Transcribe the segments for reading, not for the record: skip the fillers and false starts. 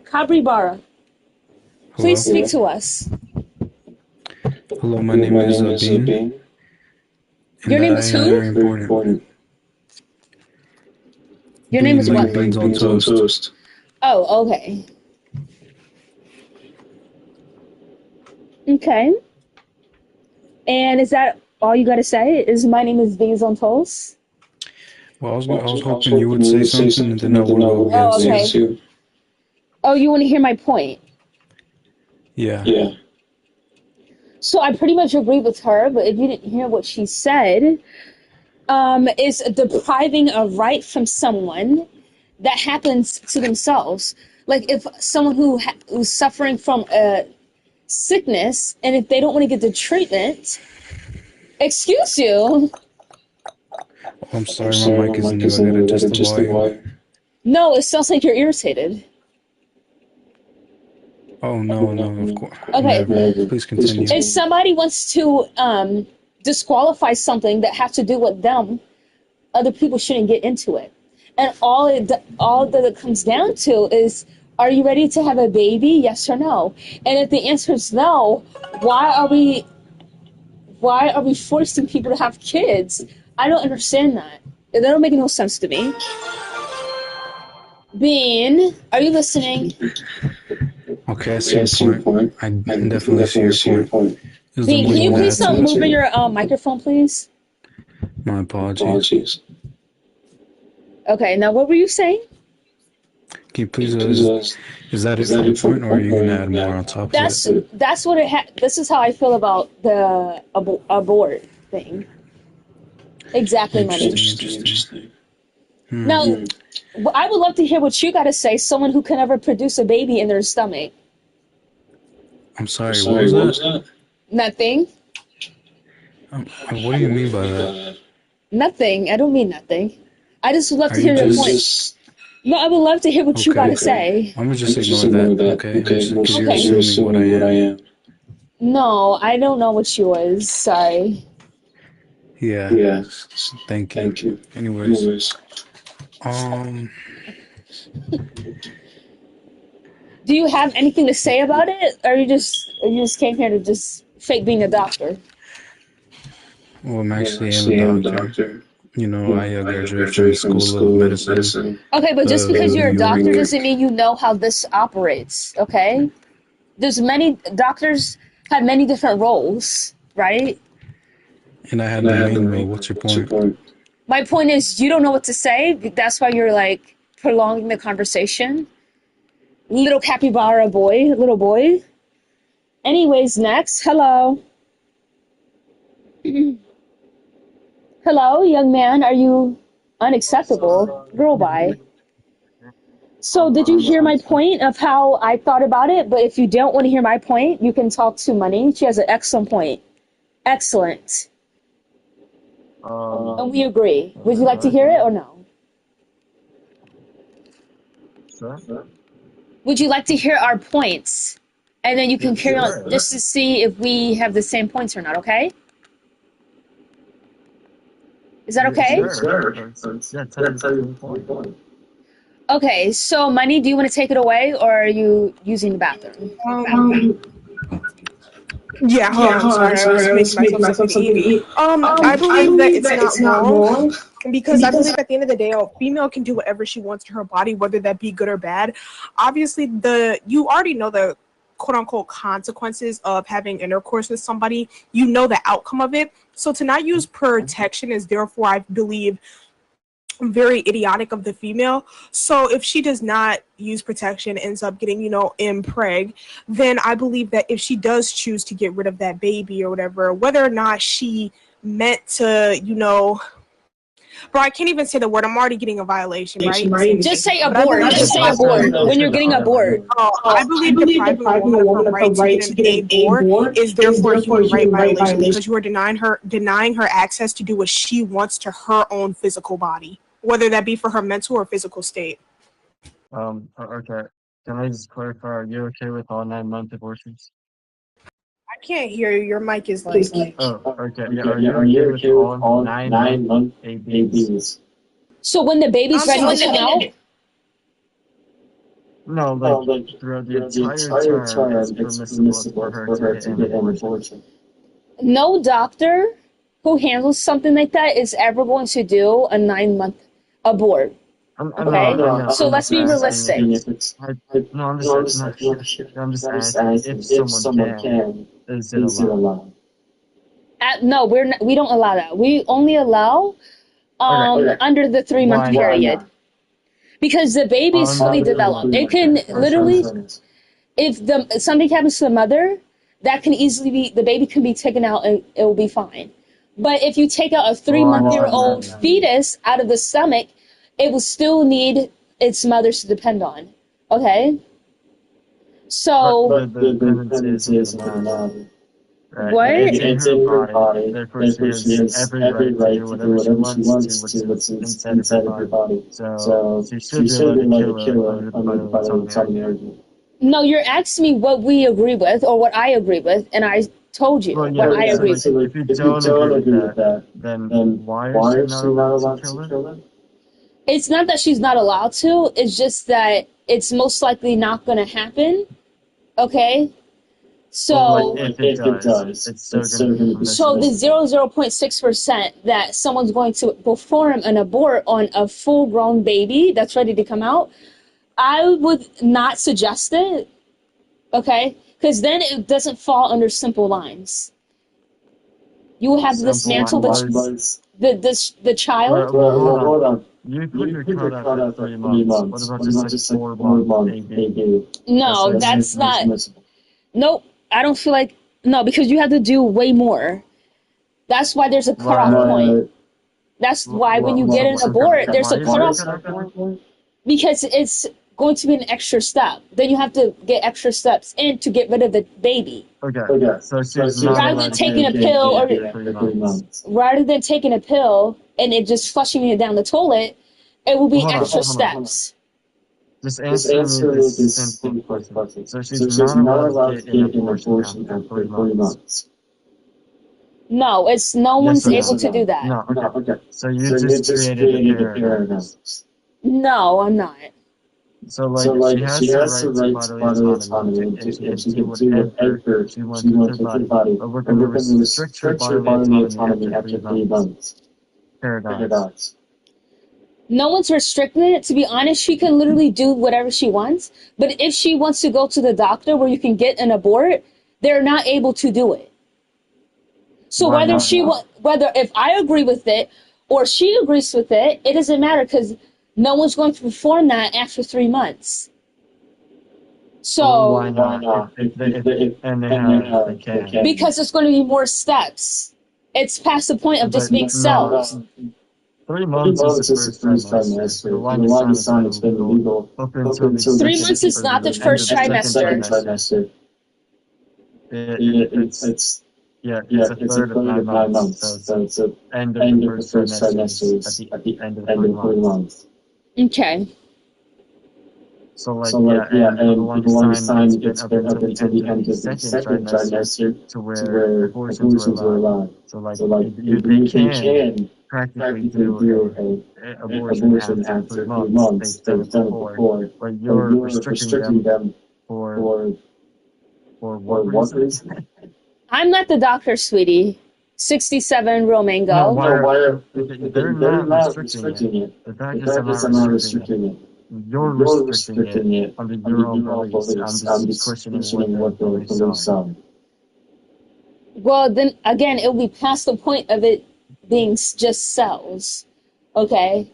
Capybara, please Hello. speak to us. Hello, my name is Bean, Your and name I is am who? very important. Your name Bean is like what? beans on toast. Oh, okay. Okay. And is that all you got to say? Is my name is Beans on Toast? Well, I was hoping you would say something, and then I would go Oh, against you. okay. Oh, you want to hear my point? Yeah. So I pretty much agree with her, but if you didn't hear what she said, is depriving a right from someone that happens to themselves. Like if someone who's suffering from a sickness, and if they don't want to get the treatment, excuse you. Oh, I'm sorry, my mic is new. I gotta adjust the volume. No, it sounds like you're irritated. Oh no, of course. Okay, Never. Please continue. if somebody wants to disqualify something that has to do with them, other people shouldn't get into it. And all that it comes down to is, are you ready to have a baby? Yes or no? And if the answer is no, why are we forcing people to have kids? I don't understand that. That don't make no sense to me. Bean, are you listening? Okay, I see your point. I definitely see your point. Is there Bean, more can you you want to please add to stop that? moving your microphone, please? My apologies. Okay, now what were you saying? Can you please, is that it for the point, or are you gonna add more on top of it? That's what this is how I feel about the abort thing. Exactly, money. Interesting. Now, I would love to hear what you got to say. Someone who can never produce a baby in their stomach. I'm sorry, what was that? Nothing. What do you mean by that? Nothing. I don't mean nothing. I just would love Are to you hear your point. just No, I would love to hear what you got to okay? say. I'm gonna just ignore that, okay? Because you're Okay. assuming what I am. No, I don't know what you was. Sorry. Yeah. Thank you. Anyways, um, Do you have anything to say about it, or you just came here to just fake being a doctor? well, I'm actually am a doctor. You know, I graduated from the School of Medicine. Okay, but just because you're a New doctor York. doesn't mean you know how this operates. Okay, there's many doctors have many different roles, right? And I had the main role. What's your point? My point is, you don't know what to say. That's why you're like prolonging the conversation. Little capybara boy, little boy. Anyways, next. Hello. Hello, young man. Are you unacceptable? Girl, bye. So, did you hear my point of how I thought about it? But if you don't want to hear my point, you can talk to Money. She has an excellent point. Excellent. And we agree. Would you like to hear it or no? Would you like to hear our points? And then you can carry on just to see if we have the same points or not, okay? Is that okay? Okay, so Money, do you want to take it away or are you using the bathroom? Um, yeah, hold on. Sorry, I was making myself something to eat. I believe that it's not wrong because I believe at the end of the day, a female can do whatever she wants to her body, whether that be good or bad. Obviously, you already know the quote unquote consequences of having intercourse with somebody. You know the outcome of it. So to not use protection is therefore, I believe, very idiotic of the female. So if she does not use protection, ends up getting, impreg, then I believe that if she does choose to get rid of that baby or whatever, whether or not she meant to, bro, I can't even say the word. I'm already getting a violation, right? Just say abort. Just say abort when you're getting a board. I believe depriving a woman of her right to get an abort is therefore a human right violation because you are denying her access to do what she wants to her own physical body, whether that be for her mental or physical state. Okay. Can I just clarify? Are you okay with all 9-month abortions? I can't hear you. Your mic is like. Oh, okay. Yeah, are you okay with all 9-month ABs? So when the baby's ready to come out? No, like throughout the entire term, it's permissible for her to get an abortion. No doctor who handles something like that is ever going to do a 9-month abort. Okay? So let's be realistic. I'm just asking if someone can, is it allowed? No, we don't allow that. We only allow under the 3-month period. Because the baby is fully developed. It can literally, if something happens to the mother, that can easily be, the baby can be taken out and it will be fine. But if you take out a 3-month-year-old fetus out of the stomach, it will still need its mother to depend on. Okay? So, the pregnancy is allowed. Right. What? It's in her body. Therefore, she has every right to do whatever she wants to what's inside of her body. So she should be allowed to kill her under the body of autonomy. No, you're asking me what we agree with or what I agree with, and I told you what I agree with. If you don't agree with that, then why is she not allowed to kill her? It's not that she's not allowed to, it's just that it's most likely not going to happen. Okay? So, if it does, it's still going to be so the 0.6% that someone's going to perform an abort on a full-grown baby that's ready to come out, I would not suggest it, okay? Because then it doesn't fall under simple lines. You will have to dismantle the child. Well, hold on. You put your cut out for 3 months. What about just like 4-month baby? No, that's not. Nope. I don't feel like, no, because you have to do way more. That's why there's a cutoff point. That's why when you get an abort, there's a cutoff point. Because it's going to be an extra step. Then you have to get extra steps in to get rid of the baby. Okay. So she's rather than taking a pill rather than taking a pill and it just flushing it down the toilet, it will be extra steps. Just answer me this simple question. So she's not allowed to get an abortion after 3 months. No, it's no one's able to do that. No, okay. So you just created a paradox. No, I'm not. So she has the right to bodily autonomy and she can do whatever she wants with her body. But we're going to restrict her bodily autonomy after 3 months. Paradox. No one's restricting it. To be honest, she can literally do whatever she wants. But if she wants to go to the doctor where you can get an abort, they're not able to do it. So whether if I agree with it or she agrees with it, it doesn't matter because no one's going to perform that after 3 months. So why not? If they can. Because it's going to be more steps. It's past the point of just being cells. 3 months is the first trimester. The longest time it's been illegal. 3 months is not the first trimester. It's a third of 9 months. So it's the end of the first trimester at the end of 3 months. Okay. So and the longest time it's been up until the end of the second trimester to where abortions were allowed. So they can practically do an abortion after 3 months. They've done it before. But you're restricting them for what reason? I'm not the doctor, sweetie. 67 Romango. No, they're not restricting it. The doctors are not restricting it. You're restricting it under your own beliefs. I'm just questioning what the beliefs are. Well, then again, it will be past the point of it being just cells. Okay?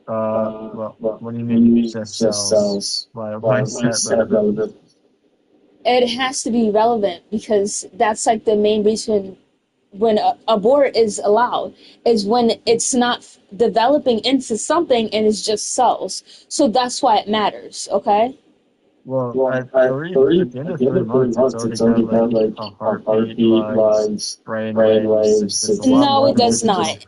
Well, what do you mean just cells? Why is that relevant? It has to be relevant because that's like the main reason when abort is allowed is when it's not developing into something and it's just cells. So that's why it matters, okay? Well, at the end of 3 months, it's already got like a heartbeat, lines, brain waves. No, it does not.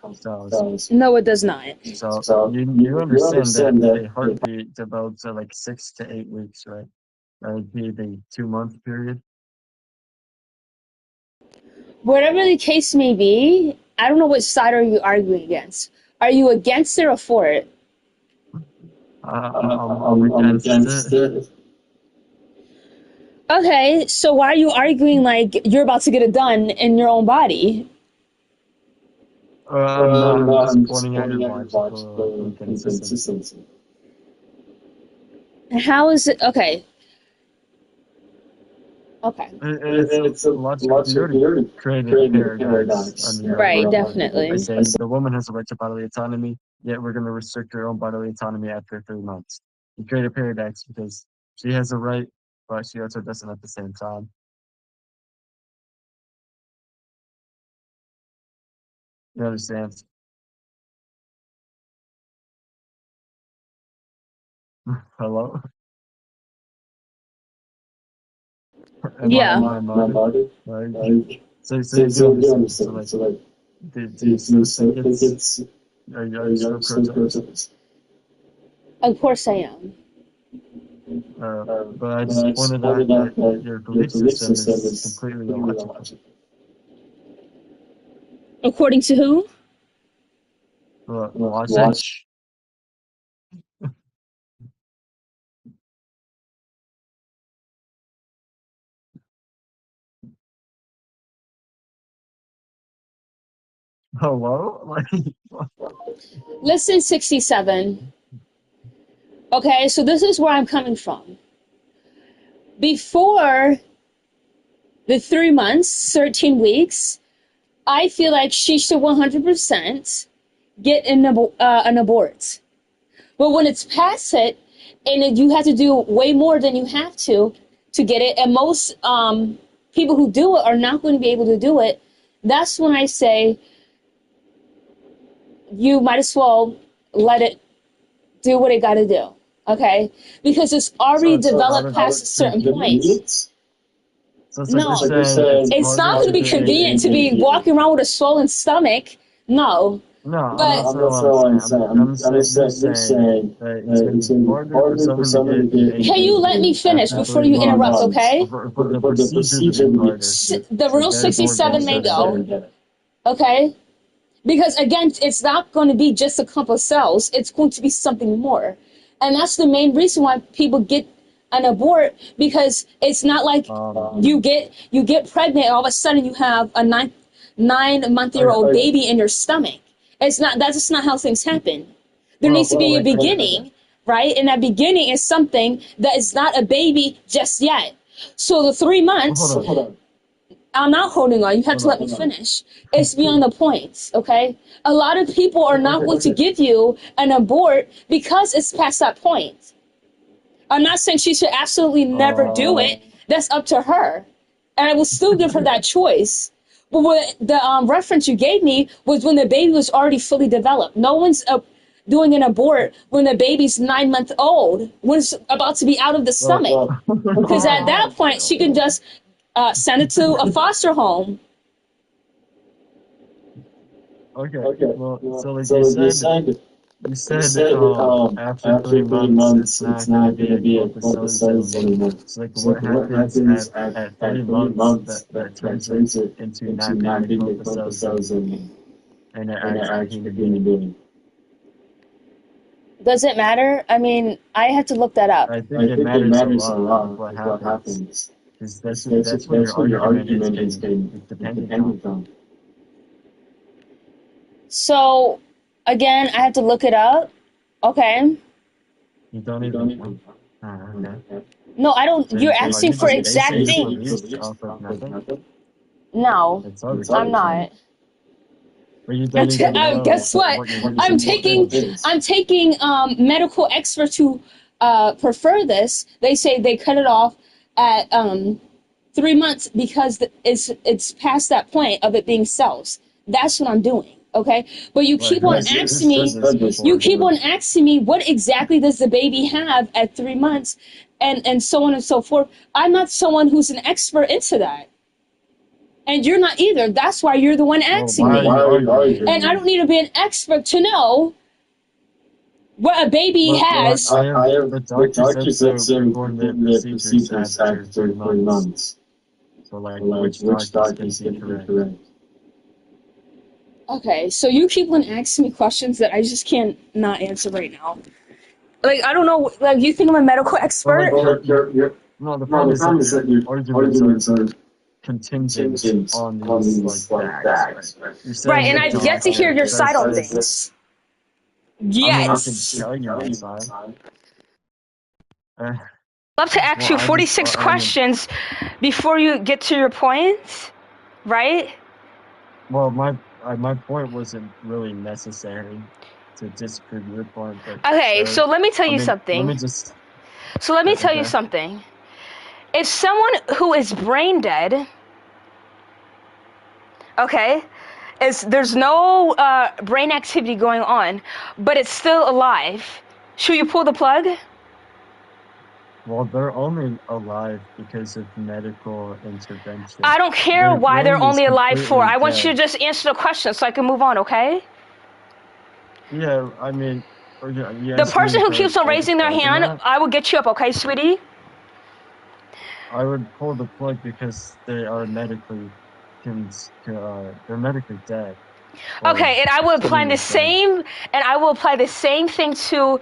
No, it does not. So you understand that a heartbeat develops at like 6 to 8 weeks, right? That would be the 2-month period. Whatever the case may be, I don't know which side are you arguing against. Are you against it or for it? I'm against it. Okay, so why are you arguing like you're about to get it done in your own body? I'm not. I'm just I'm just pointing out your pointing out your logical logical inconsistency. inconsistency. How is it? Okay. Okay. It's A logical. You logical. already You already created a created a paradox on paradox. your Right, realm by definitely. saying the woman has a right to bodily autonomy, yet we're going to restrict her own bodily autonomy after 3 months. You create a paradox because she has a right, but she also doesn't at the same time. You understand? Hello? Yeah. Am I modded? Like, Like, so you so do you understand. So understand. like, So like, do do you you still still think think it's, it's are you still pro-choice? Of course I am. But I But I just just pointed out pointed that out that your your belief belief system system is is completely completely illogical. illogical. According to who? Logic? Watch. Hello? Like, Listen, 67. Okay, so this is where I'm coming from. Before the 3 months, 13 weeks, I feel like she should 100% get an abort. But when it's past it, and you have to do way more than you have to get it, and most people who do it are not going to be able to do it, that's when I say you might as well let it do what it got to do. Okay? Because it's so already it's out developed of past a certain point. Convenience. so it's like you're No, Like you're saying it's saying, it's harder not going to to be get convenient to be walking around with a swollen stomach. No. No, I'm But not I'm saying not what sure I'm what saying. I'm saying. I'm I'm saying just you're saying, you're saying saying that it's that going to it's be going to be harder for harder for someone to someone get to get an can you let me abort finish after before 3 you 3 interrupt, months, months. okay? for the For the procedure to procedure be to be harder. The So real therefore, get 67 may it better. go, okay? Because again, it's not going to be just a clump of cells, it's going to be something more. And that's the main reason why people get an abort, because it's not like you get pregnant and all of a sudden you have a 9-month-year-old baby in your stomach. It's not, that's just not how things happen. There needs to be a beginning, right? And that beginning is something that is not a baby just yet. So the 3 months, Hold on. I'm not holding on. You have Hold to let on. me finish. It's beyond the point, okay? A lot of people are not going to give you an abort because it's past that point. I'm not saying she should absolutely never do it. That's up to her. And I will still give her that choice. But what the reference you gave me was when the baby was already fully developed. No one's doing an abort when the baby's 9 months old, when it's about to be out of the stomach. Because at that point, she can just send it to a foster home. Okay. Well, so like So you you said said after after 3 3 months, it's months, it's not going to not be going to a be a clump of clump of cells cells anymore. anymore. So like So what what happens happens at 3 at 3 months months that that turns it turns it into into not being not a being a clump of clump of cells cells anymore anymore? and an And an actual actual human human being? being. Does it matter? I mean, I had to look that up. I think I it think it matters a matters a lot lot of what of what happens happens. because that's what your That's what your argument is argument getting is is dependent on. dependent on. So, again, I had to look it up. Okay. You don't You don't even. even. Okay. No, I don't. You're Are asking you for just exact basing your things. beliefs off of nothing? No, It's all I'm ridiculous. not. But you don't even know Guess what? what your I'm beliefs taking is. I'm taking medical experts who prefer this. They say they cut it off at 3 months because it's past that point of it being cells. That's what I'm doing. Okay, but you Wait, keep on who asking said me. this You before? keep on asking me what exactly does the baby have at 3 months, and so on and so forth. I'm not someone who's an expert into that. And you're not either. That's why you're the one Well, asking why are me. you arguing? And I don't need to be an expert to know what a baby But has. the The doctor said doctor said so so perform the perform the procedures procedures after after 3 3 months. months. So like, Like which which doctor's going to doctor's be going to be correct? correct? Okay, so you keep on asking me questions that I just can't not answer right now. Like, I don't know. Like, you think I'm a medical expert? No, the problem is that your arguments are contingent on these like facts, right? You're saying Right, and that I've yet to hear your side on things. I mean, I can Yes. tell you my side. I'd love to ask Well, you I just- 46 I mean- questions before you get to your point, right? Well, my point wasn't really necessary to disprove your point, but Okay, so let me tell you Let something. me just. So let me tell you Okay. something. If someone who is brain dead, okay, there's no brain activity going on, but it's still alive, should you pull the plug? Well, they're only alive because of medical intervention. I don't care Their why they're brain is only alive for. completely I want you dead. to just answer the question so I can move on, okay? Yeah, I mean, The person who keeps on raising their hand, I will get you up, okay, sweetie? I would pull the plug because they are medically, they're medically dead. Okay, and I will apply the same. same thing to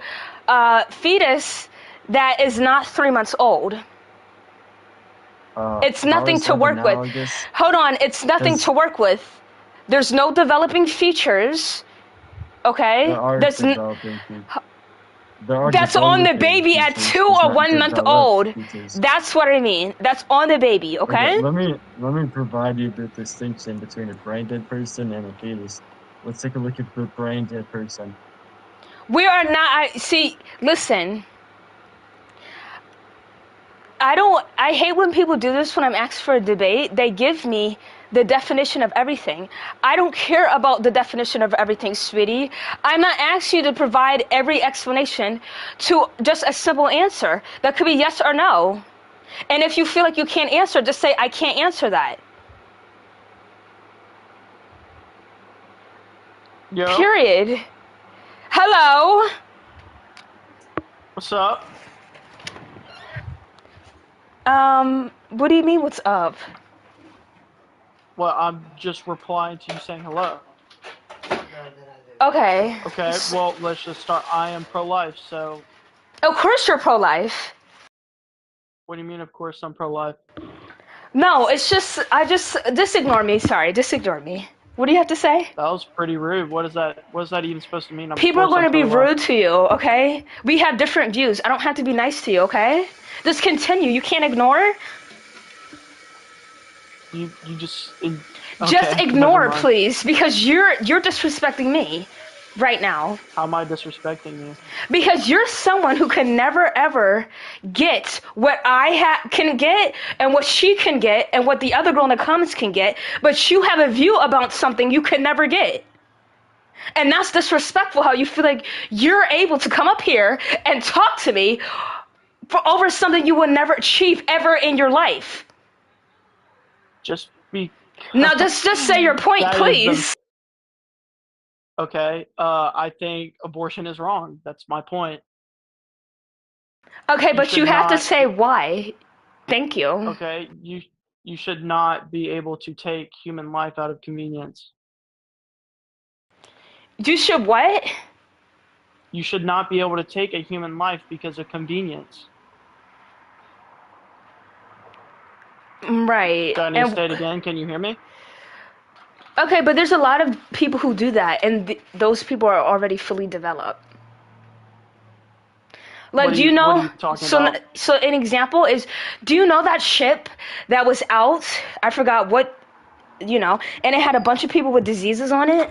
fetus that is not 3 months old. It's nothing to work with. Hold on, it's nothing to work with. There's no developing features. Okay? There are developing features. That's on the baby at 2 or 1 month old. That's what I mean. That's on the baby, okay? Let me provide you the distinction between a brain dead person and a fetus. Let's take a look at the brain dead person. We are not. See, listen. I hate when people do this when I'm asked for a debate. They give me the definition of everything. I don't care about the definition of everything, sweetie. I'm not asking you to provide every explanation to just a simple answer. That could be yes or no. And if you feel like you can't answer, just say, I can't answer that. Yo. Period. Hello. What's up? What do you mean, what's up? Well, I'm just replying to you saying hello. Okay. Okay, well, let's just start. I am pro-life, so... Of course you're pro-life. What do you mean, of course I'm pro-life? No, it's just, just ignore me, sorry, just ignore me. What do you have to say? That was pretty rude. What is that even supposed to mean? People are going to be rude to you, okay? We have different views. I don't have to be nice to you, okay? Just continue. You can't ignore. You just... Just ignore, please, because you're disrespecting me right now. How am I disrespecting you? Because you're someone who can never, ever get what I can get and what she can get and what the other girl in the comments can get, but you have a view about something you can never get. And that's disrespectful how you feel like you're able to come up here and talk to me over something you will never achieve ever in your life. Just be... Now, just say your point, please. Okay, I think abortion is wrong. That's my point. Okay, but you have to say why. Thank you. Okay, you should not be able to take human life out of convenience. You should what? You should not be able to take a human life because of convenience. Right. Do I need to say it again? Can you hear me? Okay, but there's a lot of people who do that, and those people are already fully developed. Like, do you know? What are you talking about? So an example is, do you know that ship that was out? I forgot what, and it had a bunch of people with diseases on it,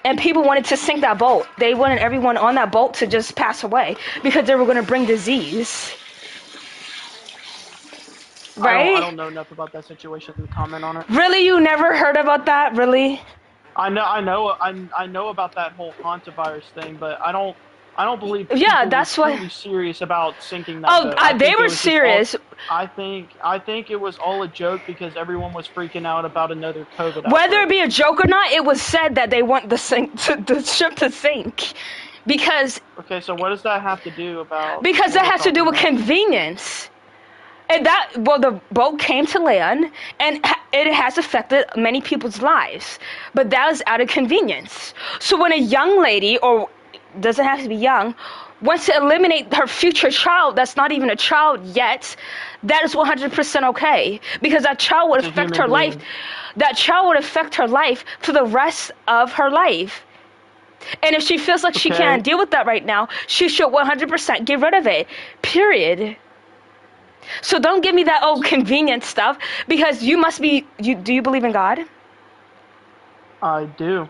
and people wanted to sink that boat. They wanted everyone on that boat to just pass away because they were going to bring disease. Right? I don't know enough about that situation to comment on it. Really, you never heard about that? Really? I know about that whole hantavirus thing, but I don't believe. Yeah, that's were why. Really serious about sinking that boat. They were serious. I think it was all a joke because everyone was freaking out about another COVID. Whether it be a joke or not, it was said that they want the ship to sink, because. Okay, so what does that have to do about? Because that has to do with convenience. And the boat came to land, and it has affected many people's lives. But that was out of convenience. So when a young lady, or doesn't have to be young, wants to eliminate her future child that's not even a child yet, that is 100% okay. Because that child would affect her life. That child would affect her life for the rest of her life. And if she feels like she can't deal with that right now, she should 100% get rid of it. Period. So don't give me that convenient stuff, because you must be, do you believe in God? I do.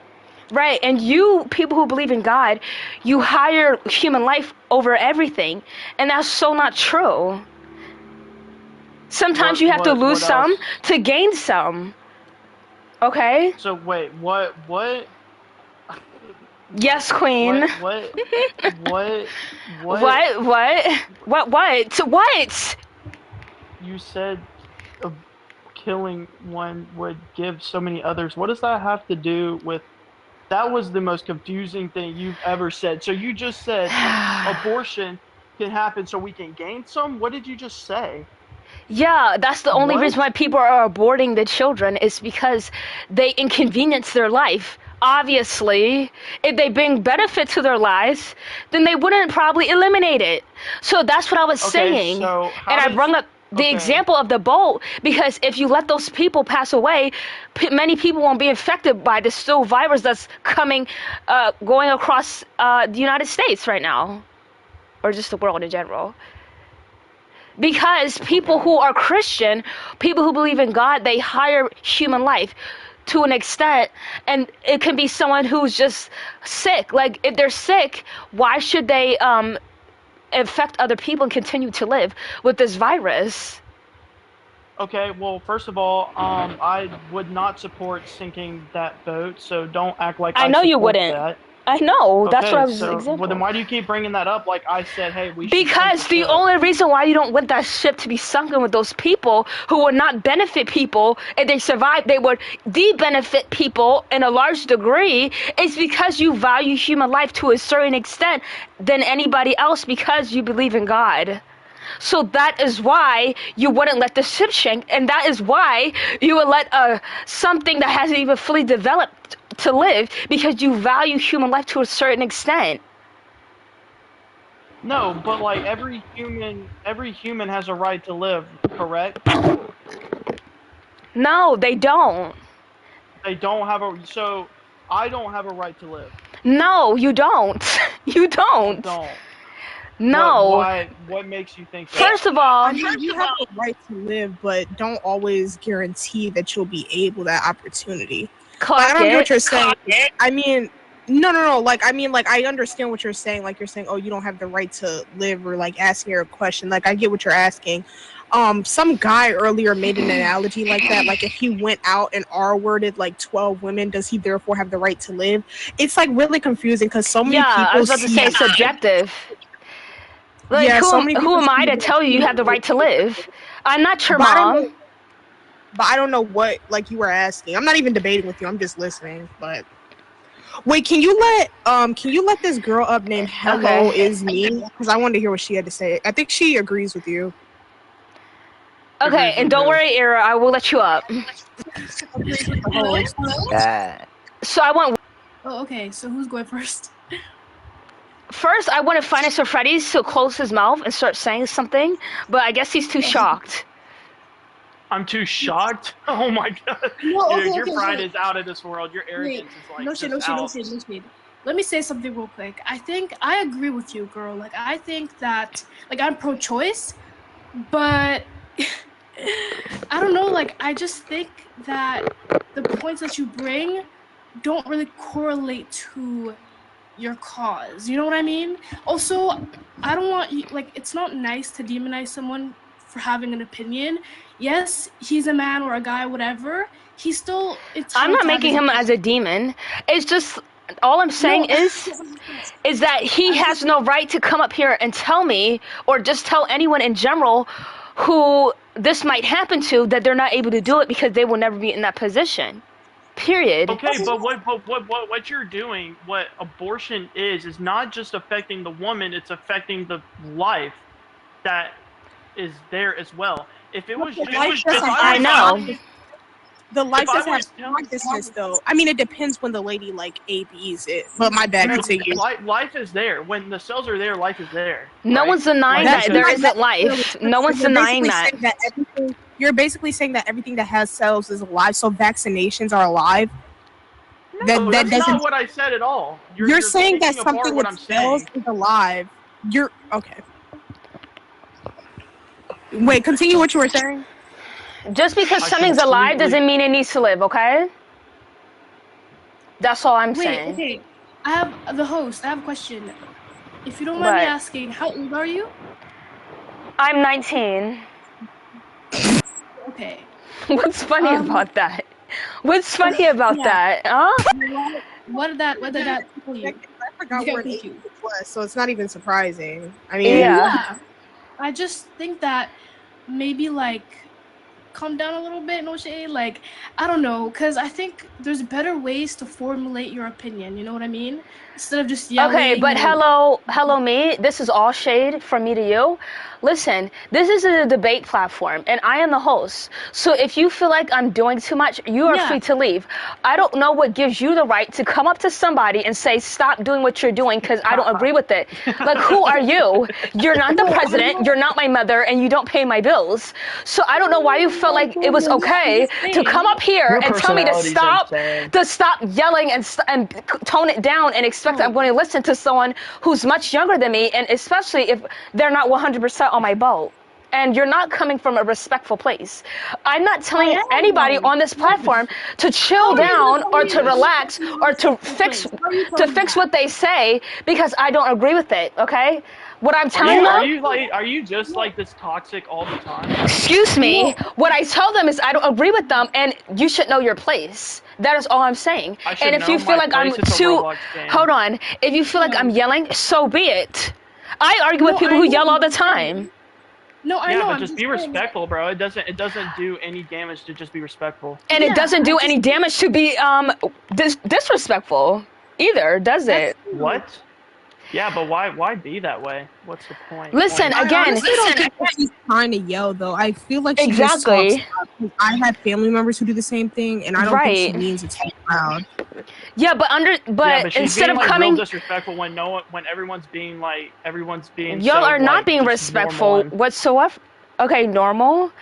Right, and you people who believe in God, you hire human life over everything, and that's so not true. Sometimes you have to lose some to gain some. Okay? So wait, what? Yes, Queen. What? What? You said killing one would give so many others. What does that have to do with? That was the most confusing thing you've ever said. So you just said abortion can happen so we can gain some? What did you just say? Yeah, that's the only reason why people are aborting the children, is because they inconvenience their life. Obviously, if they bring benefit to their lives, then they wouldn't probably eliminate it. So that's what I was saying. So and I brought up the example of the boat, because if you let those people pass away, many people won't be infected by this still virus that's coming, going across the United States right now, or just the world in general. Because people who are Christian, people who believe in God, they hire human life to an extent, and it can be someone who's just sick. Like, if they're sick, why should they infect other people and continue to live with this virus? Okay, well, first of all, I would not support sinking that boat, so don't act like I know you wouldn't. That. I know. That's okay, what I was example. Well, then why do you keep bringing that up? Like I said, hey, we should. Because the only reason why you don't want that ship to be sunken with those people who would not benefit people, and they survive, they would de-benefit people in a large degree, is because you value human life to a certain extent than anybody else, because you believe in God. So that is why you wouldn't let the ship sink, and that is why you would let something that hasn't even fully developed to live, because you value human life to a certain extent. No, but like every human has a right to live, correct? No, they don't. They don't have so I don't have a right to live. No, you don't. You don't. I don't. No. What makes you think that? First of all, I mean, you have the right to live, but don't always guarantee that you'll be able that opportunity. I don't know what you're saying. I mean, no. Like, I mean, like, I understand what you're saying. Like, you're saying, oh, you don't have the right to live, or like asking her a question. Like, I get what you're asking. Some guy earlier made an analogy like that. Like, if he went out and R-worded like 12 women, does he therefore have the right to live? It's like really confusing, because so many people. I was about to say it's subjective. Like, who am I to tell you have the right to live? I'm not your mom. But I don't know what, like, you were asking. I'm not even debating with you. I'm just listening. But wait, can you let this girl up named Hello Is Me? Because I wanted to hear what she had to say. I think she agrees with you. Okay, and don't worry, Ira. I will let you up. So I want. Oh, okay. So who's going first? First, I wanted Finance for Freddy's to close his mouth and start saying something, but I guess he's too shocked. I'm too shocked? Oh my god. No, Dude, your pride is out of this world. Your arrogance is like no shit. Let me say something real quick. I think I agree with you, girl. Like, I think that, like, I'm pro-choice, but I don't know, like, I just think that the points that you bring don't really correlate to your cause. You know what I mean? Also, I don't want you, like, it's not nice to demonize someone for having an opinion. Yes, he's a man or a guy, whatever. He's still. I'm not making him as a demon. It's just, all I'm saying is that he has no right to come up here and tell me, or just tell anyone in general who this might happen to, that they're not able to do it because they will never be in that position. Period. Okay, but what you're doing, what abortion is not just affecting the woman, it's affecting the life that is there as well. If it was just, I know. The life If I doesn't have was telling- consciousness, though. I mean, it depends when the lady like ABs it. But my bad, No, continue. life is there. When the cells are there, life is there. No right? one's denying Like, that because- there isn't life. No one's You're denying basically that. saying you're basically saying that everything that has cells is alive. So vaccinations are alive. No, that that's doesn't. not what I said at all. You're saying that taking apart something what with I'm cells saying. is alive. You're okay. Wait, continue what you were saying. Just because I something's alive completely- doesn't mean it needs to live, okay? That's all I'm Wait, saying. okay. I have the host. I have a question. If you don't mind me What? asking, how old are you? I'm 19. Okay. What's funny about that? What's funny about yeah. that? Huh? What did that tell you? I forgot Okay, where thank it you. was, so it's not even surprising. I mean, Yeah. I just think that maybe like calm down a little bit, no shade. Like, I don't know, because I think there's better ways to formulate your opinion. You know what I mean? Instead of just yelling. Okay, but hello me. This is all shade from me to you. Listen, this is a debate platform, and I am the host. So if you feel like I'm doing too much, you are Yeah. free to leave. I don't know what gives you the right to come up to somebody and say, stop doing what you're doing because I don't agree with it. Like, who are you? You're not the president, you're not my mother, and you don't pay my bills. So I don't know why you felt like it was okay to come up here Your and tell me to personality's stop yelling and tone it down and expect I'm going to listen to someone who's much younger than me, and especially if they're not 100% on my boat. And you're not coming from a respectful place. I'm not telling anybody on this platform to chill down or to relax or to fix what they say because I don't agree with it, okay? What I'm telling them, Are you just like this toxic all the time? excuse me, what I tell them is I don't agree with them and you should know your place. That is all I'm saying. I should And if know you feel my like I'm place. It's a too, Roblox game. hold on, if you feel like I'm yelling, so be it. I argue with people who yell all the time. No, I Yeah, know. but I'm just be saying, respectful, bro. It doesn't do any damage to just be respectful. And it doesn't do any damage to be disrespectful either, does it? What? Yeah, but why be that way? What's the point? Listen, I again, honestly don't think that she's trying to yell, though. I feel like she Exactly. just talks loud. I have family members who do the same thing, and I don't think she Right. means it's too loud. yeah, but Yeah, but she's instead being, of like, coming, real disrespectful when everyone's being y'all so, are not like, being just respectful normal and- whatsoever. Okay, normal.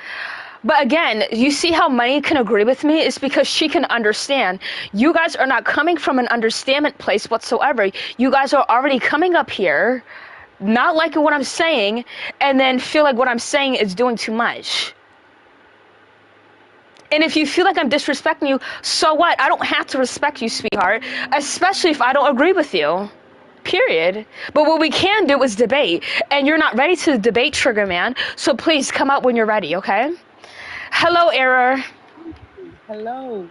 But again, you see how Money can agree with me? It's because she can understand. You guys are not coming from an understanding place whatsoever. You guys are already coming up here, not liking what I'm saying, and then feel like what I'm saying is doing too much. And if you feel like I'm disrespecting you, so what? I don't have to respect you, sweetheart, especially if I don't agree with you. Period. But what we can do is debate, and you're not ready to debate, Trigger Man, so please come up when you're ready, okay? Hello, Error. Hello.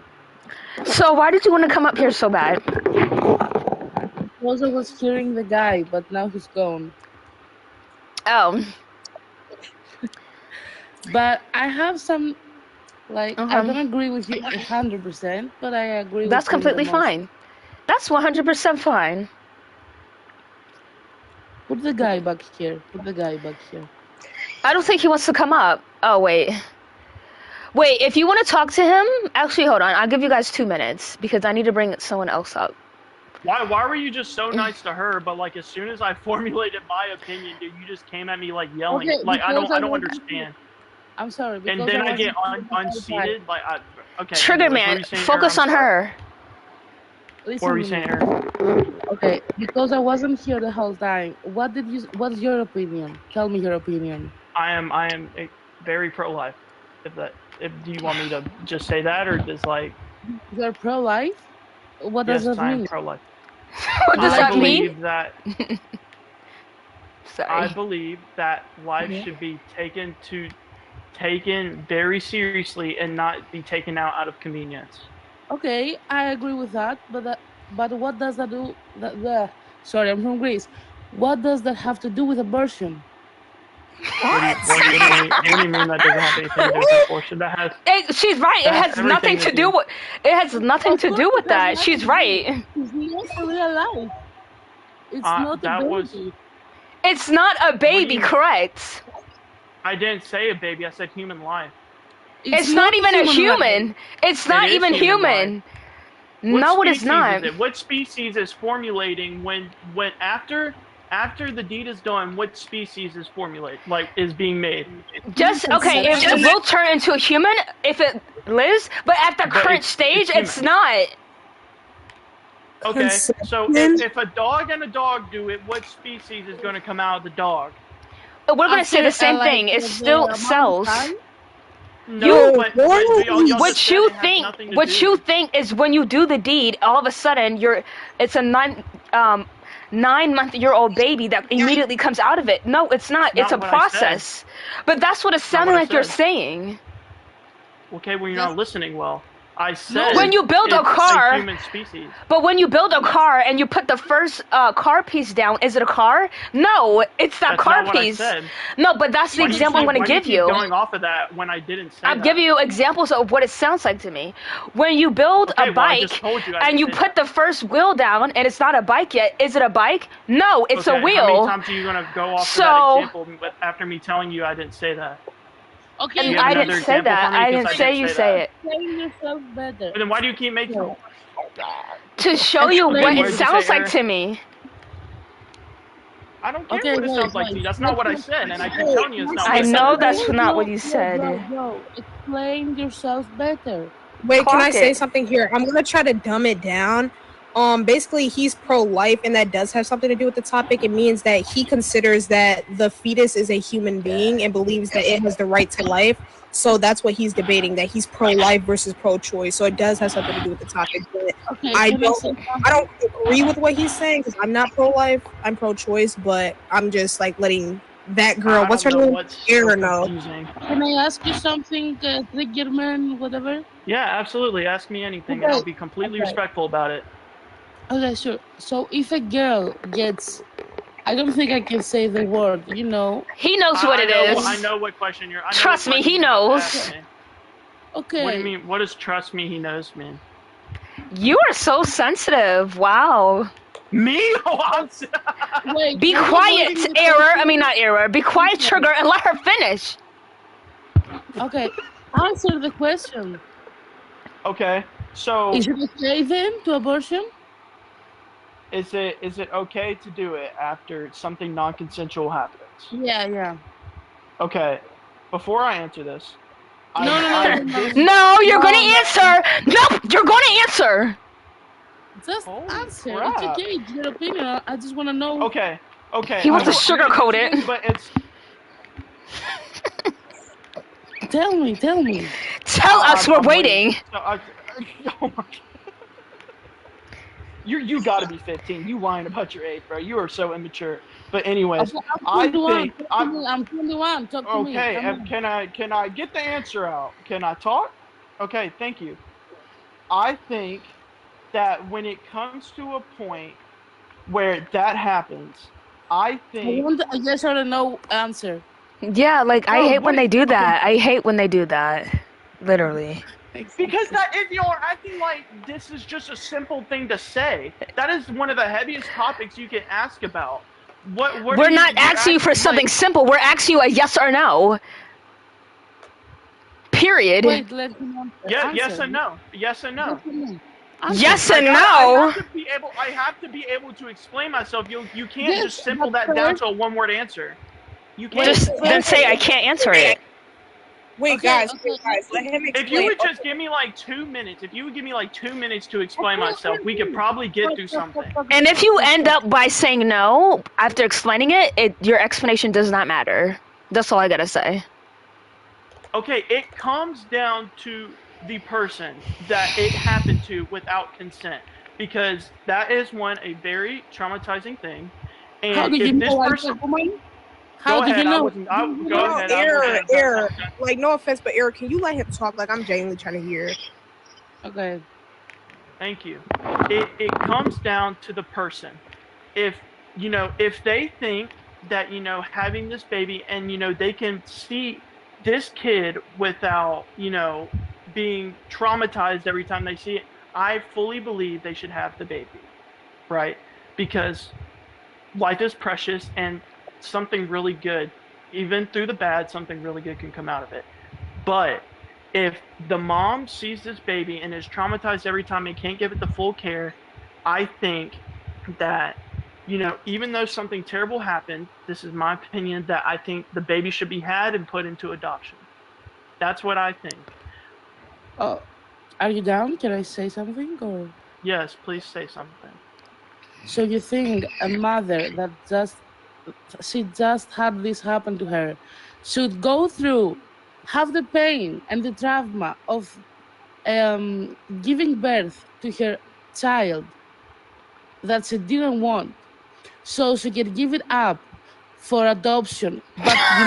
So why did you want to come up here so bad? Because I was hearing the guy, but now he's gone. Oh, But I have some, I Uh-huh. don't agree with you 100%, but I agree with that's you completely the most. fine. That's 100% fine. Put the guy back here. Put the guy back here. I don't think he wants to come up. Oh, wait. Wait, if you want to talk to him, actually, hold on. I'll give you guys 2 minutes because I need to bring someone else up. Why were you just so nice to her, but like as soon as I formulated my opinion, dude, you just came at me like yelling. Okay, Like I because don't I wasn't understand. I'm sorry. Because And then I get wasn't hearing the whole unseated. Like okay. Trigger anyways, what were Man, you saying, focus Aaron? on I'm sorry. her. time. What were you Listen saying, to me. Aaron? Okay, because I wasn't here the whole time. What's your opinion? Tell me your opinion. I am very pro-life. If do you want me to just say that or just like You're pro-life? What does yes, that I am mean? pro-life. What does I that mean? believe that Sorry. I believe that life should be taken very seriously and not be taken out of convenience. Okay, I agree with that, but what does that do? Sorry, I'm from Greece. What does that have to do with abortion? What do you mean that doesn't have anything to do with abortion? That has She's right. It That has has nothing everything to to do do- with. It has nothing Of to course do it with has that. nothing She's to right. It's not a real life. It's not a that baby. was- It's not a baby, you- correct? I didn't say a baby. I said human life. It's not even a human. It's not even human. No, it is not. What species is formulating when after the deed is done? What species is is being made? Just okay. It will turn into a human if it lives, but at the current stage, it's not. Okay, so if a dog and a dog do it, what species is going to come out of the dog? We're going to say the same thing. It's still cells. No, but what you think is when you do the deed, all of a sudden it's a 9-month-old baby that immediately comes out of it. No, it's not. It's a process. But that's what it sounded like you're saying. Okay, well, you're not listening well. I said when you build a car, human species. But when you build a car and you put the first car piece down, is it a car? No, it's that car piece. No, but that's the example I'm going to give you. Going off of that when I didn't say I'll give you examples of what it sounds like to me. When you build a bike and you put the first wheel down and it's not a bike yet, is it a bike? No, it's a wheel. How many times are you going to go off of that example after me telling you I didn't say that? Okay, I didn't say that. I didn't say you say it. Explain yourself better. But then why do you keep making it? To show you what it sounds like to me. I don't care what it sounds like to you. That's not what I said, and I keep telling you it's not what I said. I know that's not what you said. Yo, explain yourself better. Wait, can I say something here? I'm gonna try to dumb it down. Basically, he's pro-life, and that does have something to do with the topic. It means that he considers that the fetus is a human being and believes that it has the right to life. So that's what he's debating, that he's pro-life versus pro-choice. So it does have something to do with the topic. But I don't agree with what he's saying because I'm not pro-life. I'm pro-choice, but I'm just like letting that girl, what's her name? Era know. Can I ask you something, Triggerman, whatever? Yeah, absolutely. Ask me anything, and I'll be completely respectful about it. Okay, sure. So if a girl gets, I don't think I can say the word, you know. He knows what it is. I know what question you're. Trust me, he knows. Okay. What do you mean? What does trust me? He knows mean? You are so sensitive. Wow. Me? Wait, be quiet, Error. I mean, not Error. Be quiet, Trigger, and let her finish. Okay. Answer the question. Okay. So. Is it okay then to abortion? Is it okay to do it after something non-consensual happens? Yeah. Okay. Before I answer this, No, you're gonna answer. Nope, you're gonna answer. Just answer. Crap. It's okay. It's your opinion. I just want to know. Okay. He wants to sugarcoat it. But it's. Tell me. Tell us. We're waiting. Oh my God. You gotta be 15. You whine about your age, bro. You are so immature. But anyways, I'm 21. I'm 21. Talk to me. Okay, can I get the answer out? Can I talk? Okay, thank you. I think that when it comes to a point where that happens, I think I want a yes or a no answer. Yeah, like I hate when they do that. I hate when they do that. Literally. Because if you're acting like this is just a simple thing to say, that is one of the heaviest topics you can ask about. We're not asking you for something simple. We're asking you a yes or no. Period. Wait, let him answer. Yes and no. Yes and no. Yes and no. I have to be able to explain myself. You can't just simple that down to a one-word answer. You can't just then say I can't answer it. Wait, guys, let him explain. If you would just give me like 2 minutes, to explain myself, we could probably get through something. And if you end up by saying no after explaining it, your explanation does not matter. That's all I gotta say. Okay, it comes down to the person that it happened to without consent, because that is a very traumatizing thing. And how did you know woman? How did you know? Go ahead. Error. Like, no offense, but Error, can you let him talk? Like, I'm genuinely trying to hear. Okay. Thank you. It comes down to the person. If they think that, having this baby and, they can see this kid without, being traumatized every time they see it, I fully believe they should have the baby, right? Because life is precious and something really good, even through the bad, something really good can come out of it. But If the mom sees this baby and is traumatized every time and can't give it the full care, I think that, even though something terrible happened, this is my opinion, that I think the baby should be had and put into adoption. That's what I think. Oh, are you down? Can I say something? Or Yes, please say something. so you think a mother that she just had this happen to her should go through, have the pain and the trauma of giving birth to her child that she didn't want, so she can give it up for adoption? But you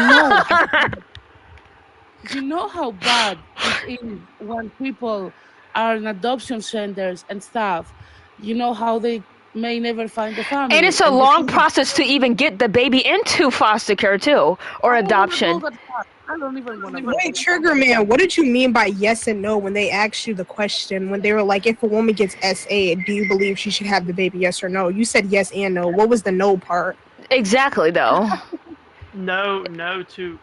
know how bad it is when people are in adoption centers and stuff. You know how they may never find a And family, it's a and the long thing is, process to even get the baby into foster care too, or I don't want to go adoption. that far. I don't even want to go. Wait, Trigger Man, what did you mean by yes and no when they asked you the question? When they were like, if a woman gets SA, do you believe she should have the baby, yes or no? You said yes and no. What was the no part? Exactly, though. No to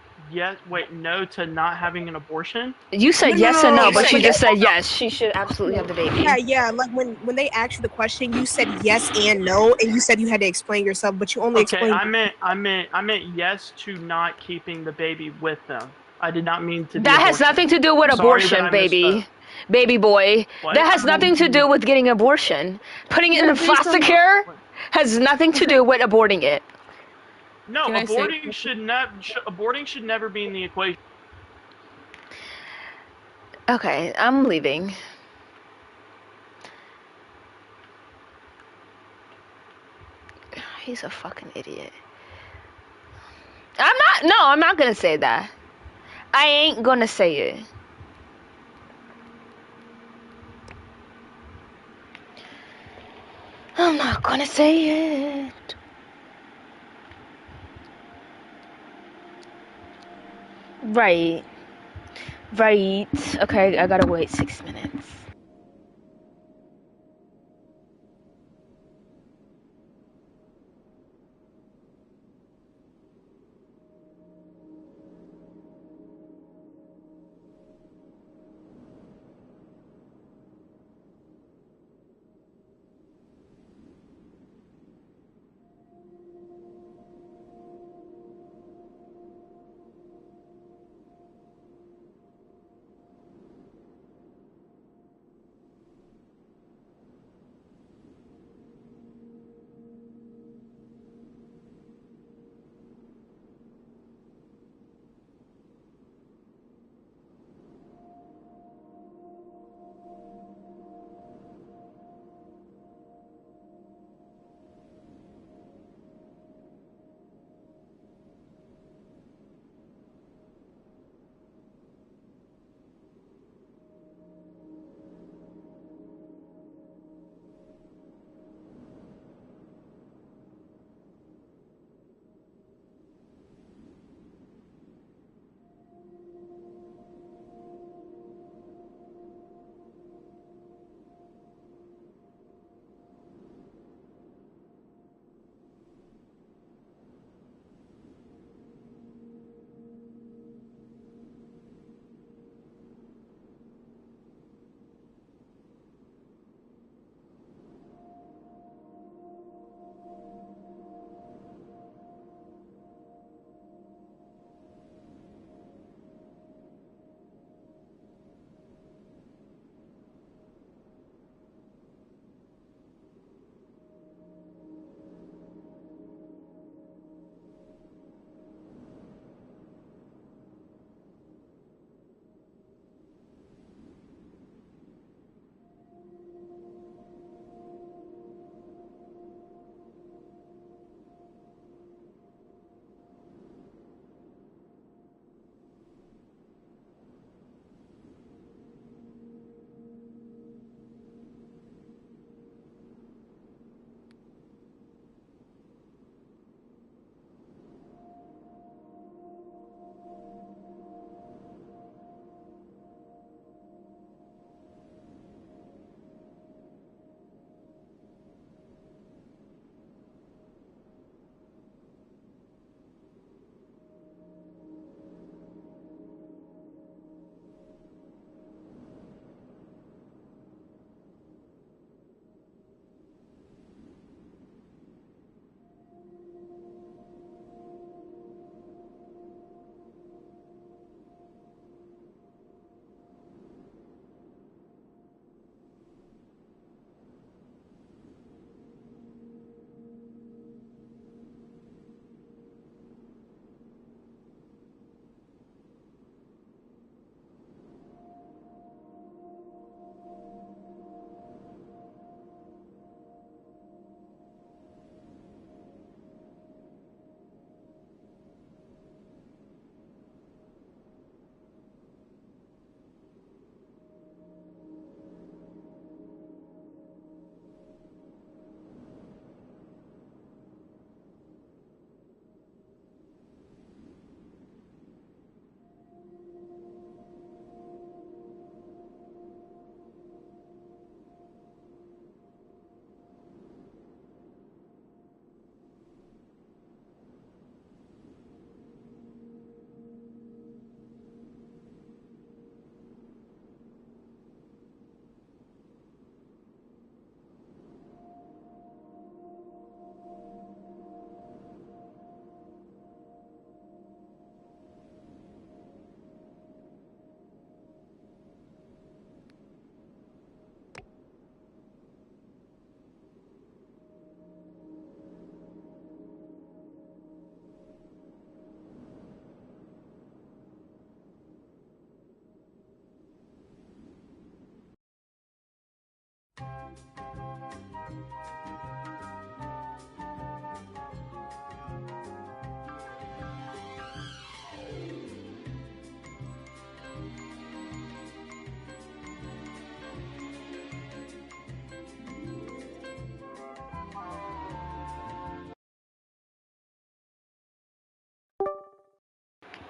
not having an abortion. You No, said no, yes no, and no. no, but Like you when they, just said yes. She should absolutely have the baby. yeah. Like when they asked you the question, you said yes and no, and you said you had to explain yourself, but you only Okay, explained. I meant yes to not keeping the baby with them. I did not mean to the That has abortion. nothing to do with I'm sorry that abortion, I misspoke. baby boy. What? That has nothing to do with getting abortion. Putting it Can I in say foster something? care has nothing to do with aborting it. No, Can I say? aborting should never be in the equation. Okay, I'm leaving. He's a fucking idiot. I'm not gonna say that. I ain't gonna say it. I'm not gonna say it. Right. Right. Okay, I gotta wait 6 minutes.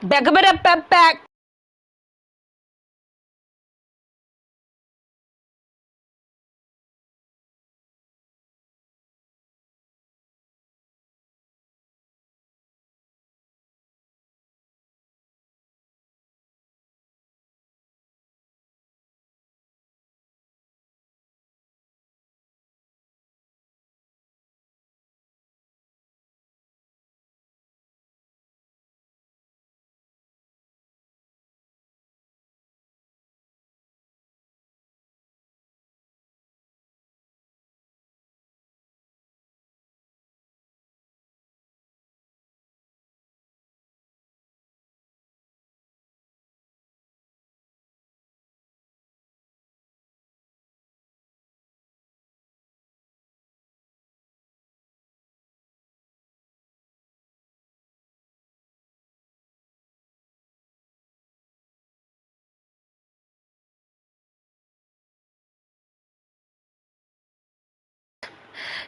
Back.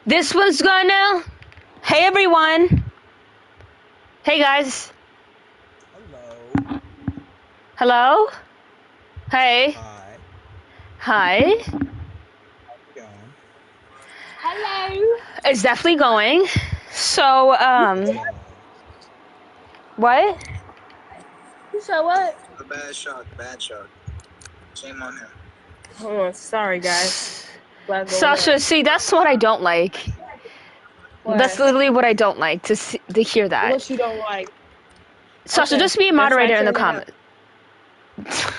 This one's gonna. Hey everyone. Hey guys. Hello. Hello. Hey. Hi. Hi. Going. Hello. It's definitely going. So Yeah. what? So what? A bad shot. Shame on him. Oh, sorry, guys. Sasha, see, that's what I don't like. That's literally what I don't like to hear that. What you don't like? Sasha, Okay, just be a that's why I moderator in the turned it up. comments.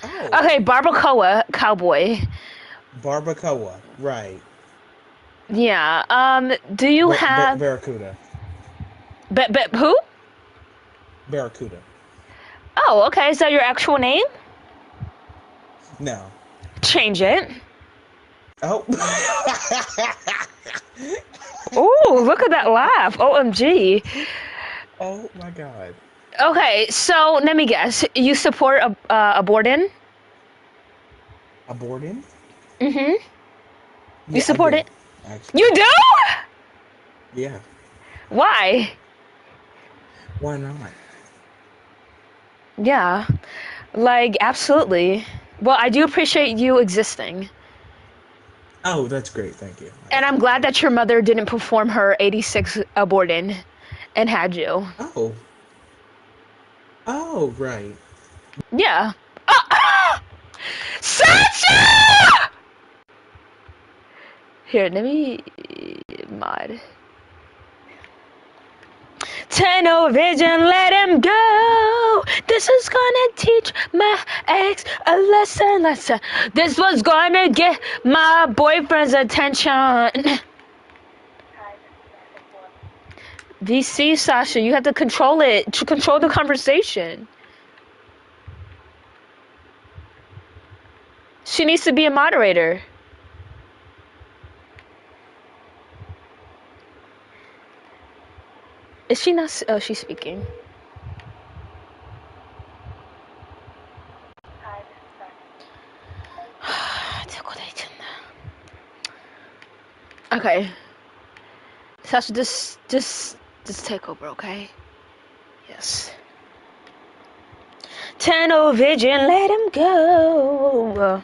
Oh. Okay, barbacoa cowboy. Barbacoa. Right. Yeah. Do you have Barracuda. who? Barracuda. Oh, okay. Is that your actual name? No. Change it. Oh. Ooh, look at that laugh. OMG. Oh my God. Okay, so let me guess. You support abortion? Aborting? Mm-hmm. Yeah, You support I do, it? actually. You do? Yeah. Why? Why not? Yeah. Like, absolutely. Well, I do appreciate you existing. Oh, that's great. Thank you. And I'm glad that your mother didn't perform her 86 abortion and had you. Oh. Oh, right. Yeah. Sacha! Here, let me mod. Tunnel vision, let him go. This is gonna teach my ex a lesson. This was gonna get my boyfriend's attention. VC, Sasha, you have to control it to control the conversation. She needs to be a moderator. Is she not? Oh, she's speaking. Okay. Sasha, just take over, okay? Yes. Tunnel vision, let him go.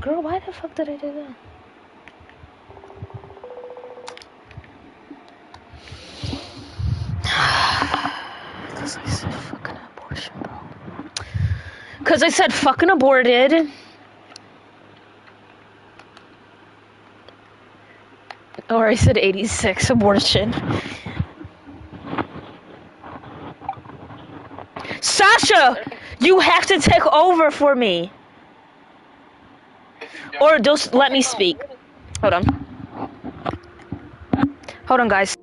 Girl, why the fuck did I do that? Because I said fucking abortion, bro. Because I said fucking aborted. Or I said 86 abortion. Sasha! You have to take over for me. Or just let me speak. Hold on. Hold on, guys.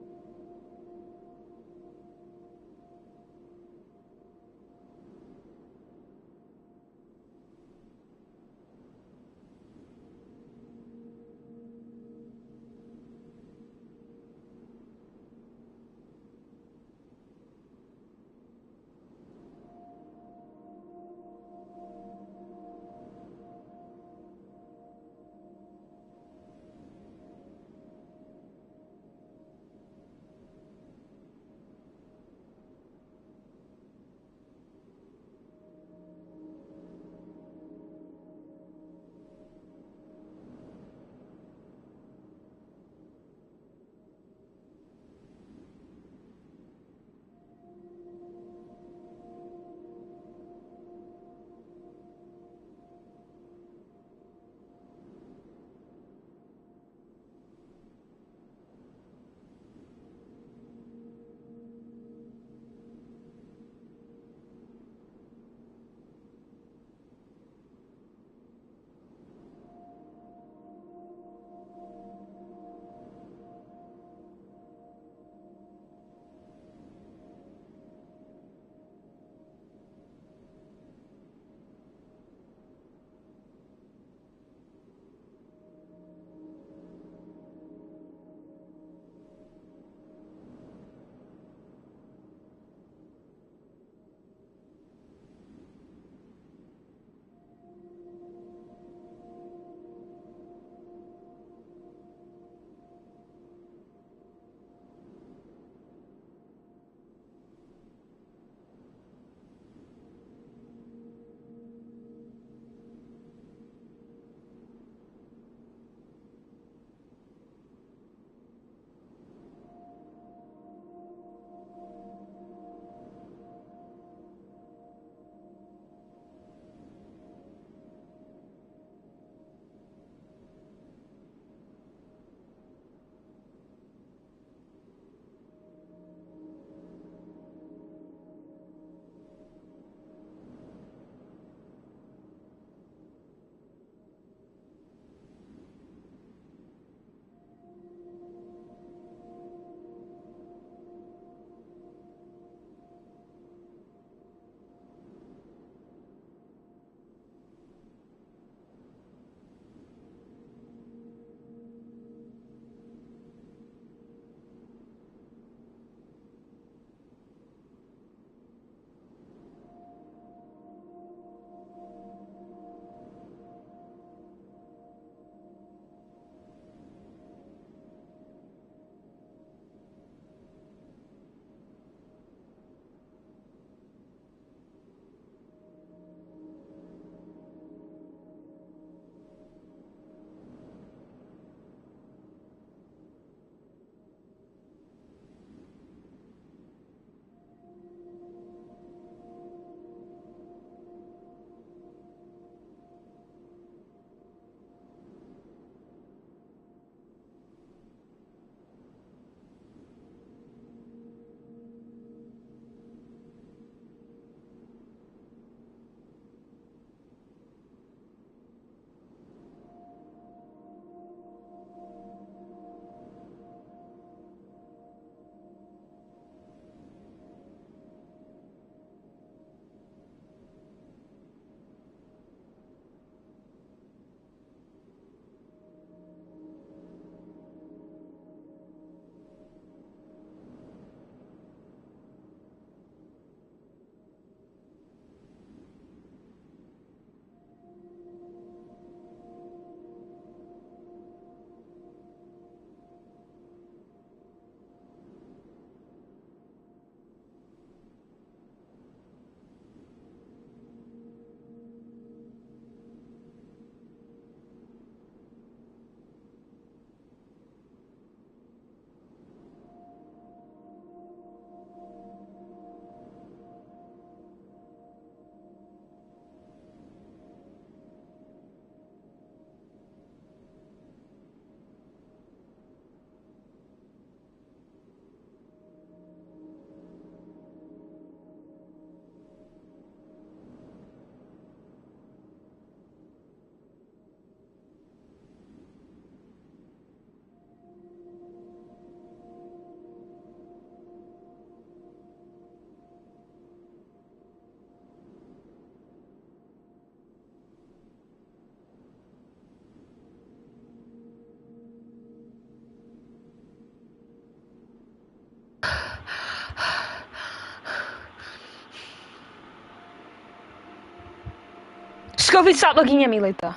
Scopy, stop looking at me like that.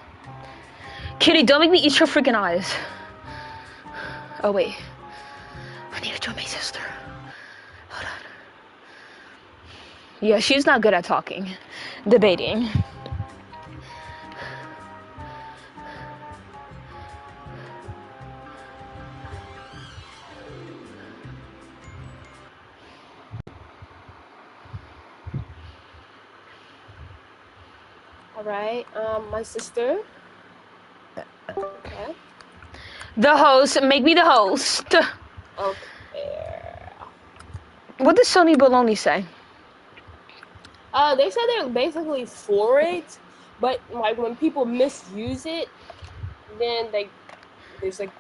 Kitty, don't make me eat your freaking eyes. Oh, wait. I need to join my sister. Hold on. Yeah, she's not good at talking. Debating. All right. My sister. Okay. The host. Make me the host. Okay. What does Sony Baloney say? They said they're basically for it, but like when people misuse it, then there's like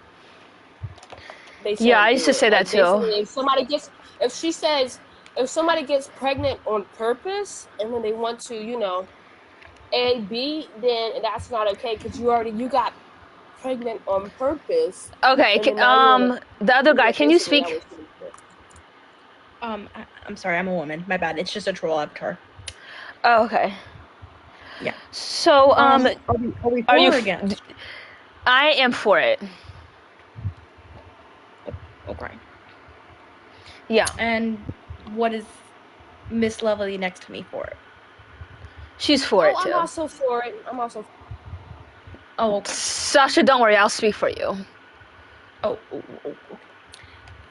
they say Yeah, I used to say that too. If somebody gets pregnant on purpose and then they want to, A, B, then that's not okay because you got pregnant on purpose. Okay, the other guy, can you speak? I'm sorry, I'm a woman. My bad. It's just a troll avatar. Oh, okay. Yeah. So, are we for or against? I am for it. Okay. Yeah. And what is Miss Lovely next to me for it? She's for it too. I'm also for it. Oh, okay. Sasha, don't worry, I'll speak for you. Oh.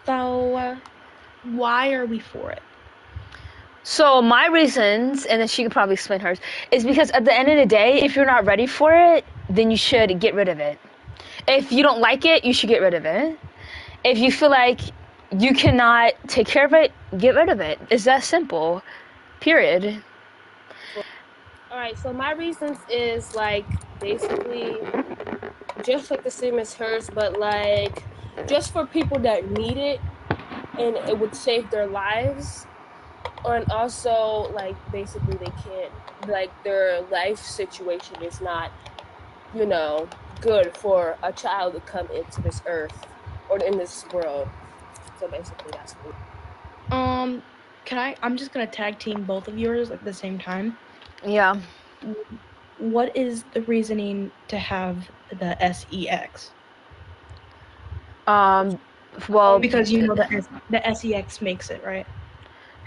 So, why are we for it? So my reasons, and then she could probably explain hers, is because at the end of the day, if you're not ready for it, then you should get rid of it. If you don't like it, you should get rid of it. If you feel like you cannot take care of it, get rid of it. It's that simple. Period. All right, so my reasons is like basically just like the same as hers, but like just for people that need it and it would save their lives. And also like basically they can't, like their life situation is not, good for a child to come into this earth or in this world. So basically that's cool. I'm just gonna tag team both of yours at the same time. Yeah. What is the reasoning to have the SEX? Well, because the SEX makes it, right?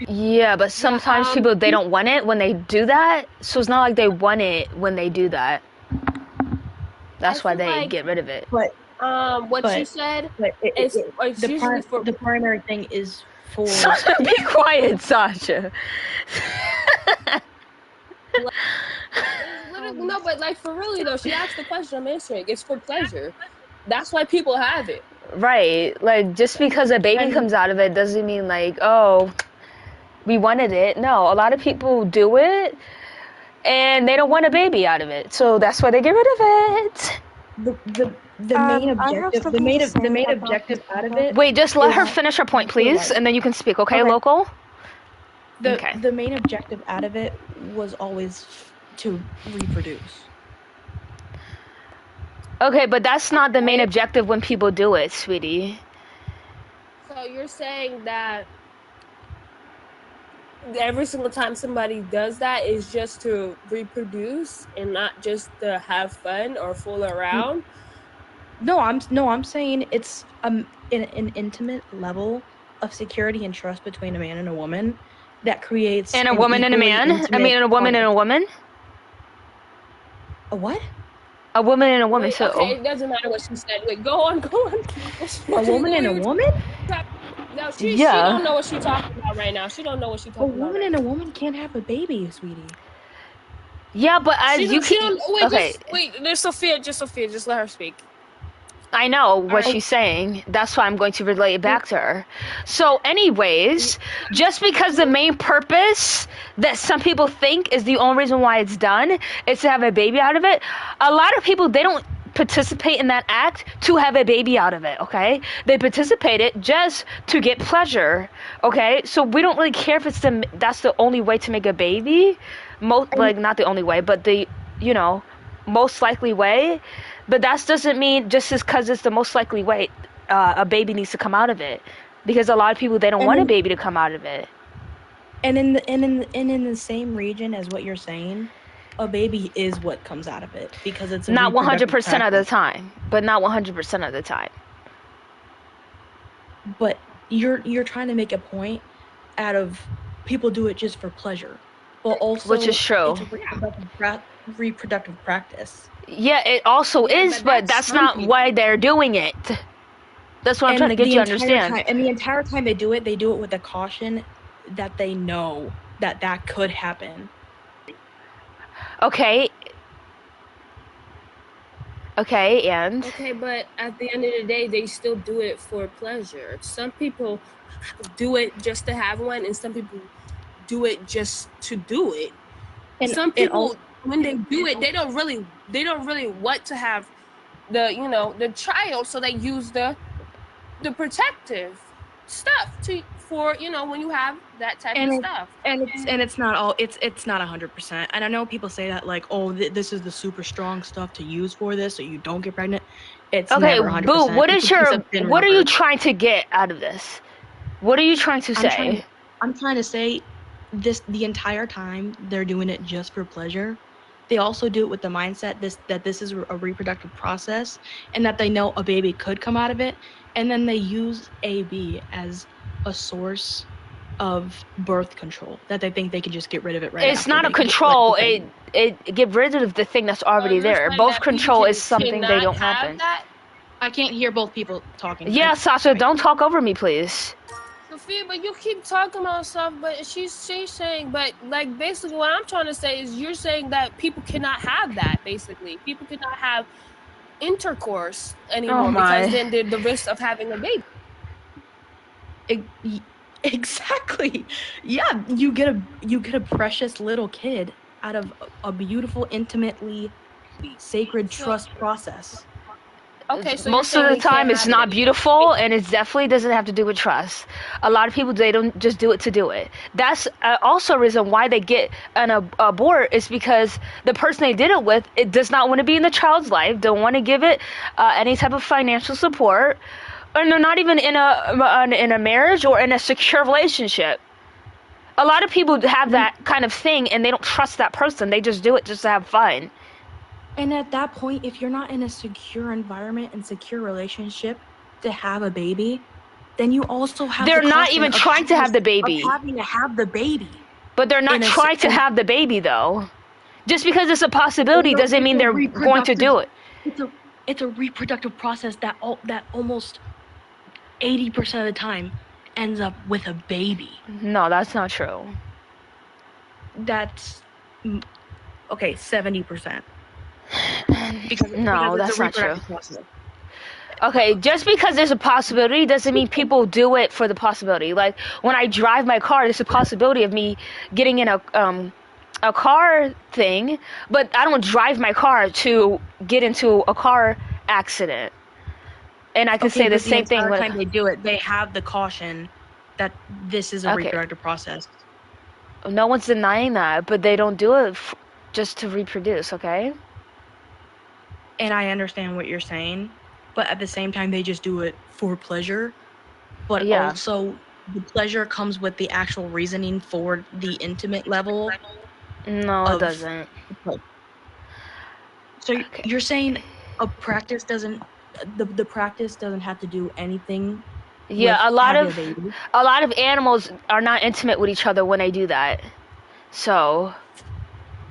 Yeah, but sometimes people, they don't want it when they do that, so it's not like they want it when they do that. That's why they get rid of it. But she said is the primary thing is for. Sasha, be quiet, Sasha. No, but like for really though, she asked the question. I'm answering. It's for pleasure. That's why people have it. Right. Like just because a baby comes out of it doesn't mean like, oh, we wanted it. No, a lot of people do it and they don't want a baby out of it. So that's why they get rid of it. The main objective out of it. Wait, just let her finish her point, please, and then you can speak, okay. Local? The main objective out of it was always to reproduce. Okay, but that's not the main objective when people do it, sweetie. So you're saying that every single time somebody does that is just to reproduce and not just to have fun or fool around? No, I'm saying it's an intimate level of security and trust between a man and a woman that creates and a woman and a man. I mean, a woman and a woman. A what? A woman and a woman. Wait, so okay, it doesn't matter what she said. Wait, go on. A woman and a woman? No, she don't know what she's talking about right now. She don't know what she's talking about. A woman and a woman can't have a baby, sweetie. Yeah, but There's Sophia. Just let her speak. I know what she's saying. That's why I'm going to relay it back to her. So anyways, just because the main purpose that some people think is the only reason why it's done is to have a baby out of it, a lot of people, they don't participate in that act to have a baby out of it, okay? They participate it just to get pleasure, okay? So we don't really care if that's the only way to make a baby. Not the only way, but the, most likely way. But that doesn't mean just because it's the most likely way, a baby needs to come out of it. Because a lot of people, they don't want a baby to come out of it. And in the same region as what you're saying, a baby is what comes out of it because it's a Not 100% reproductive of the practice. time, but not 100% of the time. But you're trying to make a point out of people do it just for pleasure, but also Which is true. it's a reproductive practice. Yeah, it also is, but that's not why they're doing it. That's what I'm trying to get you to understand. And the entire time they do it with the caution that they know that could happen. Okay. Okay, and? Okay, but at the end of the day, they still do it for pleasure. Some people do it just to have one, and some people do it just to do it. And some people, when they do it, they don't really want to have the child, so they use the protective stuff for when you have that type of stuff. And it's not 100%. And I know people say that like, oh, this is the super strong stuff to use for this, so you don't get pregnant. It's okay, never 100%. Boo. What are you trying to get out of this? What are you trying to say? I'm trying to say the entire time they're doing it just for pleasure. They also do it with the mindset that this is a reproductive process and that they know a baby could come out of it, and then they use AB as a source of birth control that they think they can just get rid of it right. It's not a control. It get rid of the thing that's already there. Birth control is something they don't happen. I can't hear both people talking. Yeah, Sasha, don't talk over me, please. Sophia, but you keep talking about stuff, but she's saying, but like basically what I'm trying to say is you're saying that people cannot have that. Basically, people cannot have intercourse anymore because then the risk of having a baby. Exactly. Yeah, you get a precious little kid out of a beautiful, intimately sacred trust process. Okay, so most of the time it's not beautiful, and it definitely doesn't have to do with trust. A lot of people, they don't just do it to do it. That's also a reason why they get an abort is because the person they did it with, it does not want to be in the child's life, don't want to give it any type of financial support, and they're not even in a marriage or in a secure relationship. A lot of people have that kind of thing, and they don't trust that person. They just do it just to have fun. And at that point, if you're not in a secure environment and secure relationship to have a baby, then you also have. They're not even trying to have the baby. Having to have the baby. But they're not trying to have the baby, though. Just because it's a possibility doesn't mean they're going to do it. It's a reproductive process that almost 80% of the time ends up with a baby. No, that's not true. That's okay, 70%. No, that's not true. Okay, just because there's a possibility doesn't mean people do it for the possibility. Like when I drive my car, there's a possibility of me getting in a car thing, but I don't drive my car to get into a car accident. And I could say the same thing. Every time they do it, they have the caution that this is a reproductive process. No one's denying that, but they don't do it just to reproduce, okay? And I understand what you're saying, but at the same time, they just do it for pleasure. But also, the pleasure comes with the actual reasoning for the intimate level. No, it doesn't. So you're saying a practice doesn't, the practice doesn't have to do anything. Yeah, a lot of animals are not intimate with each other when they do that. So,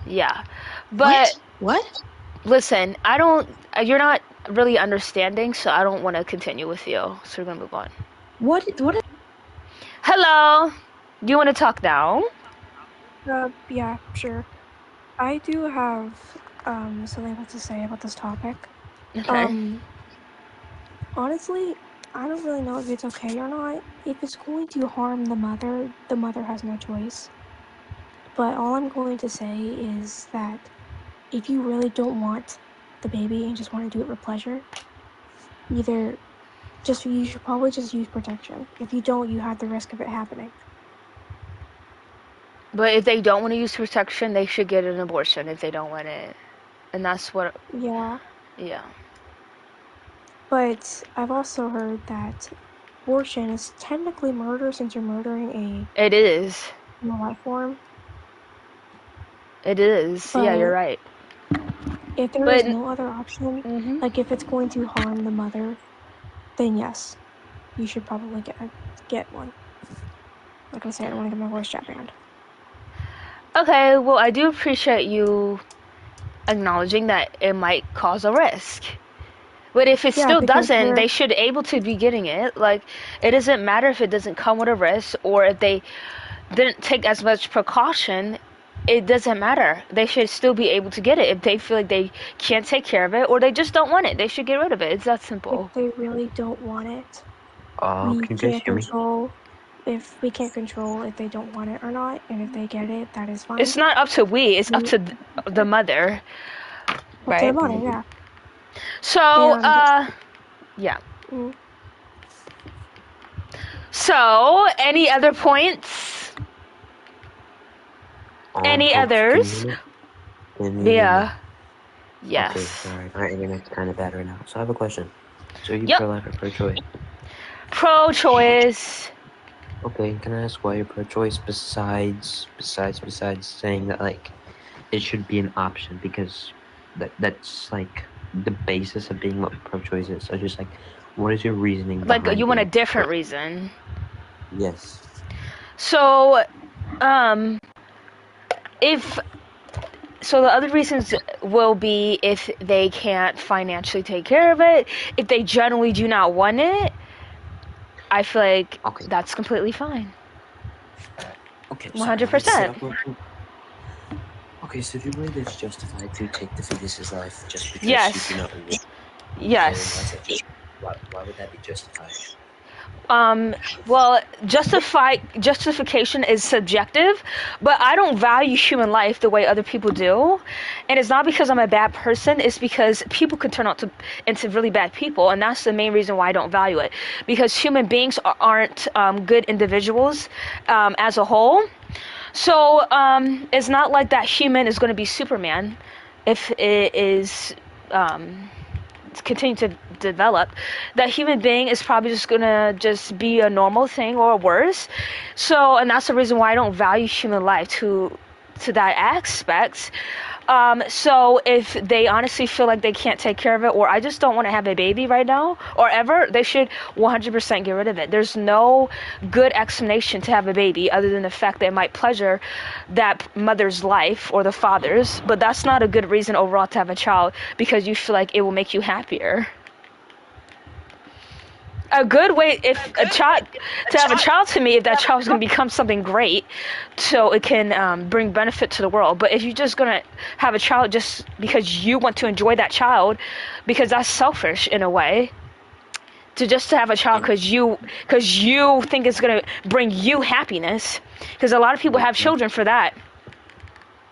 yeah. But what? Listen, you're not really understanding, so I don't want to continue with you. So we're going to move on. What? Hello. Do you want to talk now? Yeah, sure. I do have something to say about this topic. Okay. Honestly, I don't really know if it's okay or not. If it's going to harm the mother has no choice. But all I'm going to say is that if you really don't want the baby and just want to do it for pleasure, you should probably just use protection. If you don't, you have the risk of it happening. But if they don't want to use protection, they should get an abortion if they don't want it. And that's what... Yeah. Yeah. But I've also heard that abortion is technically murder since you're murdering It is. a life form. It is. Yeah, you're But right. if there is no other option, Mm-hmm. like if it's going to harm the mother, then yes, you should probably get one. Like I said, I don't want to get my voice chat banned. Okay, well, I do appreciate you acknowledging that it might cause a risk. But if it still doesn't, they should able to be getting it. Like, it doesn't matter if it doesn't come with a risk or if they didn't take as much precaution. It doesn't matter. They should still be able to get it if they feel like they can't take care of it or they just don't want it. They should get rid of it. It's that simple. If they really don't want it, we can you guys can't hear me? control. If we can't control if they don't want it or not, and if they get it, that is fine. It's not up to we. It's up to the mother, right? To the mother, yeah. So, yeah. Mm. So, any other points? Any others? Yeah. Yes. Okay, sorry. My internet's kind of bad right now. So I have a question. So you pro-life or pro-choice? Pro-choice. Okay, can I ask why you're pro-choice besides saying that, like, it should be an option, because that's, like, the basis of being what pro-choice is. So just, like, what is your reasoning Like, behind you want a being different reason. Yes. So, so the other reasons will be if they can't financially take care of it, if they generally do not want it, I feel like that's completely fine. Okay. 100%. Okay, so do you believe it's justified to take the fetus's life just because Yes. you do not want it? Yes. Why would that be justified? Well, justification is subjective, but I don't value human life the way other people do. And it's not because I'm a bad person, it's because people could turn out into really bad people, and that's the main reason why I don't value it. Because human beings aren't good individuals as a whole. So it's not like that human is going to be Superman if it is continue to develop. That human being is probably just gonna be a normal thing or worse. So, and that's the reason why I don't value human life to that aspect. So if they honestly feel like they can't take care of it, or I just don't want to have a baby right now or ever, they should 100% get rid of it. There's no good explanation to have a baby other than the fact that it might pleasure that mother's life or the father's, but that's not a good reason overall to have a child because you feel like it will make you happier. A good way to have a child to me, if that child is going to become something great, so it can bring benefit to the world. But if you're just going to have a child just because you want to enjoy that child, because that's selfish in a way, to have a child because you think it's going to bring you happiness, because a lot of people have children for that.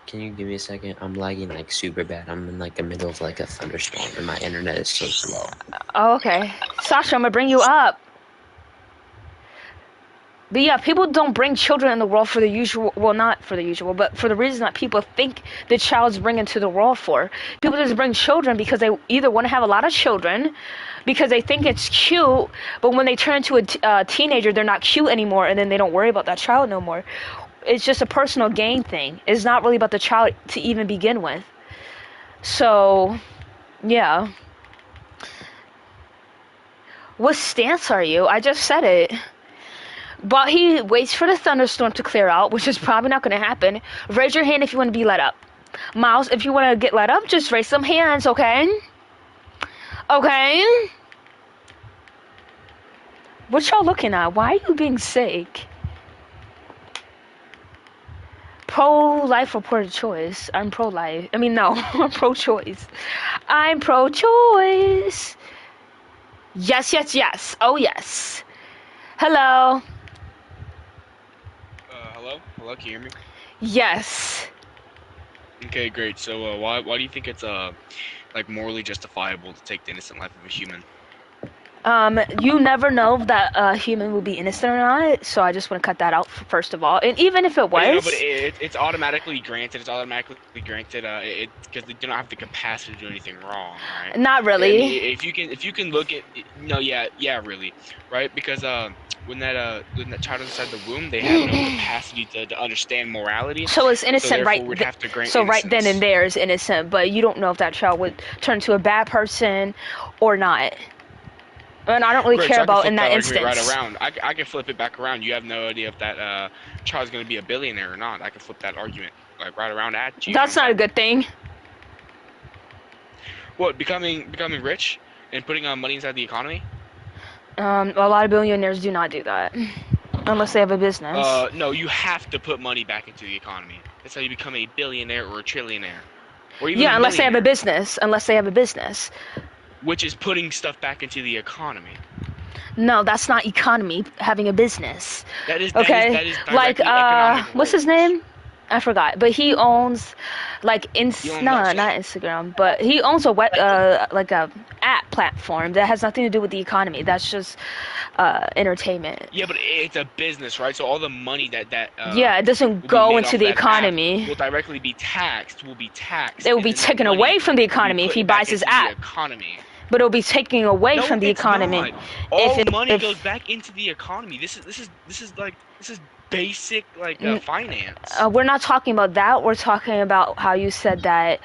Can you give me a second? I'm lagging like super bad. I'm in like the middle of like a thunderstorm and my internet is so slow. Oh, okay. Sasha, I'm gonna bring you up. But yeah, people don't bring children in the world for the usual, well, not for the usual, but for the reason that people think the child's bringing to the world for. People just bring children because they either want to have a lot of children, because they think it's cute, but when they turn into a teenager, they're not cute anymore, and then they don't worry about that child no more. It's just a personal gain thing. It's not really about the child to even begin with. So, yeah. What stance are you? I just said it. But he waits for the thunderstorm to clear out, which is probably not going to happen. Raise your hand if you want to be let up. Miles, if you want to get let up, just raise some hands, okay? Okay? What y'all looking at? Why are you being sick? Pro-life or pro-choice? I'm pro-life. I mean, no, I'm pro-choice. I'm pro-choice. Yes, yes, yes. Oh, yes. Hello. Hello? Hello, can you hear me? Yes. Okay, great. So, why do you think it's, like, morally justifiable to take the innocent life of a human? You never know that a human will be innocent or not, so I just want to cut that out first of all. And even if it was, But it's automatically granted. It's automatically granted. Because they do not have the capacity to do anything wrong, right? Not really. If you can look at really, right? Because child inside the womb, they have no capacity to understand morality. So it's innocent, right? Would have to grant so innocence. right then and there is innocent, but you don't know if that child would turn into a bad person or not. And I don't really care about in that instance. Right around. I can flip it back around. You have no idea if that child's going to be a billionaire or not. I can flip that argument like right around at you. That's not a good thing. What, becoming rich and putting money inside the economy? A lot of billionaires do not do that unless they have a business. No, you have to put money back into the economy. That's how you become a billionaire or a trillionaire. Or even unless they have a business. Unless they have a business. Which is putting stuff back into the economy. No, that's not economy. Having a business. That is okay. Like what's his name? I forgot. But he owns like not Instagram, but he owns a like a app platform that has nothing to do with the economy. That's just entertainment. Yeah, but it's a business, right? So all the money that it doesn't go into the economy. Will directly be taxed. Will be taxed. It will be taken away from the economy if he buys his app. But it'll be taking away from the economy. Not. All money goes back into the economy. This is basic finance. We're not talking about that. We're talking about how you said that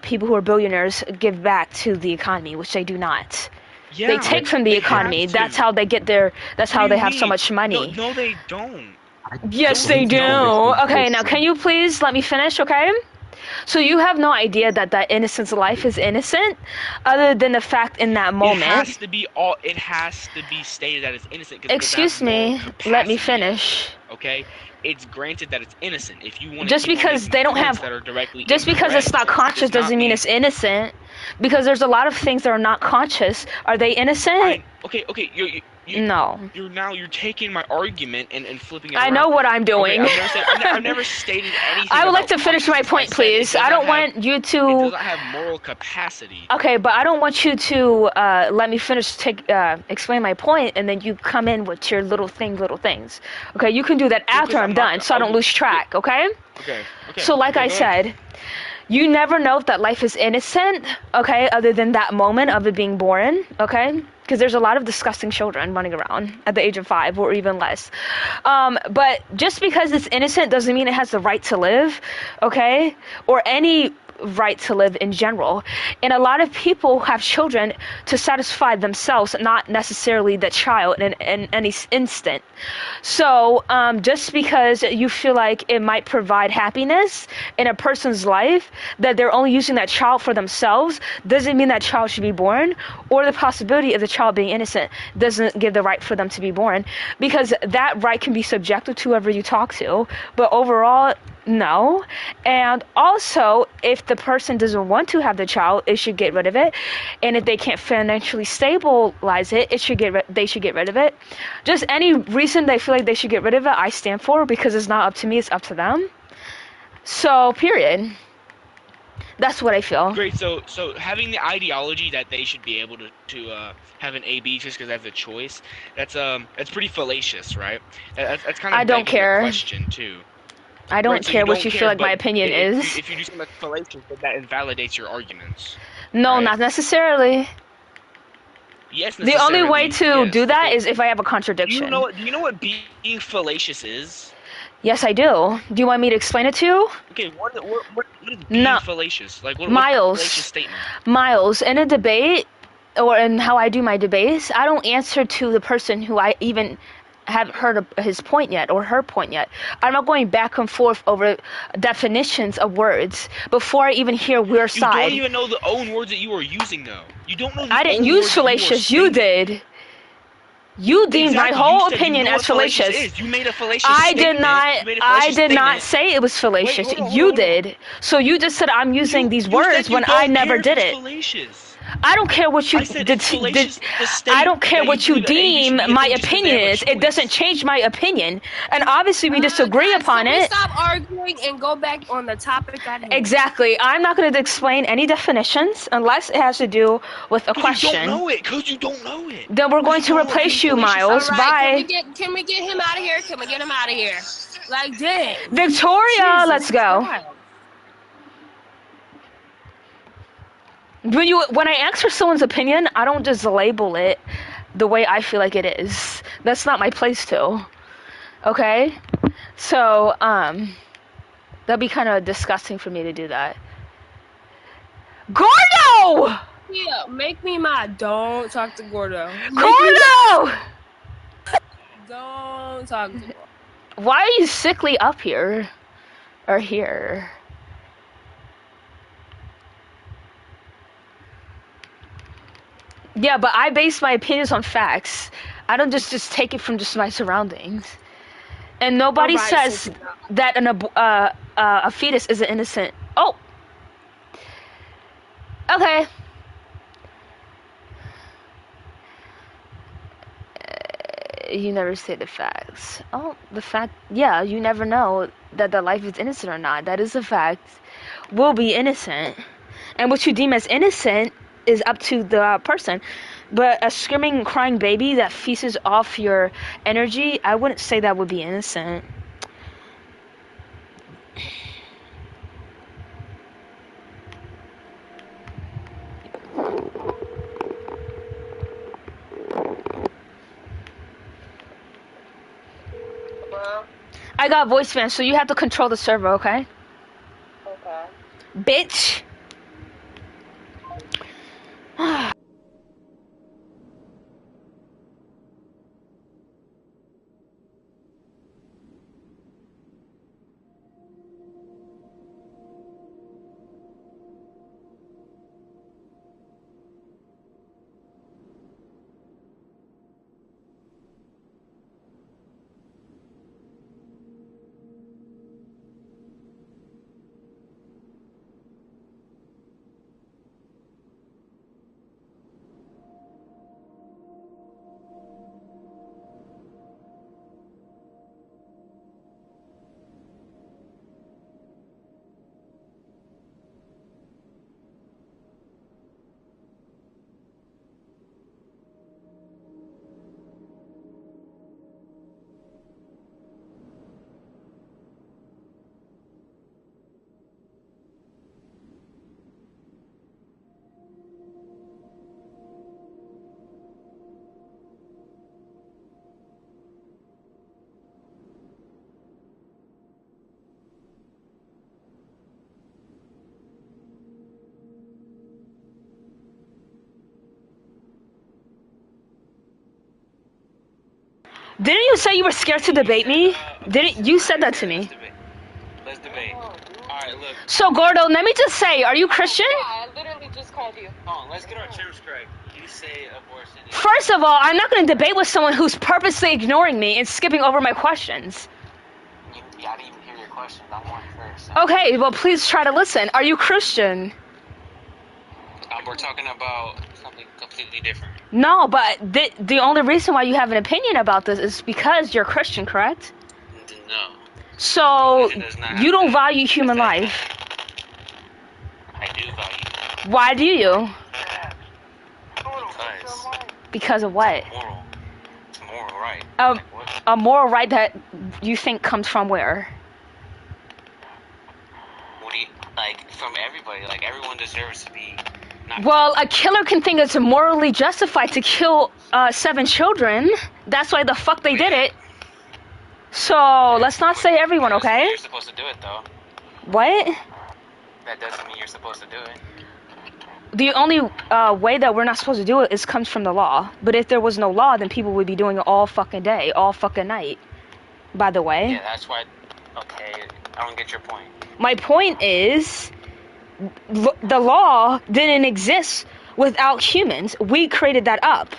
people who are billionaires give back to the economy, which they do not. Yeah, they take from the economy. That's how they get their. That's how they have so much money. No, they don't. Yes, they do. Okay, now can you please let me finish? Okay. So you have no idea that that innocent's life is innocent, other than the fact in that moment. It has to be stated that it's innocent. Excuse me. Let me finish. Okay. It's granted that it's innocent. If you want just because they don't have, just because it's not conscious doesn't mean it's innocent. Because there's a lot of things that are not conscious. Are they innocent? Okay. No. You're taking my argument and flipping it around. I know what I'm doing. Okay, I've never stated anything. I would like to finish my point, please. I don't want you to. It doesn't have moral capacity. Okay, but I don't want you to let me finish explain my point, and then you come in with your little things. Okay, you can do that after I'm done, so I don't lose track. Okay. Okay. So, like I said. You never know if that life is innocent, okay, other than that moment of it being born, okay? Because there's a lot of disgusting children running around at the age of 5 or even less. But just because it's innocent doesn't mean it has the right to live, okay? Or any right to live in general. And a lot of people have children to satisfy themselves, not necessarily the child in any instant. So just because you feel like it might provide happiness in a person's life, that they're only using that child for themselves, doesn't mean that child should be born, or the possibility of the child being innocent doesn't give the right for them to be born, because that right can be subjective to whoever you talk to, but overall, no. And also, if the person doesn't want to have the child, it should get rid of it. And if they can't financially stabilize it, they should get rid of it. Just any reason they feel like they should get rid of it, I stand for, because it's not up to me, it's up to them. So, period. That's what I feel. Great. So having the ideology that they should be able to have an AB just because they have the choice, that's pretty fallacious, right? That's kind of I don't care. Question too. I don't care what you feel like my opinion is. If you do something like fallacious, that invalidates your arguments. No, right? Not necessarily. Yes, the only way to do that is if I have a contradiction. Do you know what being fallacious is? Yes, I do. Do you want me to explain it to you? Okay, what is being fallacious? Like, what's Miles, a fallacious statement? Miles, in a debate, or in how I do my debates, I don't answer to the person who I even haven't heard his point yet or her point yet. I'm not going back and forth over definitions of words before I even hear your side. You don't even know the own words that you are using, though. You don't know. I didn't use fallacious. You did. You deemed my whole opinion as fallacious. You made a fallacious I did not. I did not say it was fallacious. You did. So you just said I'm using these words when I never did it. I don't care what you did. I don't care what you deem my opinion is. It doesn't change my opinion. And obviously we disagree upon it. Stop arguing and go back on the topic. Exactly. I'm not going to explain any definitions unless it has to do with a question. You don't know it. Because you don't know it. Then we're going to replace you, Miles. Bye. Can we get him out of here? Can we get him out of here? Like, dang. Victoria, let's go. When I ask for someone's opinion, I don't just label it the way I feel like it is. That's not my place to. Okay? So, that'd be kind of disgusting for me to do that. Gordo! Yeah, make me mad. Don't talk to Gordo. Gordo! Don't talk to Gordo. Why are you sickly up here? Or here? Yeah, but I base my opinions on facts. I don't just take it from just my surroundings. And nobody says that a fetus isn't innocent. Oh! Okay. You never say the facts. Oh, the fact, yeah, you never know that the life is innocent or not. That is a fact. Will be innocent. And what you deem as innocent is up to the person. But a screaming, crying baby that feasts off your energy, I wouldn't say that would be innocent. I got voice fans, so you have to control the server, okay? Okay. Bitch! Didn't you say you were scared to debate me? Didn't you said that to me? Let's debate. Alright, look. So Gordo, let me just say, are you Christian? I literally just called you. Hold on, let's get our terms correct. You say abortion is... First of all, I'm not going to debate with someone who's purposely ignoring me and skipping over my questions. I didn't even hear your question. I'm on first. Okay, well please try to listen. Are you Christian? We're talking about something completely different. No, but the only reason why you have an opinion about this is because you're Christian, correct? No. So, you don't value human life. I do value. Why do you? Because. Because of what? Moral. It's a moral right. A moral right that you think comes from where? What do you, like, from everybody. Like, everyone deserves to be... Well, a killer can think it's morally justified to kill 7 children. That's why the fuck they did it. So, let's not say everyone, okay? You're supposed to do it, though. What? That doesn't mean you're supposed to do it. The only way that we're not supposed to do it is comes from the law. But if there was no law, then people would be doing it all fucking day, all fucking night. By the way. Yeah, that's why... Okay, I don't get your point. My point is... the law didn't exist without humans. We created that up.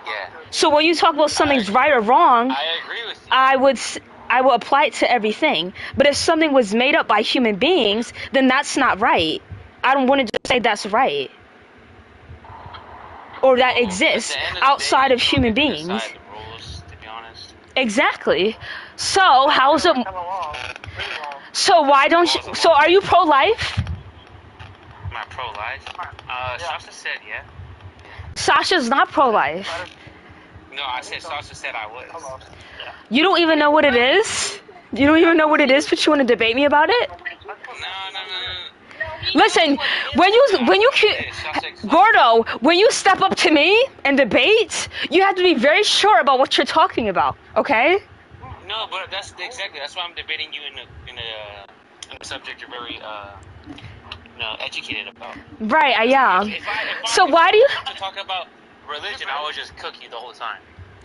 Yeah. So when you talk about something's right or wrong, I agree with you. I will apply it to everything. But if something was made up by human beings, then that's not right. I don't want to just say that's right. Or that exists outside of human beings. The rules, to be honest. Exactly. So how is it? So why don't you? So are you pro-life? Am I pro-life? Sasha said yeah. Sasha's not pro-life. No, I said Sasha said I was. You don't even know what it is? You don't even know what it is, but you want to debate me about it? No. Listen, when you Gordo, when you step up to me and debate, you have to be very sure about what you're talking about. Okay? No, but that's why I'm debating you in a subject you're very educated about. Right, I am. So why do you to talk about religion? I would just cook you the whole time.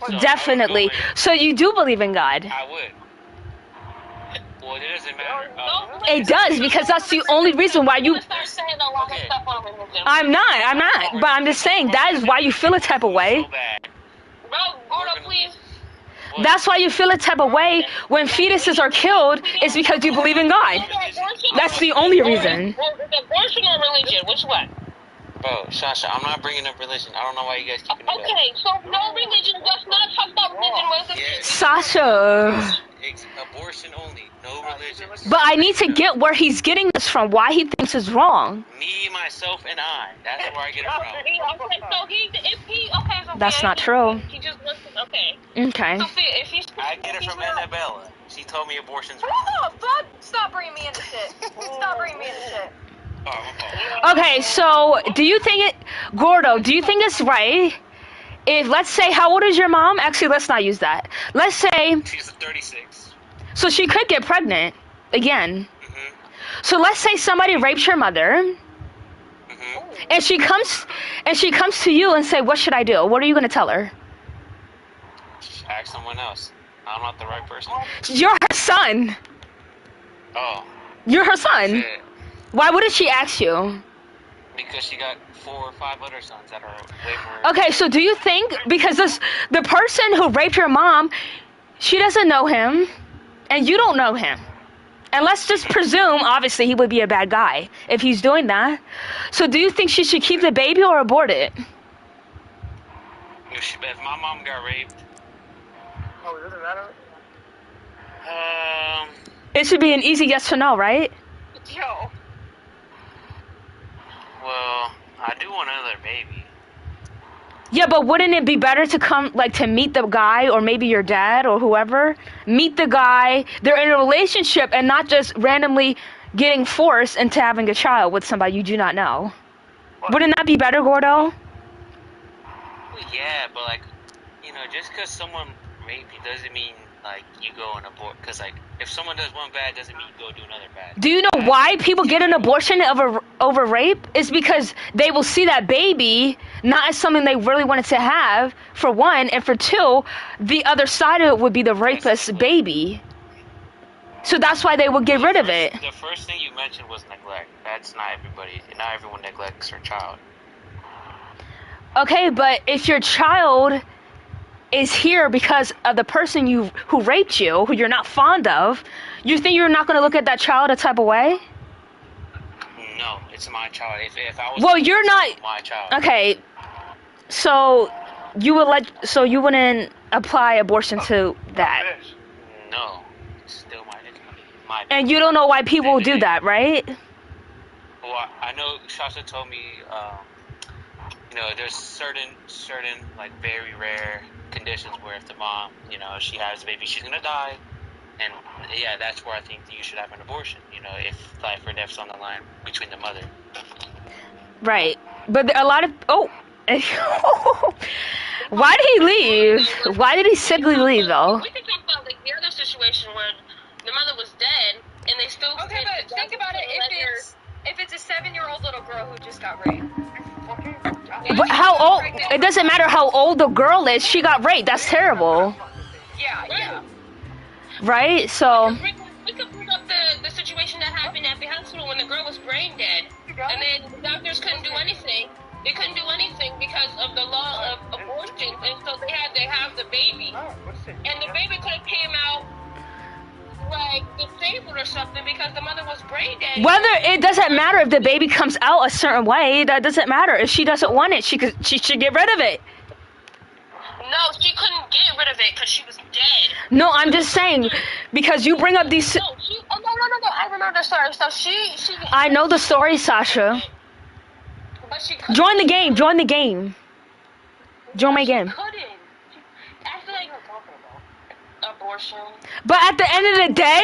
So definitely? So you do believe in God? I would. Well, it doesn't matter. It does, because that's the only reason why you. I'm not. But I'm just saying that is why you feel a type of way. That's why you feel a type of way when fetuses are killed. Is because you believe in God. That's the only reason. Abortion or religion? Which one? Bro, Sasha, I'm not bringing up religion. I don't know why you guys keep it up. Okay, so no religion. Let's not talk about religion. What is it? Sasha. Abortion only, no religion. But I need to get where he's getting this from. Why he thinks it's wrong. Me, myself, and I. That's where I get it from. Okay, so that's not true. He just listens. Okay. Okay. Sophia, if he's I get it from Annabella. She told me abortion's wrong. Hold on, bud. Stop bringing me into shit. Stop bringing me into shit. Okay, so do you think Gordo, do you think it's right if, let's say, how old is your mom? Actually, let's not use that. Let's say she's 36. So she could get pregnant again. So let's say somebody rapes your mother, and she comes to you and say, "What should I do?" What are you gonna tell her? Ask someone else. I'm not the right person. You're her son. Oh. You're her son. Shit. Why wouldn't she ask you? Because she got 4 or 5 other sons that are way more. Okay, so do you think because the person who raped your mom, she doesn't know him, and you don't know him, and let's just presume obviously he would be a bad guy if he's doing that. So do you think she should keep the baby or abort it? If my mom got raped. Oh, does it matter? It should be an easy yes or no, right? Yo. Well, I do want another baby. Yeah, but wouldn't it be better to to meet the guy, or maybe your dad or whoever, meet the guy, they're in a relationship, and not just randomly getting forced into having a child with somebody you do not know? Wouldn't that be better, Gordo? Yeah, but just because someone raped you doesn't mean you go and abort. Because if someone does one bad, doesn't mean you go do another bad. Do you know why people get an abortion over rape? It's because they will see that baby not as something they really wanted to have, for one, and for two, the other side of it would be the rapist's baby. So that's why they would get rid of it. The first thing you mentioned was neglect. That's not everybody. Not everyone neglects their child. Okay, but if your child is here because of the person who raped you, who you're not fond of, you think you're not going to look at that child a type of way? No, it's my child. If I was, well, you're not my child. Okay, so you wouldn't apply abortion to that? No, it's still my. And you don't know why people do that, right? Well, I know Sasha told me, there's certain very rare conditions where if the mom, she has a baby, she's gonna die, and yeah, that's where I think you should have an abortion. If life or death's on the line between the mother. Right, but a lot of why did he leave? Why did he simply leave though? We can talk about the other situation where the mother was dead and they still. Okay, but think about it. If it's a 7-year-old little girl who just got raped. But how old? It doesn't matter how old the girl is. She got raped. That's terrible. Yeah. Right? So. We could bring up the situation that happened at the hospital when the girl was brain dead, and then the doctors couldn't do anything. They couldn't do anything because of the law of abortion, and so they had to have the baby, and the baby could have came out disabled or something because the mother was brain dead. Whether it doesn't matter if the baby comes out a certain way, that doesn't matter. If she doesn't want it, she should get rid of it. No, she couldn't get rid of it because she was dead. No, I'm just saying because you bring up these. No, no. I remember the story. So she. I know the story, Sasha. But she join the game. Join my game. Couldn't. I feel like abortion. But at the end of the day,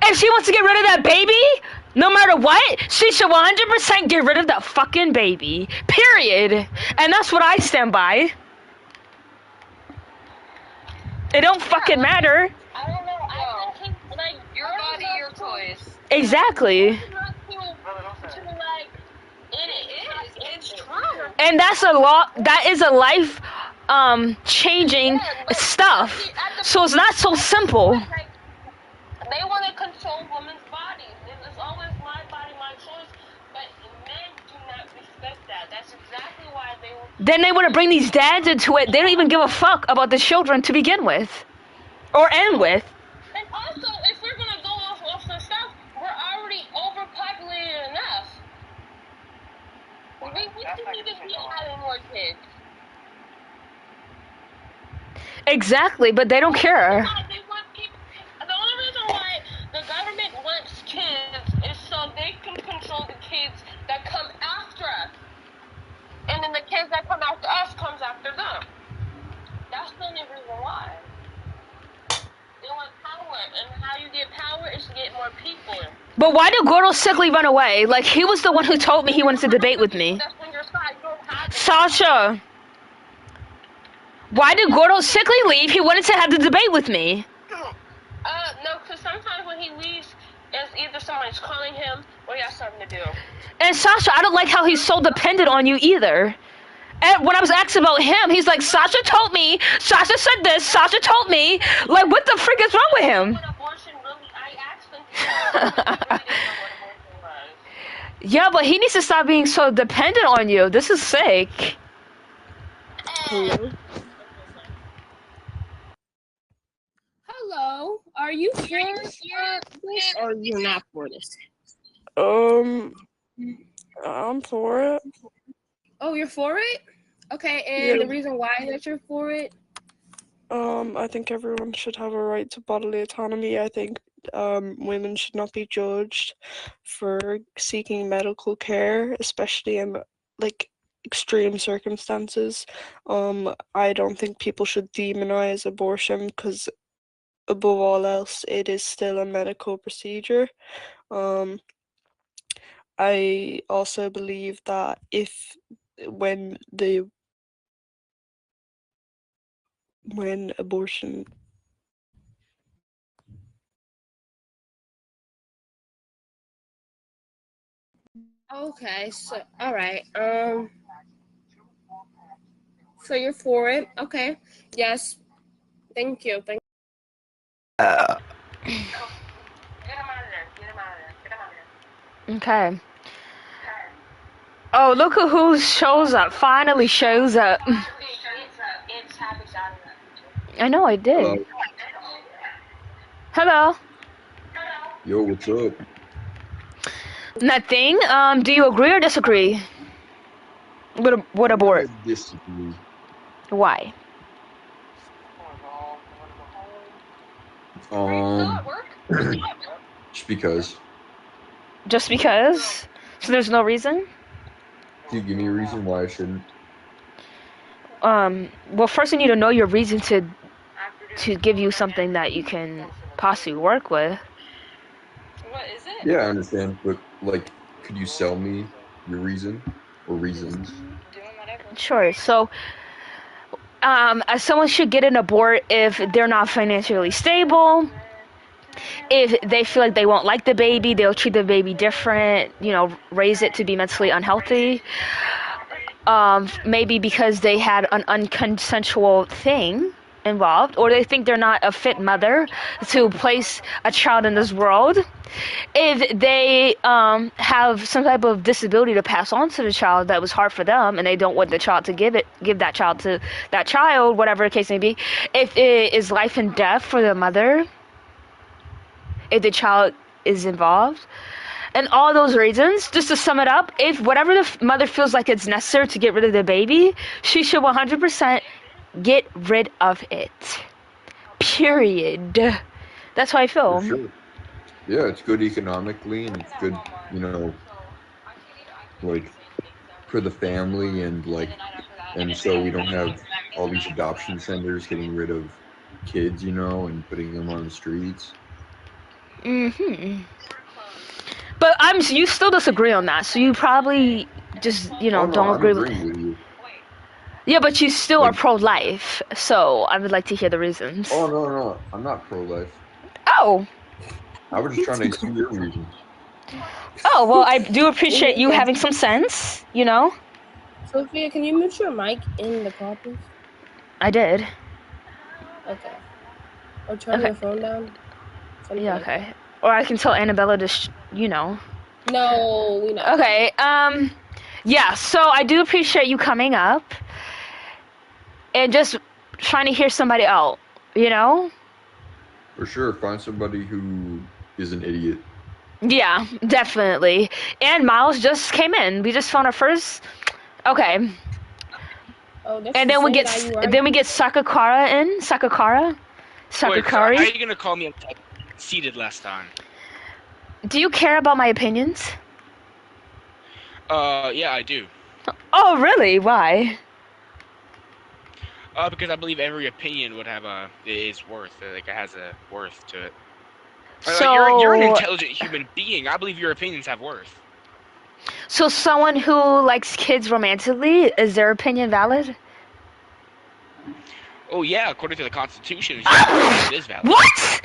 if she wants to get rid of that baby, No matter what, she should 100% get rid of that fucking baby. Period. And that's what I stand by. It don't fucking matter. I don't know. I think he, like, Your body, your choice. Exactly. It's true. And that's a lot. That is a life changing stuff. So it's not so simple. They want to control women's bodies. It's always my body, my choice. But men do not respect that. That's exactly why they will. Then they want to bring these dads into it. They don't even give a fuck about the children to begin with. Or end with. And also, if we're going to go off the stuff, we're already overpopulated enough. We need to be having more kids. Exactly, but they don't care. They want people. The only reason why the government wants kids is so they can control the kids that come after us. And then the kids that come after us comes after them. That's the only reason why. They want power, and how you get power is to get more people. But why did Gordo Sickly run away? Like, he was the one who told me he wanted to debate with me. That's when your side don't have Sasha! Why did Gordo Sickly leave? He wanted to have the debate with me. No, because sometimes when he leaves, it's either somebody's calling him or he has something to do. And Sasha, I don't like how he's so dependent on you either. And when I was asked about him, he's like, Sasha told me, Sasha said this, Sasha told me. Like, what the frick is wrong with him? Yeah, but he needs to stop being so dependent on you. This is sick. Hello, are you for this or you're not for this? I'm for it. Oh, you're for it? Okay, and Yeah. the reason why that you're for it? I think everyone should have a right to bodily autonomy. I think women should not be judged for seeking medical care, especially in like extreme circumstances. I don't think people should demonize abortion because above all else, it is still a medical procedure. I also believe that when abortion Okay, so all right. So you're for it? Okay. Yes. Thank you. Thank. Okay. Oh, look at who shows up. Finally shows up. I know, I did. Hello. Yo, what's up? Nothing. Do you agree or disagree with abort? I disagree. Why? Just because. Just because? So there's no reason? Can you give me a reason why I shouldn't? Well, first you need to know your reason to give you something that you can possibly work with. What is it? Yeah, I understand, but like, could you sell me your reason or reasons? Sure. So, someone should get an abort if they're not financially stable. If they feel like they won't like the baby, they'll treat the baby different, raise it to be mentally unhealthy. Maybe because they had an unconsensual thing involved, or they think they're not a fit mother to place a child in this world. If they have some type of disability to pass on to the child that was hard for them, and they don't want the child to give that child to that child, whatever the case may be. If it is life and death for the mother, if the child is involved, and all those reasons, just to sum it up, if whatever the mother feels like it's necessary to get rid of the baby, she should 100% get rid of it. Period. That's how I feel. For sure. Yeah, it's good economically, and it's good, like, for the family, and so we don't have all these adoption centers getting rid of kids, and putting them on the streets. But you still disagree on that, so you probably just don't I'm agree with. agreeing with you. Yeah, but you still are Like- pro-life, so I would like to hear the reasons. Oh no, I'm not pro-life. Oh. I was just trying to see your reasons. Oh, well, I do appreciate you having some sense, Sophia, can you mute your mic in the call, please? I did. Okay. Or turn your phone down. Something Yeah, like that. okay. Or I can tell Annabella to, No, we know. Okay, yeah, so I do appreciate you coming up and just trying to hear somebody out, For sure, find somebody who is an idiot. Yeah, definitely. And Miles just came in. We just found our first. Okay. Oh, that's And the then we same get guy you are? Sakakara in. Sakakara. Wait, so how are Sakakari. you gonna call me seated last time? Do you care about my opinions? Yeah, I do. Oh, really? Why? Because I believe every opinion would have is worth. Like it has a worth to it. So You're an intelligent human being. I believe your opinions have worth. So someone who likes kids romantically, is their opinion valid? Oh yeah, according to the Constitution, it is valid. What?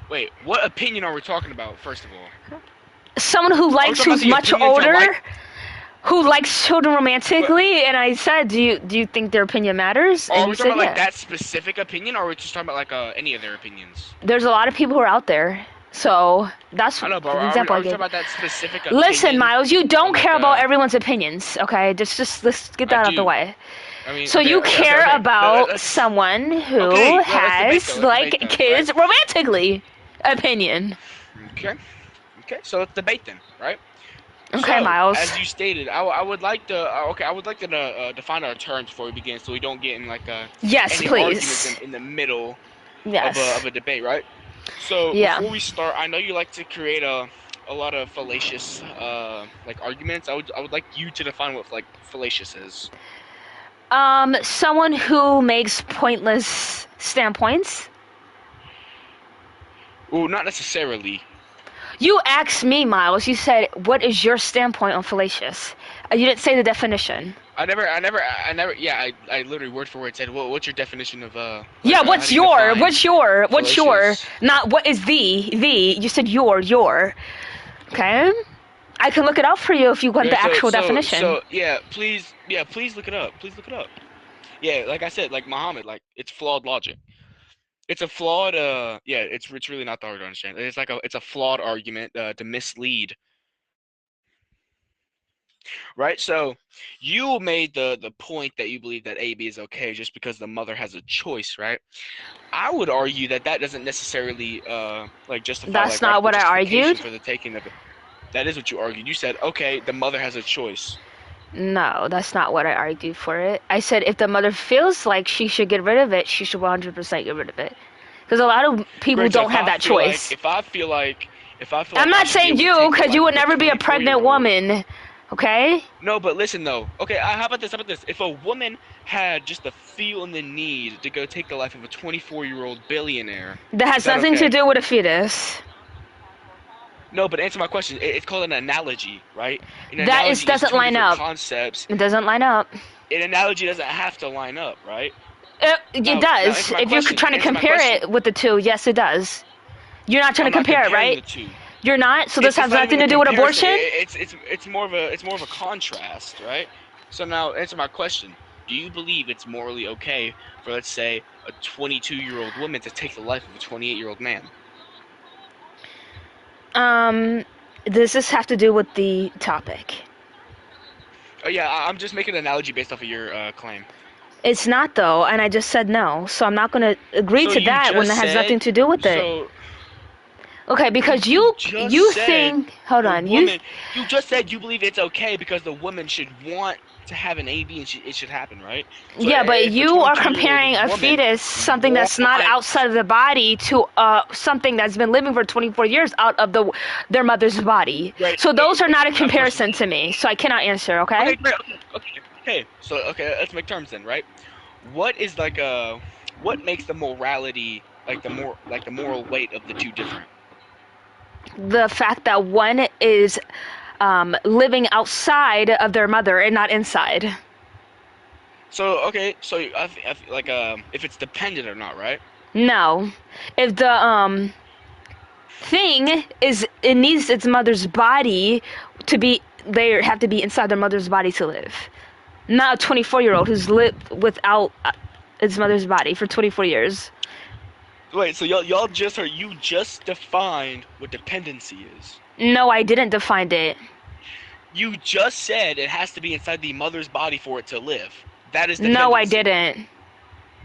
Wait. What opinion are we talking about? First of all, Someone who likes who's much older, who likes children romantically, and I said, do you think their opinion matters? And are you we said talking about yeah. like that specific opinion, or are we just talking about like any of their opinions? There's a lot of people who are out there, so that's I know, but the are we example I talking gave. about that specific opinion? Listen, Miles, you don't care about everyone's opinions, okay? Just let's get that out the way. I mean, So okay, you okay, care okay. about someone who Okay, let's has debate, though, like kids romantically opinion. Okay, so let's debate then, right? Okay, So, Miles. as you stated, I would like to I would like to define our terms before we begin, so we don't get in like Yes, any please. arguments in the middle Yes. of a debate, right? So Yeah. before we start, I know you like to create a lot of fallacious like arguments. I would like you to define what like fallacious is. Someone who makes pointless standpoints. Well, not necessarily. You asked me, Miles. You said, "What is your standpoint on fallacious?" You didn't say the definition. I never. Yeah, I literally word for word said, "Well, what's your definition of Yeah, how what's do you your? define What's your? fallacious? Not what is the? You said your. Okay. I can look it up for you if you want Yeah, the actual definition. So please look it up. Please look it up. Yeah, like I said, like Muhammad, like it's flawed logic. It's a flawed it's really not that hard to understand. It's a flawed argument to mislead. Right? So you made the point that you believe that AB is okay just because the mother has a choice, right? I would argue that doesn't necessarily like justify That's like, not what I justification argued. for the taking of it. That is what you argued. You said, okay, the mother has a choice. No, that's not what I argued for it. I said if the mother feels like she should get rid of it, she should 100% get rid of it. Because a lot of people Great, so don't have that choice. if I feel like I'm not saying you, because you would never be a pregnant woman. Okay? No, but listen though. Okay, how about this? If a woman had just the feel and the need to go take the life of a 24-year-old billionaire, That has is that nothing okay? to do with a fetus. No, but answer my question. It's called an analogy, right? An That analogy is doesn't two line different up. Concepts. It doesn't line up. An analogy doesn't have to line up, right? It Now, does. answer my If you're question. trying to Answer my compare question. it with the two, yes, it does. You're not trying I'm to not compare it, comparing right? the two. You're not. So this It's has not nothing even to a do with comparison. abortion. It's more of a contrast, right? So now answer my question. Do you believe it's morally okay for, let's say, a 22-year-old woman to take the life of a 28-year-old man? Does this have to do with the topic? Oh yeah, I'm just making an analogy based off of your claim. It's not though, and I just said no. So I'm not going to agree So to you that when it just has said- nothing to do with it. So Okay, because you you said think. Hold the on. woman, you just said you believe it's okay because the woman should want to have an AB and it should happen, right? So Yeah, but if a you are 22-year-old comparing a woman fetus, something that's not wants- outside of the body, to something that's been living for 24 years out of their mother's body. Right. So those are not a comparison to me. So I cannot answer. Okay. Okay, great. Okay. So let's make terms then, right? What makes the morality, like the moral weight of the two different? the fact that one is living outside of their mother and not inside. So okay, so like if it's dependent or not, right? No, if the thing is, it needs its mother's body to be. They have to be inside their mother's body to live. Not a 24-year-old who's lived without its mother's body for 24 years. Wait, so y'all just heard, you just defined what dependency is. No, I didn't define it. You just said it has to be inside the mother's body for it to live. That is dependency. No, I didn't.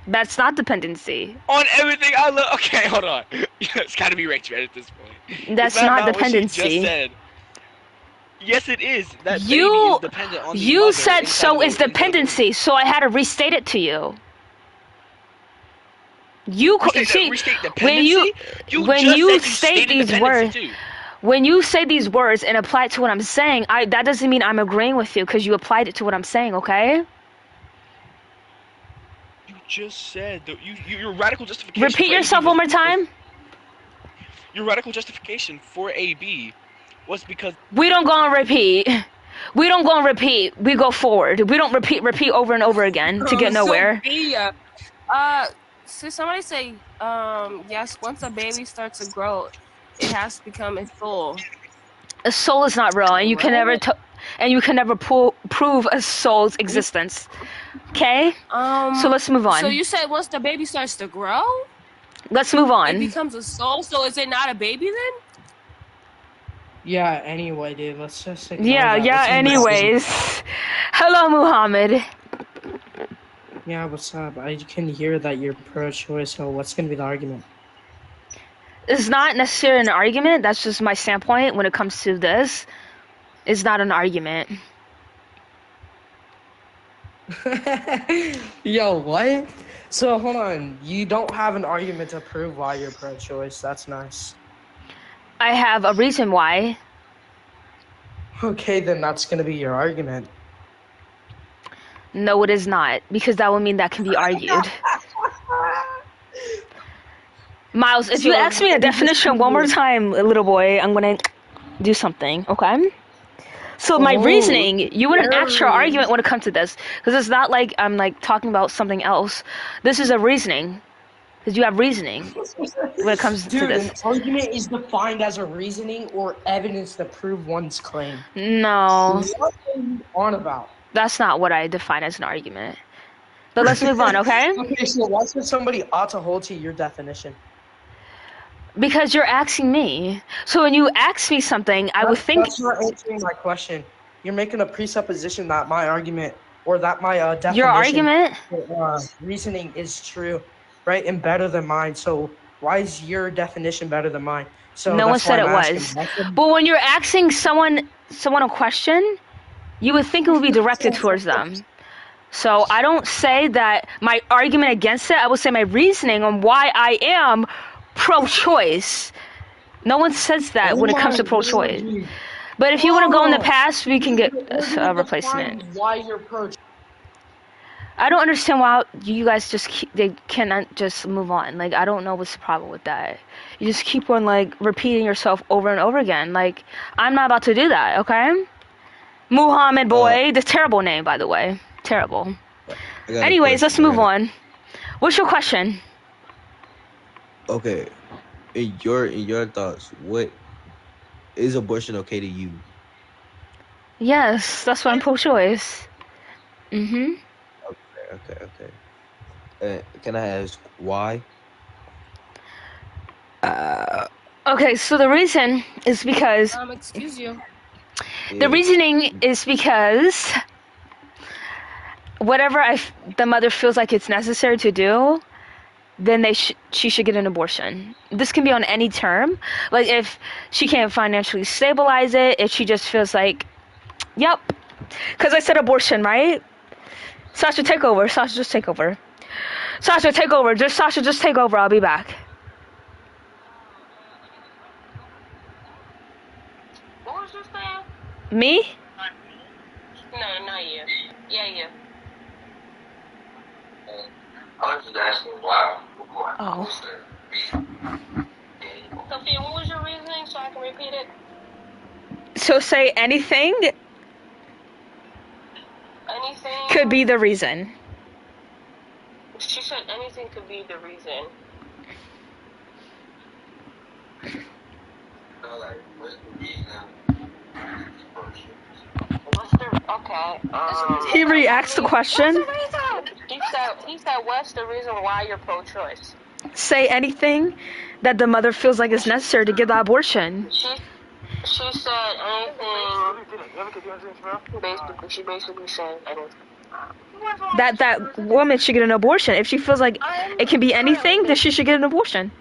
That's not dependency. On everything I love. Okay, hold on. It's got to be Rachel at this point. That's not dependency. What she just said? Yes, it is. That baby You is dependent on the you mother said inside so the- is dependency, so I had to restate it to you. You see restate when you dependency? when just you said state stated these dependency words. too. When you say these words and apply it to what I'm saying, that doesn't mean I'm agreeing with you because you applied it to what I'm saying, okay? You just said that your radical justification. Repeat for yourself AB one was- more time. Your radical justification for AB was because We don't go on repeat. We don't go on repeat. We go forward. We don't repeat over and over again to get nowhere. Sophia, so somebody say, yes, once a baby starts to grow, it has to become a soul. A soul is not real, and you can never prove a soul's existence. Okay? So let's move on. So you said once the baby starts to grow, Let's move it on. becomes a soul. So is it not a baby then? Yeah, anyway, dude, let's just ignore Yeah, that. yeah, Let's anyways. Hello, Muhammad. Yeah, what's up? I can hear that you're pro-choice, so what's gonna be the argument? It's not necessarily an argument. That's just my standpoint when it comes to this. It's not an argument. Yo, what? So, hold on. You don't have an argument to prove why you're pro-choice. That's nice. I have a reason why. Okay, then that's gonna be your argument. No, it is not, because that would mean that can be argued. Miles, if you So, ask me a definition one more time, little boy, I'm gonna do something, okay? So my reasoning, you wouldn't ask your argument when it comes to this, because it's not like I'm like talking about something else. This is a reasoning, because you have reasoning when it comes to this. An argument is defined as a reasoning or evidence to prove one's claim. No, What are you on about? that's not what I define as an argument. But let's move on, okay? Okay, so why should somebody ought to hold to your definition? Because you're asking me. So when you ask me something, I would think. That's not answering my question. You're making a presupposition that my argument or that my definition, Your argument? Reasoning is true, right, and better than mine. So why is your definition better than mine? So No one that's why said it I'm was. asking. But when you're asking someone a question, you would think it would be directed towards them. So I don't say that my argument against it. I would say my reasoning on why I am pro-choice. No one says that when it comes to pro-choice. But if you want to go in the past, we can get a replacement. Why you're pro? I don't understand why you guys they cannot just move on. Like, I don't know what's the problem with that. You just keep on, like, repeating yourself over and over again. Like, I'm not about to do that, okay? Muhammad boy, the terrible name, by the way. Terrible. Anyways, let's move on. What's your question? Okay, in your thoughts, what is abortion okay to you? Yes, that's why I'm pro-choice. Okay. Can I ask why? Okay, so the reason is because Excuse you. the reasoning is because whatever the mother feels like it's necessary to do, then she should get an abortion. This can be on any term. Like, if she can't financially stabilize it, if she just feels like, yep, because I said abortion, right? Sasha, take over. Sasha, just take over. Sasha, take over. Sasha, just take over. I'll be back. What was you saying? Me? No, not you. Yeah, you. I was just asking why. Oh. Sophia, what was your reasoning so I can repeat it? So say anything Anything? could be the reason. She said anything could be the reason. What's the okay? He reacts to question. What's the reason? He said, what's the reason why you're pro-choice? Say anything that the mother feels like is necessary to get the abortion. She said anything. She basically said anything. That woman should get an abortion. If she feels like it can be anything, then she should get an abortion.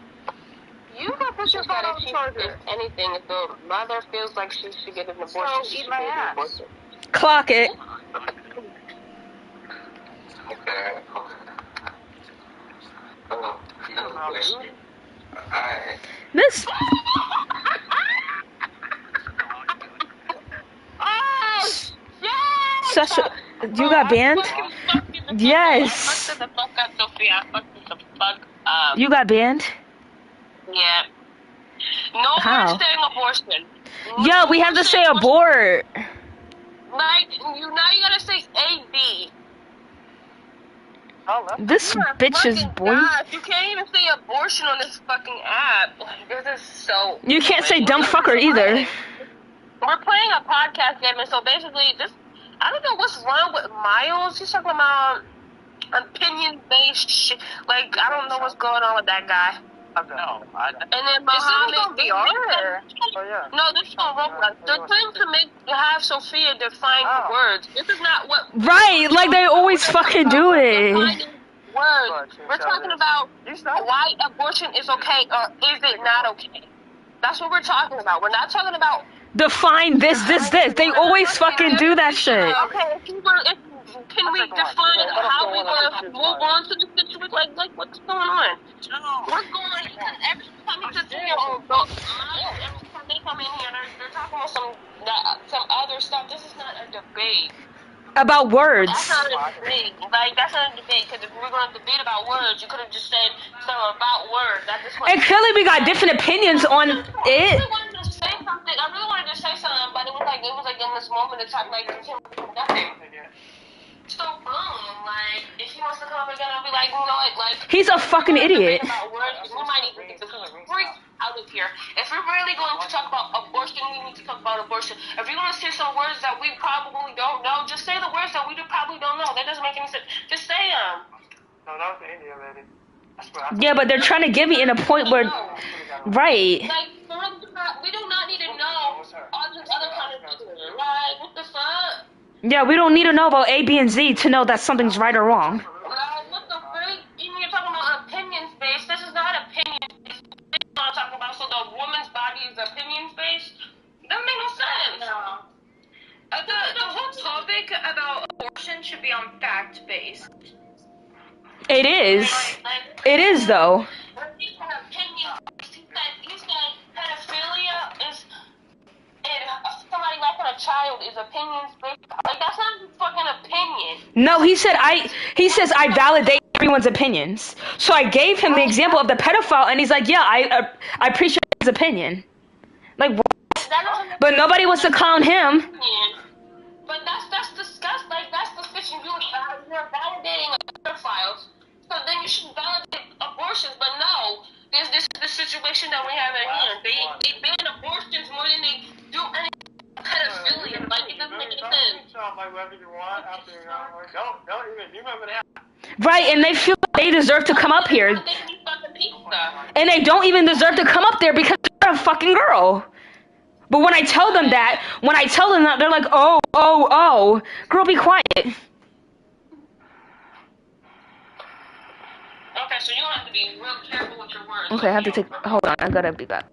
You can put your phone on charger. If anything, if the mother feels like she should get an abortion, she should get an abortion. Clock it. This. Such a, you got banned? Yes. Fuck the fuck up, Sophia. Fuck the fuck up. You got banned? Yeah. No How? more saying abortion. Yo, we have to say abort. Like, now you gotta say A-B. This bitch is boy. God, you can't even say abortion on this fucking app. This is so... You can't say dumb fucker either. We're playing a podcast game, and so basically, this... I don't know what's wrong with Miles. He's talking about opinion-based shit. Like, I don't know what's going on with that guy. No, And then Muhammad... No, this is on Roblox. They're trying to have Sophia define words. This is not what... Right, like they always fucking do it. Words. We're talking about why abortion is okay or is it not okay. That's what we're talking about. We're not talking about... Define this. They always fucking do that shit. Okay, can we define how we want to move on to the situation? Like what's going on? What's going on? Because every time you just every time they come in here, they're talking about some other stuff. This is not a debate. About words. That's not a debate. Like, that's not a debate, because if we were going to debate about words, you could have just said something about words. And clearly we got different opinions on it. I really wanted to say something. But it was like in this moment of time, like, you can't do nothing. So, boom, like, if he wants to come up again, I'll be like, you know what, like... He's a fucking idiot. About words, we might need to get the freak out of here. If we're really going to talk about abortion, we need to talk about abortion. If you want to say some words that we probably don't know, just say the words that we probably don't know. That doesn't make any sense. Just say them. No, that was the Indian lady. Yeah, but they're trying to give me in a point where... Right. Like, we do not need to know all this other kind of stuff. Like, what the fuck? Yeah, we don't need to know about A, B, and Z to know that something's right or wrong. What the freak? You're talking about opinions-based. This is not opinions-based. This is what I'm talking about. So the woman's body is opinions-based? Doesn't make no sense. No. The whole topic about abortion should be on fact-based. It is. It is, though. He said pedophilia is... somebody left a child is opinions-based. Like, that's not a fucking opinion. No, he says I validate everyone's opinions. So I gave him the example of the pedophile, and he's like, yeah, I appreciate his opinion. Like, what? But nobody wants to clown him. But that's disgusting. Like, that's suspicion. You're validating pedophiles. So then you should validate abortions. But no, there's this situation that we have at here. They ban abortions more than they do any pedophilia. Like, it doesn't make any sense. Like, whatever you want after you're like, don't even, you remember that. Right, and they feel like they deserve to come up here. And they don't even deserve to come up there because they're a fucking girl. But when I tell them that, they're like, oh, girl, be quiet. Okay, so you have to be real careful with your words. Okay, I have to hold on, I gotta be back.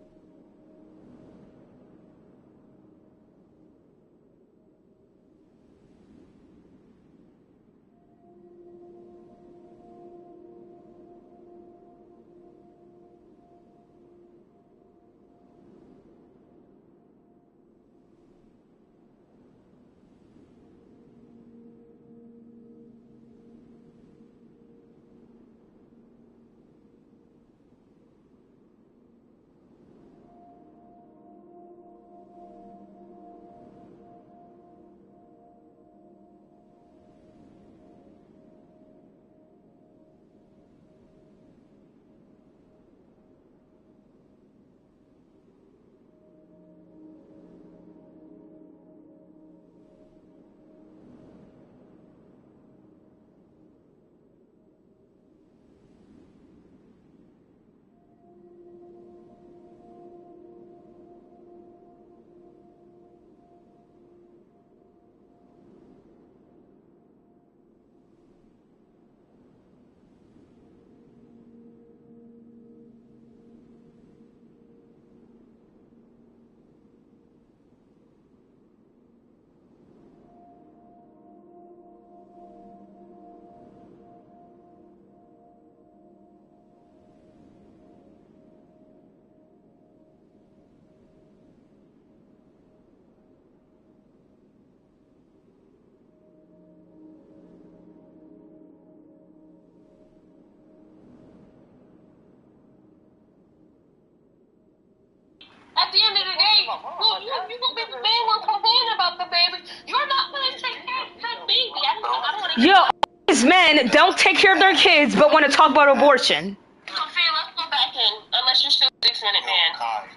a baby. You're not gonna take care of that baby. I don't want to. Yo, these men don't take care of their kids but want to talk about abortion. Sophia, let's go back in. Unless you're still 6-minute man.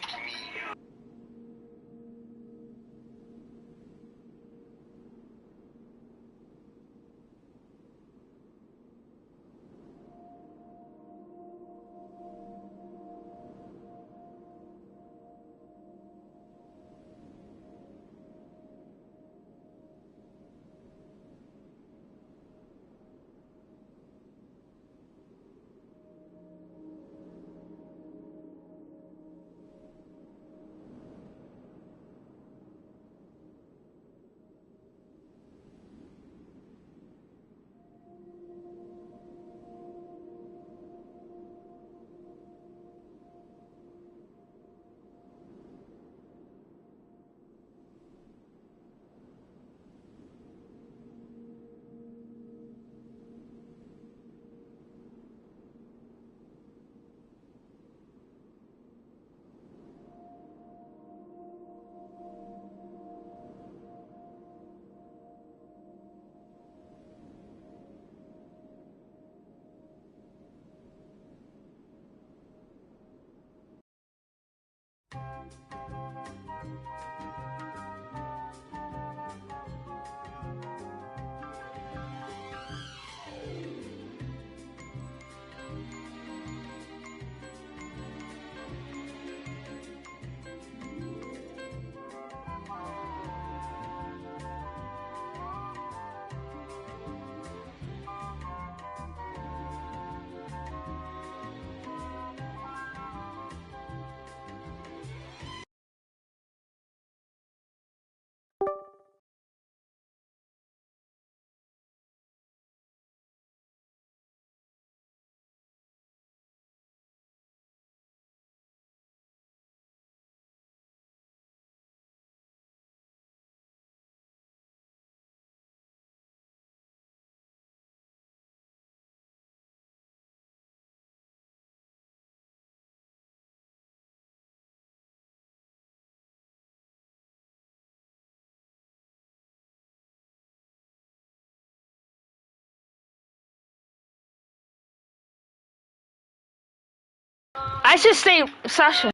I should state, Sasha.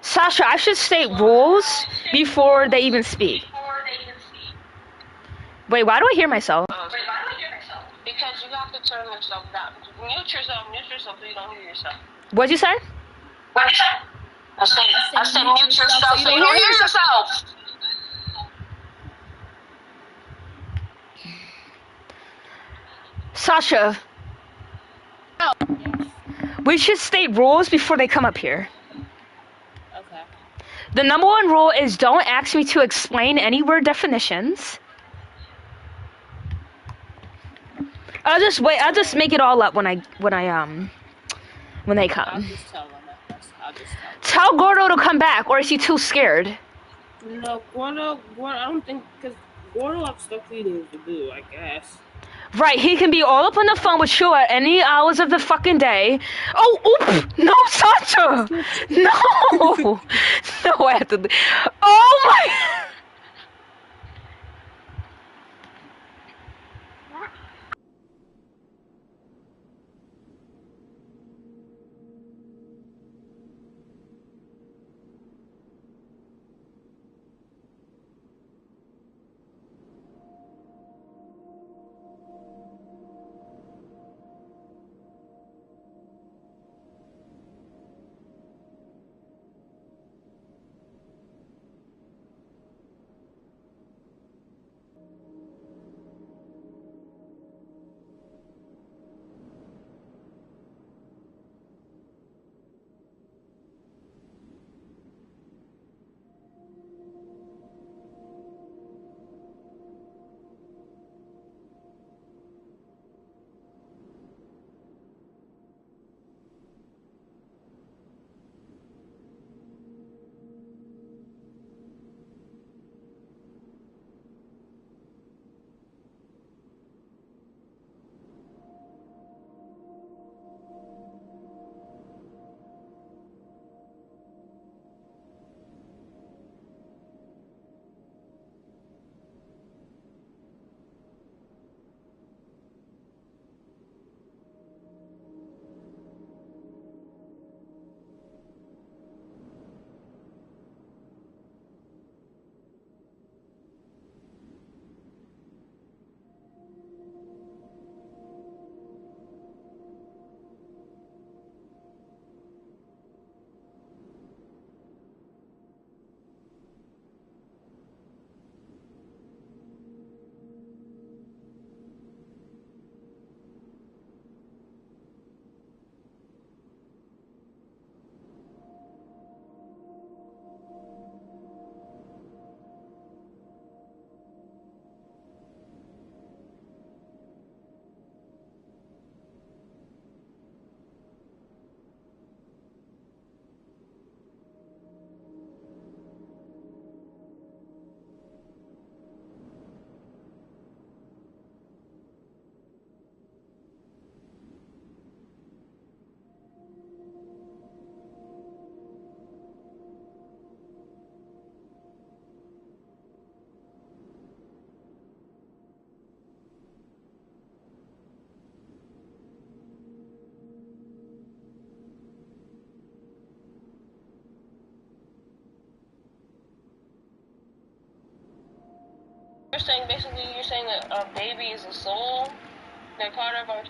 Sasha, I should state rules before they even speak. Wait, why do I hear myself? Because you have to turn yourself down. Mute yourself so you don't hear yourself. What'd you say? What? I said mute yourself so you don't hear yourself. Sasha. We should state rules before they come up here. Okay. The number one rule is don't ask me to explain any word definitions. I'll just make it all up when they come. I'll just tell them that. Tell Gordo to come back, or is he too scared? No, Gordo, I don't think, because Gordo has stuff he needs to do, I guess. Right, he can be all up on the phone with you at any hours of the fucking day. Oh, oops! No, Sasha! No! No, I have to... Oh my... saying basically you're saying that a baby is a soul. They're part of our,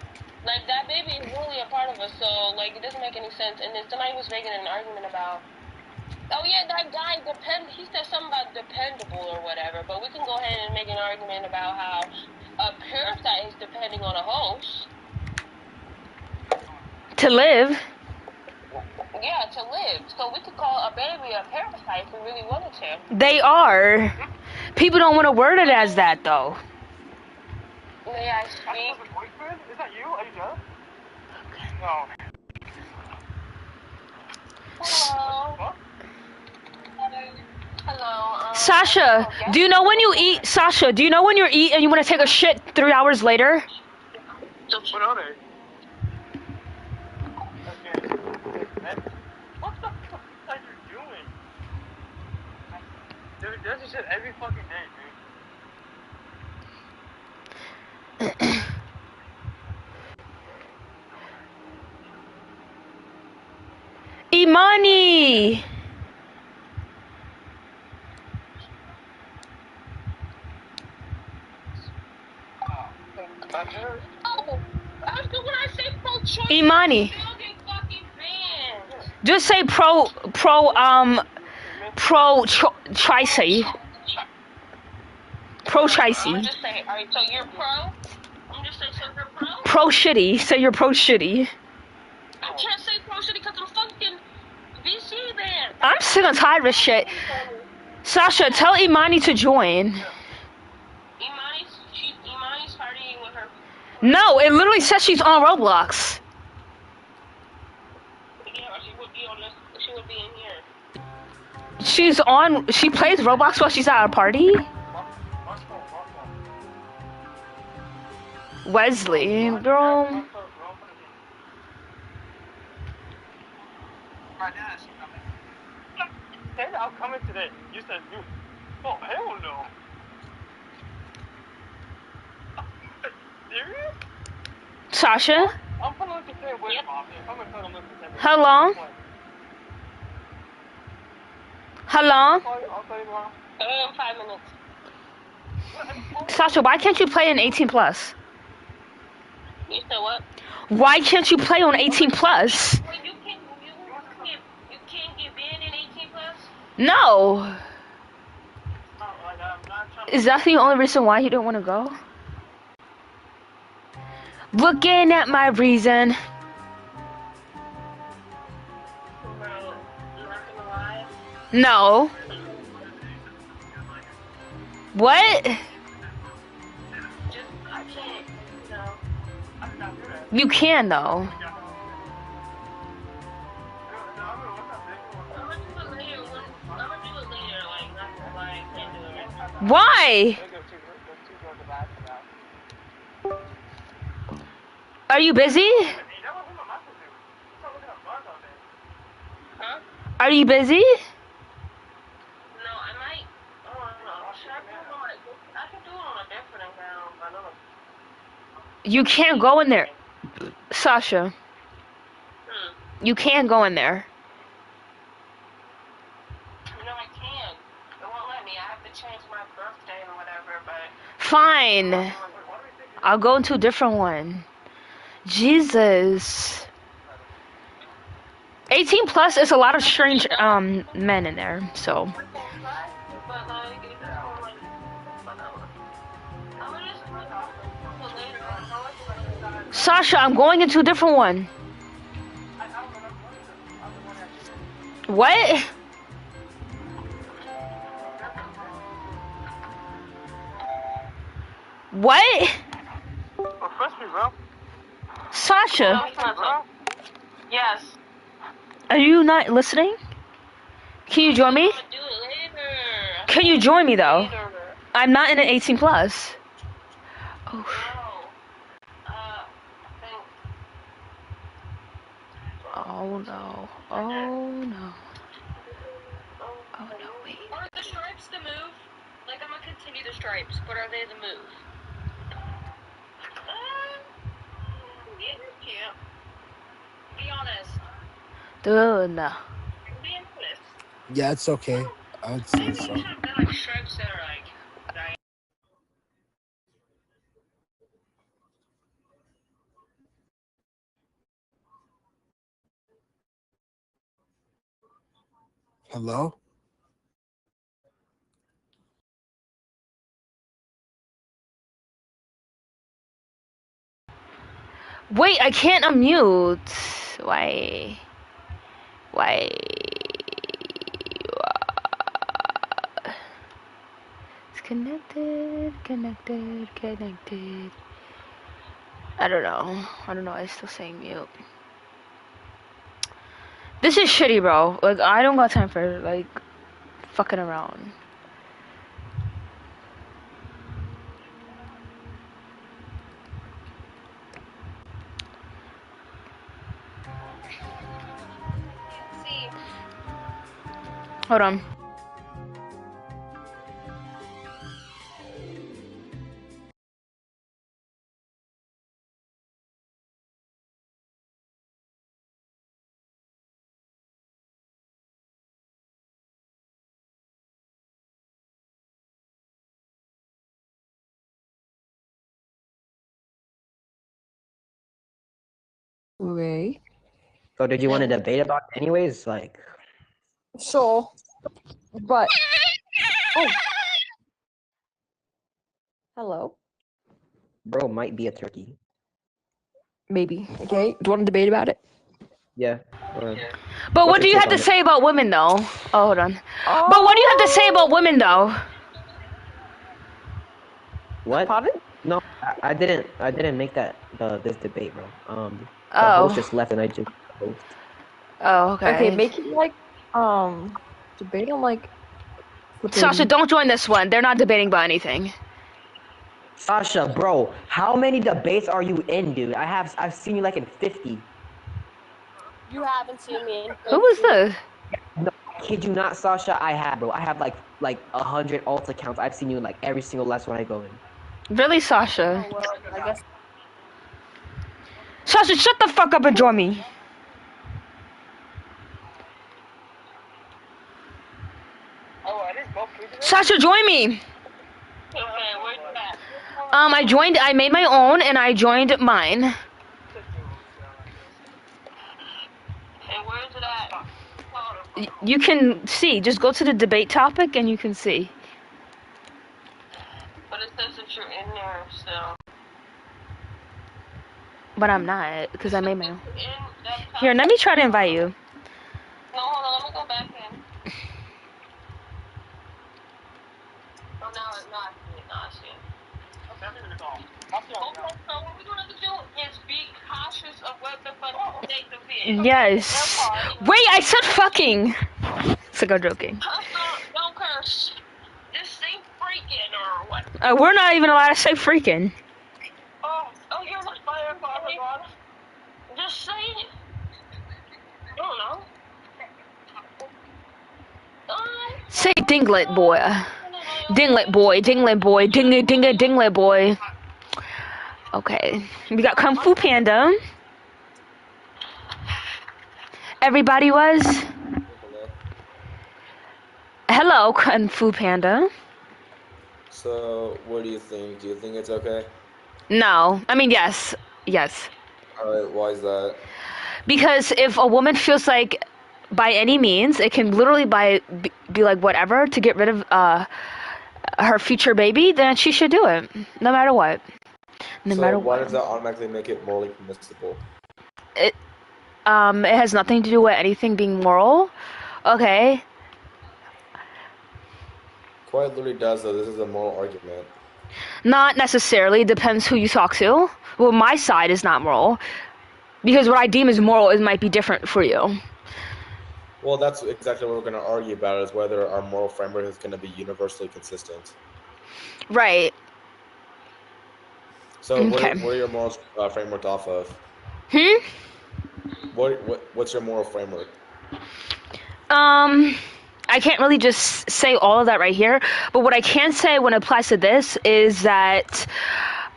like that baby is really a part of us. So like it doesn't make any sense. And then somebody was making an argument about, oh yeah, that guy he said something about dependable or whatever. But we can go ahead and make an argument about how a parasite is depending on a host. To live. Yeah, to live. So we could call a baby a parasite if we really wanted to. They are. People don't want to word it as that though. May I speak? Is that you? Are you jealous? No. Hello. Hello. Sasha, do you know when you eat? Sasha, do you know when you eat and you want to take a shit 3 hours later? What are they? Okay. What the fuck are you doing? Dude, there's this shit every fucking day, dude. Imani! Imani. Just say Tricy. Pro Tricy. I'm just saying, alright, so you're pro? I'm just saying, so you're pro? Pro shitty. Say you're pro shitty. I can't say pro shitty because I'm fucking VC man. I'm sick and tired of this shit. Sasha, tell Imani to join. Imani's partying with her. No, it literally says she's on Roblox. Yeah, she would be on this. She would be in here. She plays Roblox while she's at a party? Wesley, girl. Said I'll come in today. You said you. Oh, hell no. Serious? Sasha? I'm gonna look the same way, Mom. I'm gonna tell them look the same way. How long? How long? I'll tell you tomorrow. 5 minutes. Sasha, why can't you play in 18 plus? You said what? Why can't you play on 18 plus? Well, you can't get banned in 18 plus? No. Is that the only reason why you don't want to go? Looking at my reason. No. What? You can though. Why? Are you busy? Huh? Are you busy? No, I might. I don't know. Should I do it on I can do it on a different account, but I don't know. You can't go in there. Sasha. You can go in there. No, I can't. It won't let me. I have to change my birthday or whatever, but... Fine. I'll go into a different one. Jesus. 18 plus is a lot of strange men in there, so. Sasha, I'm going into a different one. What? What? Refresh me, bro. Sasha, Yes. are you not listening? Can you join me? Can you join me though? I'm not in an 18 plus. Oh. Oh no. Oh no. Oh no, wait. Are the stripes the move? Like, I'm gonna continue the stripes, but are they the move? Yeah. Be honest. Dude, no. Be honest. Yeah, it's okay. I would say so. Like stripes that are like Hello? Wait, I can't unmute. Why? Why? It's connected. I don't know. why it's still saying mute. This is shitty, bro. Like, I don't got time for, like, fucking around. Hold on. Okay. So did you want to debate about it anyways? Like, So, but oh, hello. bro might be a turkey. Maybe. Okay. Do you want to debate about it? Yeah. But what What's do your you take have to on it? say about women, though? Oh, hold on. But what do you have to say about women, though? What? Pardon? No, I didn't make this debate, bro. The Oh. host just left and I just host. Oh, okay. Okay, make it like debate on like Sasha, don't join this one. They're not debating about anything. Sasha, bro, how many debates are you in, dude? I've seen you like in 50. You haven't seen me in Who was 50. this? No, I kid you not, Sasha. I have, bro. I have like 100 alt accounts. I've seen you in like every single last one I go in. Really, Sasha? Oh, well, I guess. Sasha, shut the fuck up and join me. Sasha, join me. I made my own and I joined mine. And where's it at? You can see. Just go to the debate topic and you can see. But it says that you're in there still. But I'm not, because I made my own. Here, let me try to invite you. No, hold on, let me go back in. Oh, no, I see it. Okay, so what we're gonna do is be cautious of what the fuck you say to be. Yes. Wait, I said fucking. So go joking. Don't curse. Just say freaking or what. We're not even allowed to say freaking. Oh, you're not firefighter, God. Just say it. I don't know. Say dinglet boy. Dinglet boy, dinglet boy, dinglet boy. Okay. We got Kung Fu Panda. Everybody was. Hello, Kung Fu Panda. So, what do you think? Do you think it's okay? No. I mean, yes. Yes. Alright, why is that? Because if a woman feels like, by any means, it can literally be like whatever to get rid of her future baby, then she should do it, no matter what. No matter why what. does that automatically make it morally permissible? It has nothing to do with anything being moral. Okay. Quite literally does, though. This is a moral argument. Not necessarily. It depends who you talk to. Well, my side is not moral. Because what I deem as moral, it might be different for you. Well, that's exactly what we're going to argue about, is whether our moral framework is going to be universally consistent. Right. So, Okay. what are your moral framework off of? What's your moral framework? I can't really just say all of that right here, but what I can say when it applies to this is that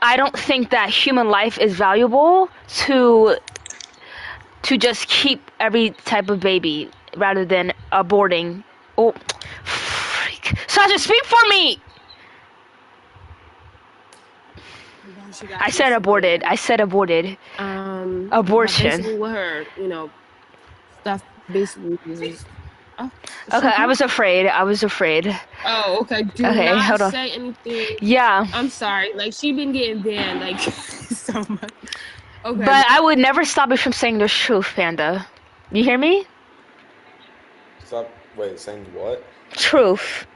I don't think that human life is valuable to just keep every type of baby rather than aborting. Oh, freak. Sasha, speak for me! I said aborted. Basically Abortion. with her, that's basically just Okay, I was afraid. I was afraid. Oh, okay. Do Okay, not hold on. say anything. Yeah. I'm sorry. Like she been getting banned like so much. Okay. But I would never stop you from saying the truth, Panda. You hear me? Stop. Wait, saying what? Truth.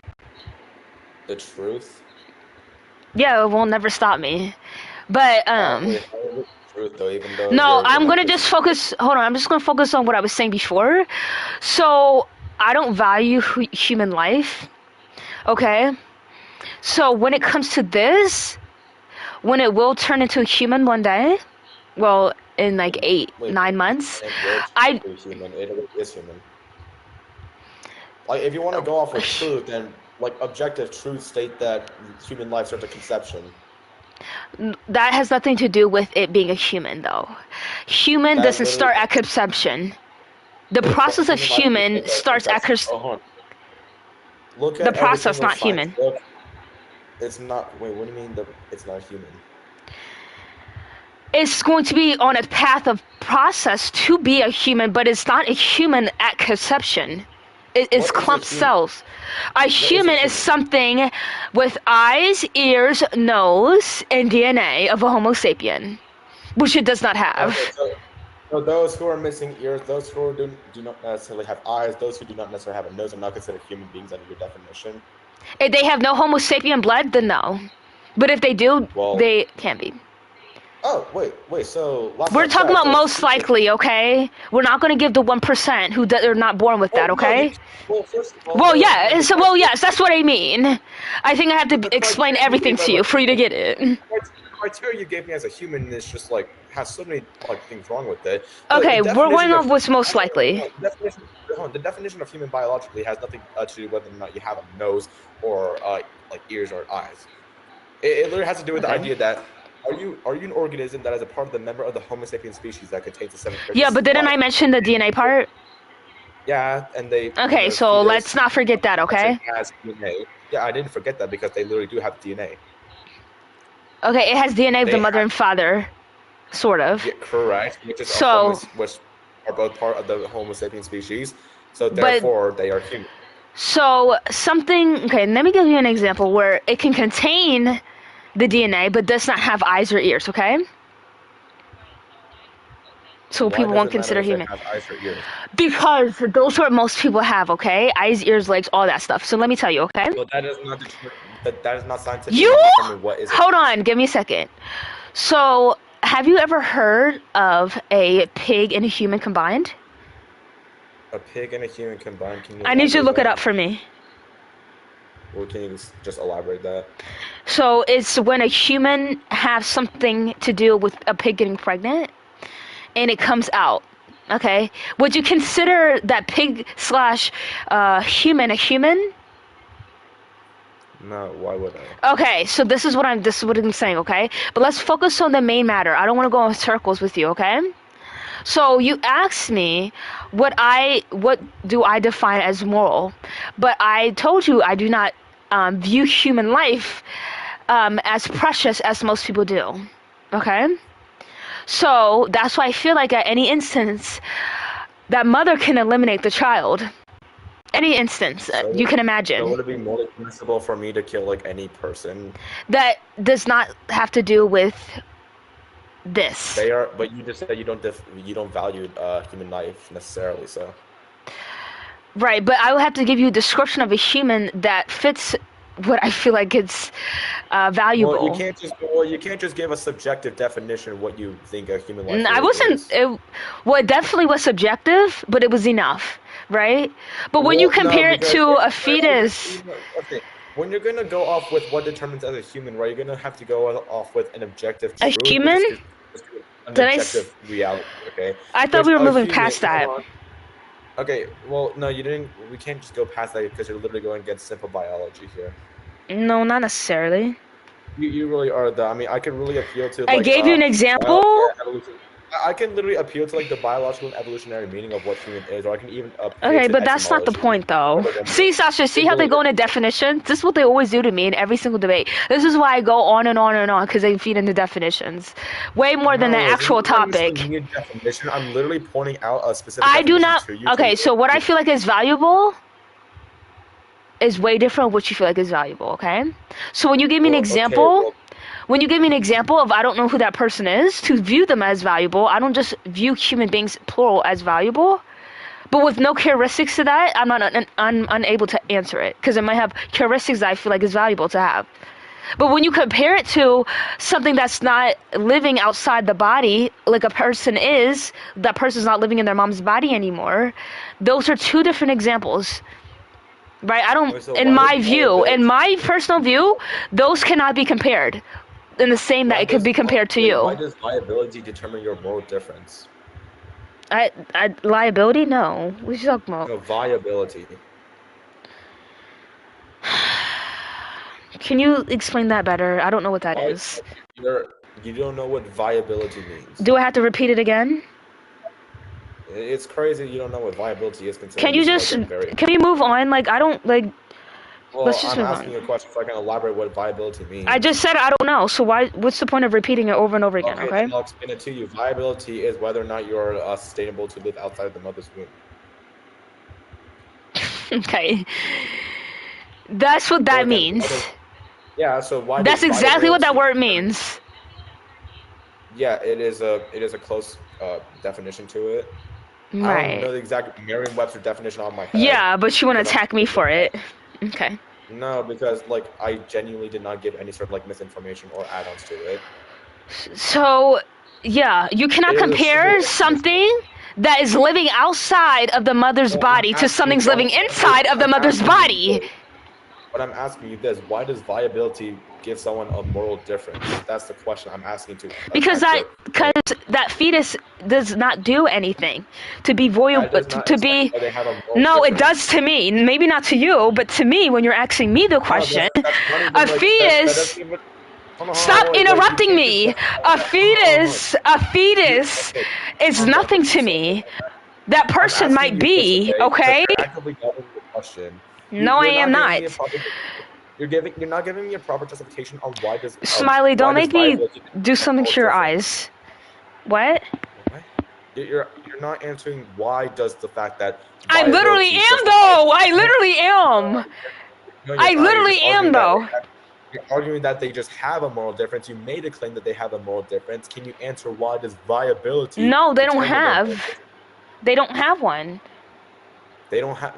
The truth? Yeah, it won't never stop me. But Wait, how is it truth though? Even though no, you're I'm gonna gonna just focus. Hold on, I'm just gonna focus on what I was saying before. So I don't value human life. Okay. So when it comes to this, when it will turn into a human one day, well, in like 9 months, It is human. Like, if you want to go off with truth, then like objective truth state that human life starts at conception. that has nothing to do with it being a human, though. Human That doesn't start literally- at conception. The process of human starts at Look at the every process, single not human. science book. It's not. Wait, what do you mean? It's not human? It's going to be on a path of process to be a human, but it's not a human at conception. It's clump cells. A human is something with eyes, ears, nose, and DNA of a Homo sapien, which it does not have. Okay, so those who are missing ears, those who do not necessarily have eyes, those who do not necessarily have a nose are not considered human beings under your definition. If they have no Homo sapien blood, then no. But if they do, they can be. Oh, wait, so... We're talking about most likely, okay? We're not going to give the 1% who are not born with that, okay? First of all... Well, yeah, yes, that's what I mean. I think I have to explain everything to you for you to get it. The criteria you gave me as a human is just, like, has so many, like, things wrong with it. Okay, we're going off what's most likely. The definition of human biologically has nothing to do with whether or not you have a nose or, like, ears or eyes. It literally has to do with the idea that Are you an organism that is a part of the member of the Homo sapiens species that contains the 7 Yeah, but didn't I mention the DNA part? Yeah, and they... Okay, so let's not forget that, okay? Has DNA. Yeah, I didn't forget that because they literally do have DNA. Okay, it has DNA of the mother and father, sort of. Yeah, correct. Which are both part of the Homo sapiens species, so therefore they are human. So okay, let me give you an example where it can contain the DNA, but does not have eyes or ears, okay? So people won't consider human. Because those are what most people have, okay? Eyes, ears, legs, all that stuff. So let me tell you, okay? Well, that is not scientific. Hold on, give me a second. So, have you ever heard of a pig and a human combined? A pig and a human combined? I need you to look it up for me. Well, can you just elaborate that? So it's when a human has something to do with a pig getting pregnant, and it comes out. Okay, would you consider that pig / human a human? No, why would I? Okay, so this is what I'm saying. Okay, but let's focus on the main matter. I don't want to go in circles with you. Okay. So you asked me what do I define as moral, but I told you I do not view human life as precious as most people do. Okay? So that's why I feel like at any instance, that mother can eliminate the child. Any instance you can imagine. So would it be more permissible for me to kill like any person? That does not have to do with this. They are, but you just said you don't value human life necessarily, so. Right, but I would have to give you a description of a human that fits what I feel like it's valuable. Well, you can't just give a subjective definition of what you think a human life is. I wasn't. It definitely was subjective, but it was enough, right? But when you compare it to a fetus. Okay. When you're gonna go off with what determines as a human, right? You're gonna have to go off with an objective truth. A human? An objective reality. Okay. I thought we were moving past that. Okay. Well, no, you didn't. We can't just go past that because you're literally going against simple biology here. No, not necessarily. You really are, though. I mean, I could really appeal to. I gave you an example. I can literally appeal to like the biological and evolutionary meaning of what human is, or I can even appeal Okay, to but that's not the etymology. point, though. See, Sasha, see how they go into definitions? This is what they always do to me in every single debate. This is why I go on and on and on, because they feed into definitions. Way more than the No, actual this is not topic. necessarily a definition. I'm literally pointing out a specific I do definition not. to you. Okay, so what I feel like is valuable is way different from what you feel like is valuable, okay? So when you give me an example, when you give me an example of I don't know who that person is, to view them as valuable, I don't just view human beings, plural, as valuable. But with no characteristics to that, I'm unable to answer it because it might have characteristics that I feel like is valuable to have. But when you compare it to something that's not living outside the body, like a person is, that person's not living in their mom's body anymore, those are two different examples. Right? I don't, in my view, in my personal view, those cannot be compared in the same that it could be compared to you. Why does viability determine your moral difference? Liability? No. What are you talking about? No, viability. Can you explain that better? I don't know what that is. You don't know what viability means. Do I have to repeat it again? It's crazy you don't know what viability is. Can you just, can we move on? Like, I don't, like, Well, let's just I'm move asking you a question so I can elaborate what viability means. I just said I don't know, so what's the point of repeating it over and over again, okay? Then I'll explain it to you. Viability is whether or not you're sustainable to live outside of the mother's womb. Okay. That's what that means. Yeah, so why That's does exactly what that viability- word means. Yeah, it is a close definition to it. I Right. don't know the exact Merriam-Webster definition on my head. Yeah, but you want to attack me for it. Okay. No, because like I genuinely did not give any sort of like misinformation or add-ons to it. So, yeah, you cannot It is a compare something that is living outside of the mother's body to something's living inside of the mother's body. But I'm asking you this: why does viability give someone a moral difference? That's the question I'm asking to. Because that fetus does not do anything to be void, to be. They have a moral No, it difference. does to me. Maybe not to you, but to me, when you're asking me the question, a fetus. Stop interrupting me. A fetus is nothing to me. That person might be, okay? No, I am not. You're not giving me a proper justification on why does. Smiley, don't make me do something to your eyes. What? You're not answering why does the fact that. I literally am though. I literally am. I literally am though. You're arguing that they just have a moral difference. You made a claim that they have a moral difference. Can you answer why does viability? No, they don't determine their moral have. They don't have one. They don't have.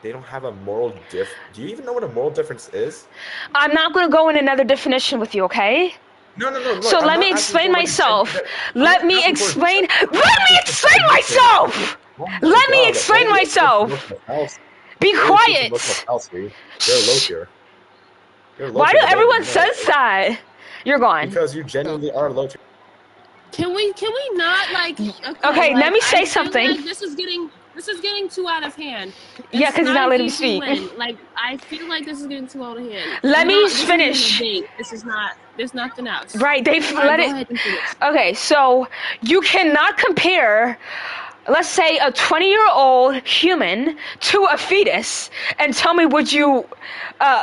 They don't have a moral diff. Do you even know what a moral difference is? I'm not going to go in another definition with you, okay? No. Look, So let me explain myself. Let me explain. Let me explain myself. Let me explain myself. Be quiet. Why do everyone says that? You're gone. Because you genuinely are low tier. Can we not like? Okay, let me say I feel something. like this is getting too out of hand. Yeah, 'cause you're not letting me speak. Like I feel like this is getting too out of hand. Let me This isn't finish. a debate. This is not. There's nothing else. Right, they've All right, let go it. ahead and finish. Okay, so you cannot compare, let's say, a 20-year-old human to a fetus and tell me would you,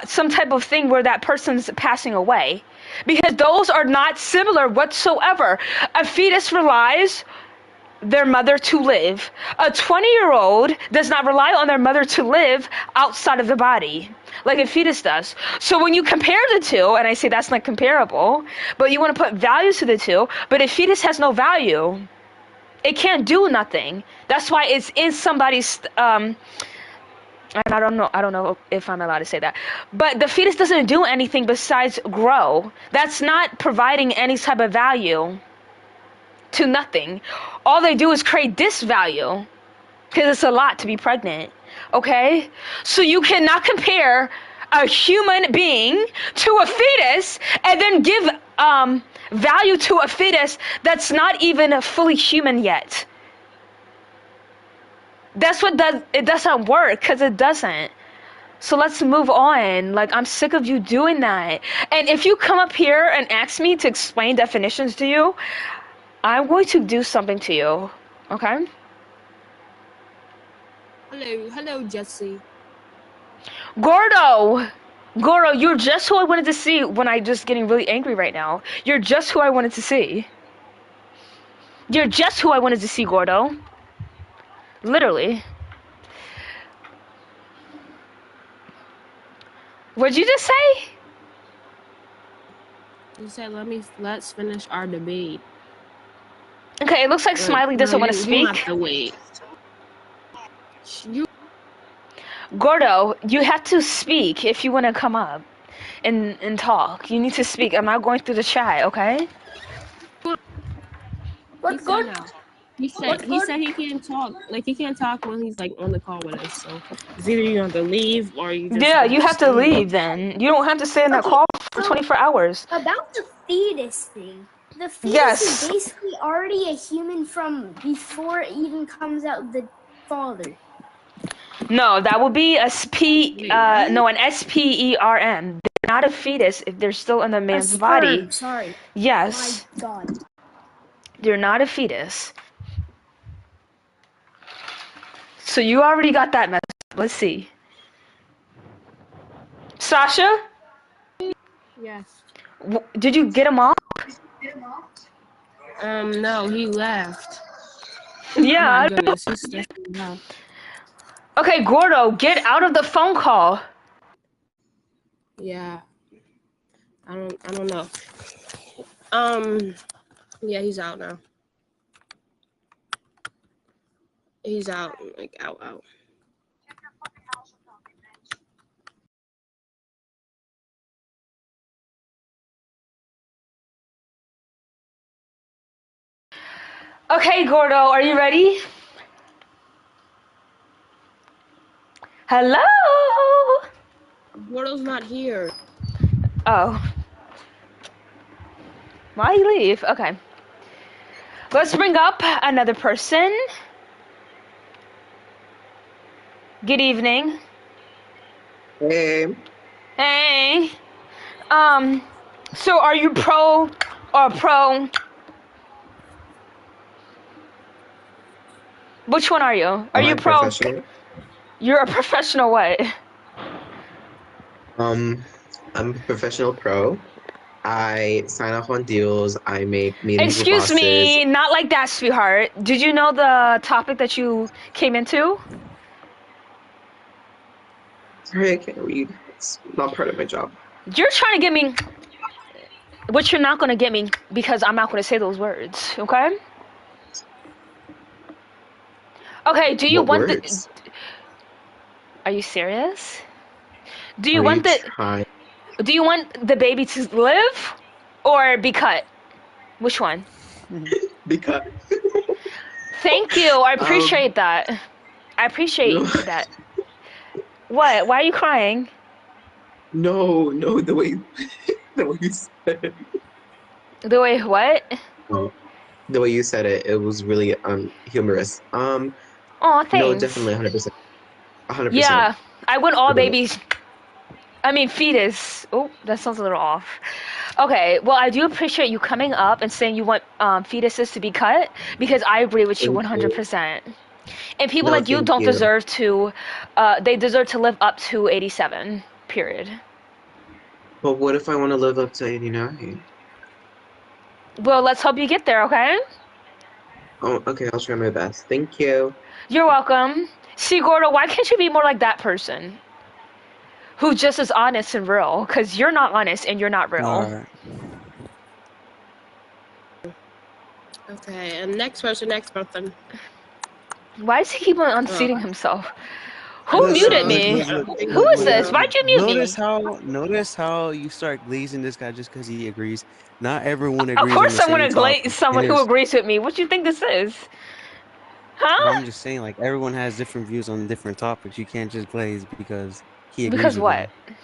some type of thing where that person's passing away. Because those are not similar whatsoever. A fetus relies their mother to live. A 20-year-old does not rely on their mother to live outside of the body like a fetus does. So when you compare the two, and I say that's not comparable, but you want to put values to the two, but a fetus has no value. It can't do nothing. That's why it's in somebody's and I don't know if I'm allowed to say that. But the fetus doesn't do anything besides grow. That's not providing any type of value to nothing. All they do is create this value because it's a lot to be pregnant. Okay? So you cannot compare a human being to a fetus and then give value to a fetus that's not even fully human yet. That's what it doesn't work, because it doesn't. So let's move on. Like, I'm sick of you doing that. And if you come up here and ask me to explain definitions to you, I'm going to do something to you. Okay? Hello, Jesse. Gordo, you're just who I wanted to see when I just getting really angry right now. You're just who I wanted to see. You're just who I wanted to see, Gordo. Literally. What'd you just say? You said let's finish our debate. Okay, it looks like Smiley doesn't want to speak. You have to wait. Gordo, you have to speak if you want to come up and talk. You need to speak. I'm not going through the chat, okay? What's good now? He said he can't talk. Like he can't talk when he's like on the call with us. So it's either you have to leave or you just You have to leave then. You don't have to stay in that call for 24 hours. About the fetus thing. The fetus is basically already a human from before it even comes out the father. No, that would be an SPERM. They're not a fetus if they're still in the man's body. Sorry. Yes. My God. They're not a fetus. So you already got that message. Let's see. Sasha? Yes. Did you get him off? No, he left. Yeah. Oh my goodness, he's still left. Okay, Gordo, get out of the phone call. Yeah. I don't know. Yeah, he's out now. He's out, like out. Okay, Gordo, are you ready? Hello? Gordo's not here. Oh. Why you leave? Okay. Let's bring up another person. Good evening. Hey. Hey. So are you pro or pro? Which one are you? Are you pro? Professional? You're a professional what? I'm a professional pro. I sign off on deals. I make meetings with Excuse bosses. me, not like that, sweetheart. Did you know the topic that you came into? Sorry, I can't read. It's not part of my job. You're trying to get me, but you're not going to get me because I'm not going to say those words, okay? Okay, do you What want words? Are you serious? Do you Are want you trying? Do you want the baby to live or be cut? Which one? Because Thank you. I appreciate that. I appreciate that. What? Why are you crying? no, the way you said it. The way what? Oh, the way you said it, it was really humorous. Oh, thanks. No, definitely 100%. 100%. Yeah, I want all Forget it. babies. I mean, fetus. Oh, that sounds a little off. Okay, well, I do appreciate you coming up and saying you want fetuses to be cut because I agree with you Thank you. 100%. And people No, like you thank don't you. deserve to. They deserve to live up to 87. Period. But what if I want to live up to 89? Well, let's hope you get there. Okay. Oh, okay, I'll try my best. Thank you. You're welcome. See, Gordo, why can't you be more like that person? Who's just as honest and real? Because you're not honest and you're not real. Alright. Okay, and next person. Why does he keep on unseating himself? Who Listen, muted me? Who is this? Why'd you mute me? Notice how you start glazing this guy just because he agrees. Not everyone agrees. Of course, on the same topic. someone And who there's- agrees with me. What do you think this is? But Huh? I'm just saying, like everyone has different views on different topics. You can't just glaze because he agrees. Because with what? You.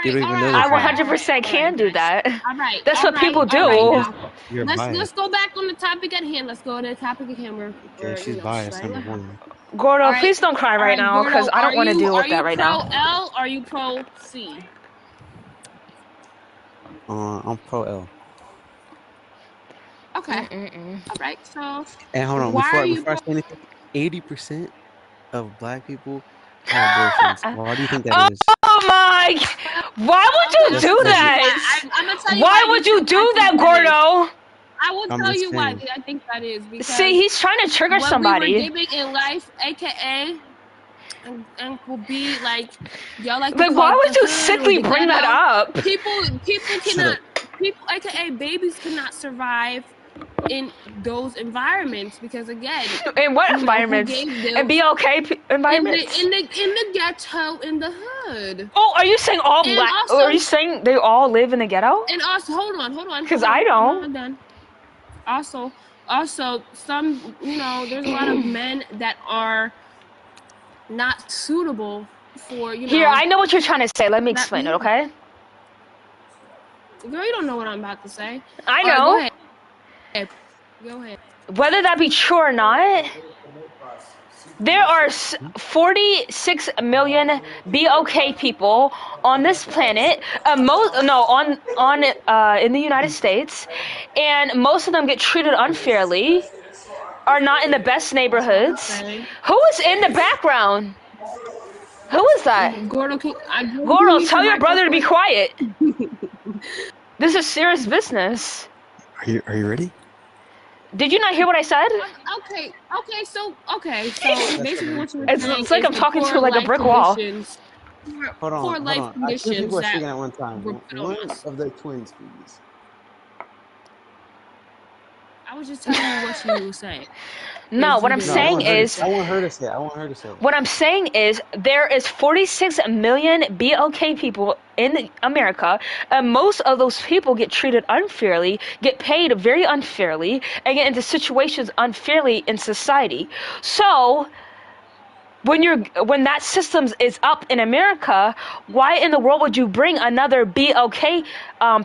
You don't even know. I the fact. 100% can do that. All right. That's what people do. You're Let's biased. go back on the topic at hand. Let's go to the topic at hand. Yeah, she's biased. Number one. Gordo, All right. please don't cry right now because I don't want to deal with that right now. Are you pro L or are you pro C? I'm pro L. Okay. All right. So And hold on, why are you? before I say anything, 80% of black people have abortions. Why do you think that is? Oh my! Why would you That's do crazy. that? I'm gonna tell you Why why. would you do that, Gordo? I will I'm tell just you why saying. I think that is because See, he's trying to trigger what we were somebody. giving in life, aka, and will be like, y'all like to Like, call why it would the you hood or sickly the bring that ghetto. up? People Shut cannot, up. aka babies cannot survive in those environments because again, In what who environments? gave And them be okay environments? in the ghetto in the hood. Oh, are you saying all And black? also, Or are you saying they all live in the ghetto? and also, hold on. Because I I'm don't. not done. Also, some, there's a lot of men that are not suitable for, Here, I know what you're trying to say. Let me explain it, okay? Girl, you don't know what I'm about to say. I All right, know. Go ahead. Whether that be true or not, there are 46 million BOK people on this planet. In the United States, and most of them get treated unfairly. Are not in the best neighborhoods. Okay. Who is in the background? Who is that? Gordo, Gordo, tell your brother to be quiet. This is serious business. Are you ready? Did you not hear what I said? Okay. So basically, what you're saying It's like is I'm the talking poor to like a life brick wall. conditions, Hold poor on. life Two conditions people are that speaking at one time. were put on One us. of the twins, please. I was just telling you what you were saying. No, what I'm saying is, I want her to say it. what I'm saying is there is 46 million BOK people in America, and most of those people get treated unfairly, get paid very unfairly, and get into situations unfairly in society. So when that system is up in America, why in the world would you bring another BOK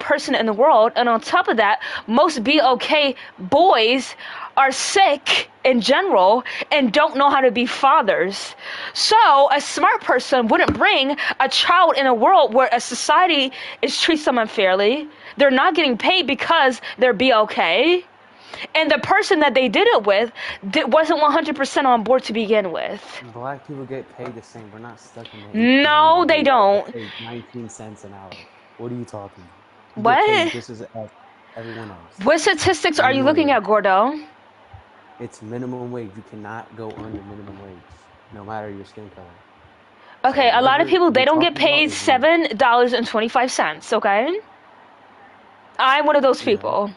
person in the world? And on top of that, most BOK boys are sick in general and don't know how to be fathers. So a smart person wouldn't bring a child in a world where a society treats them unfairly. They're not getting paid because they're BOK. And the person that they did it with wasn't 100% on board to begin with. Black people get paid the same. We're not stuck in the No, they don't. 19 cents an hour. What are you talking about? What? Get paid just as everyone else. What statistics are you looking at, Gordo? It's minimum wage. You cannot go under minimum wage, no matter your skin color. Okay, a lot of people, they don't get paid $7.25, okay? I'm one of those people.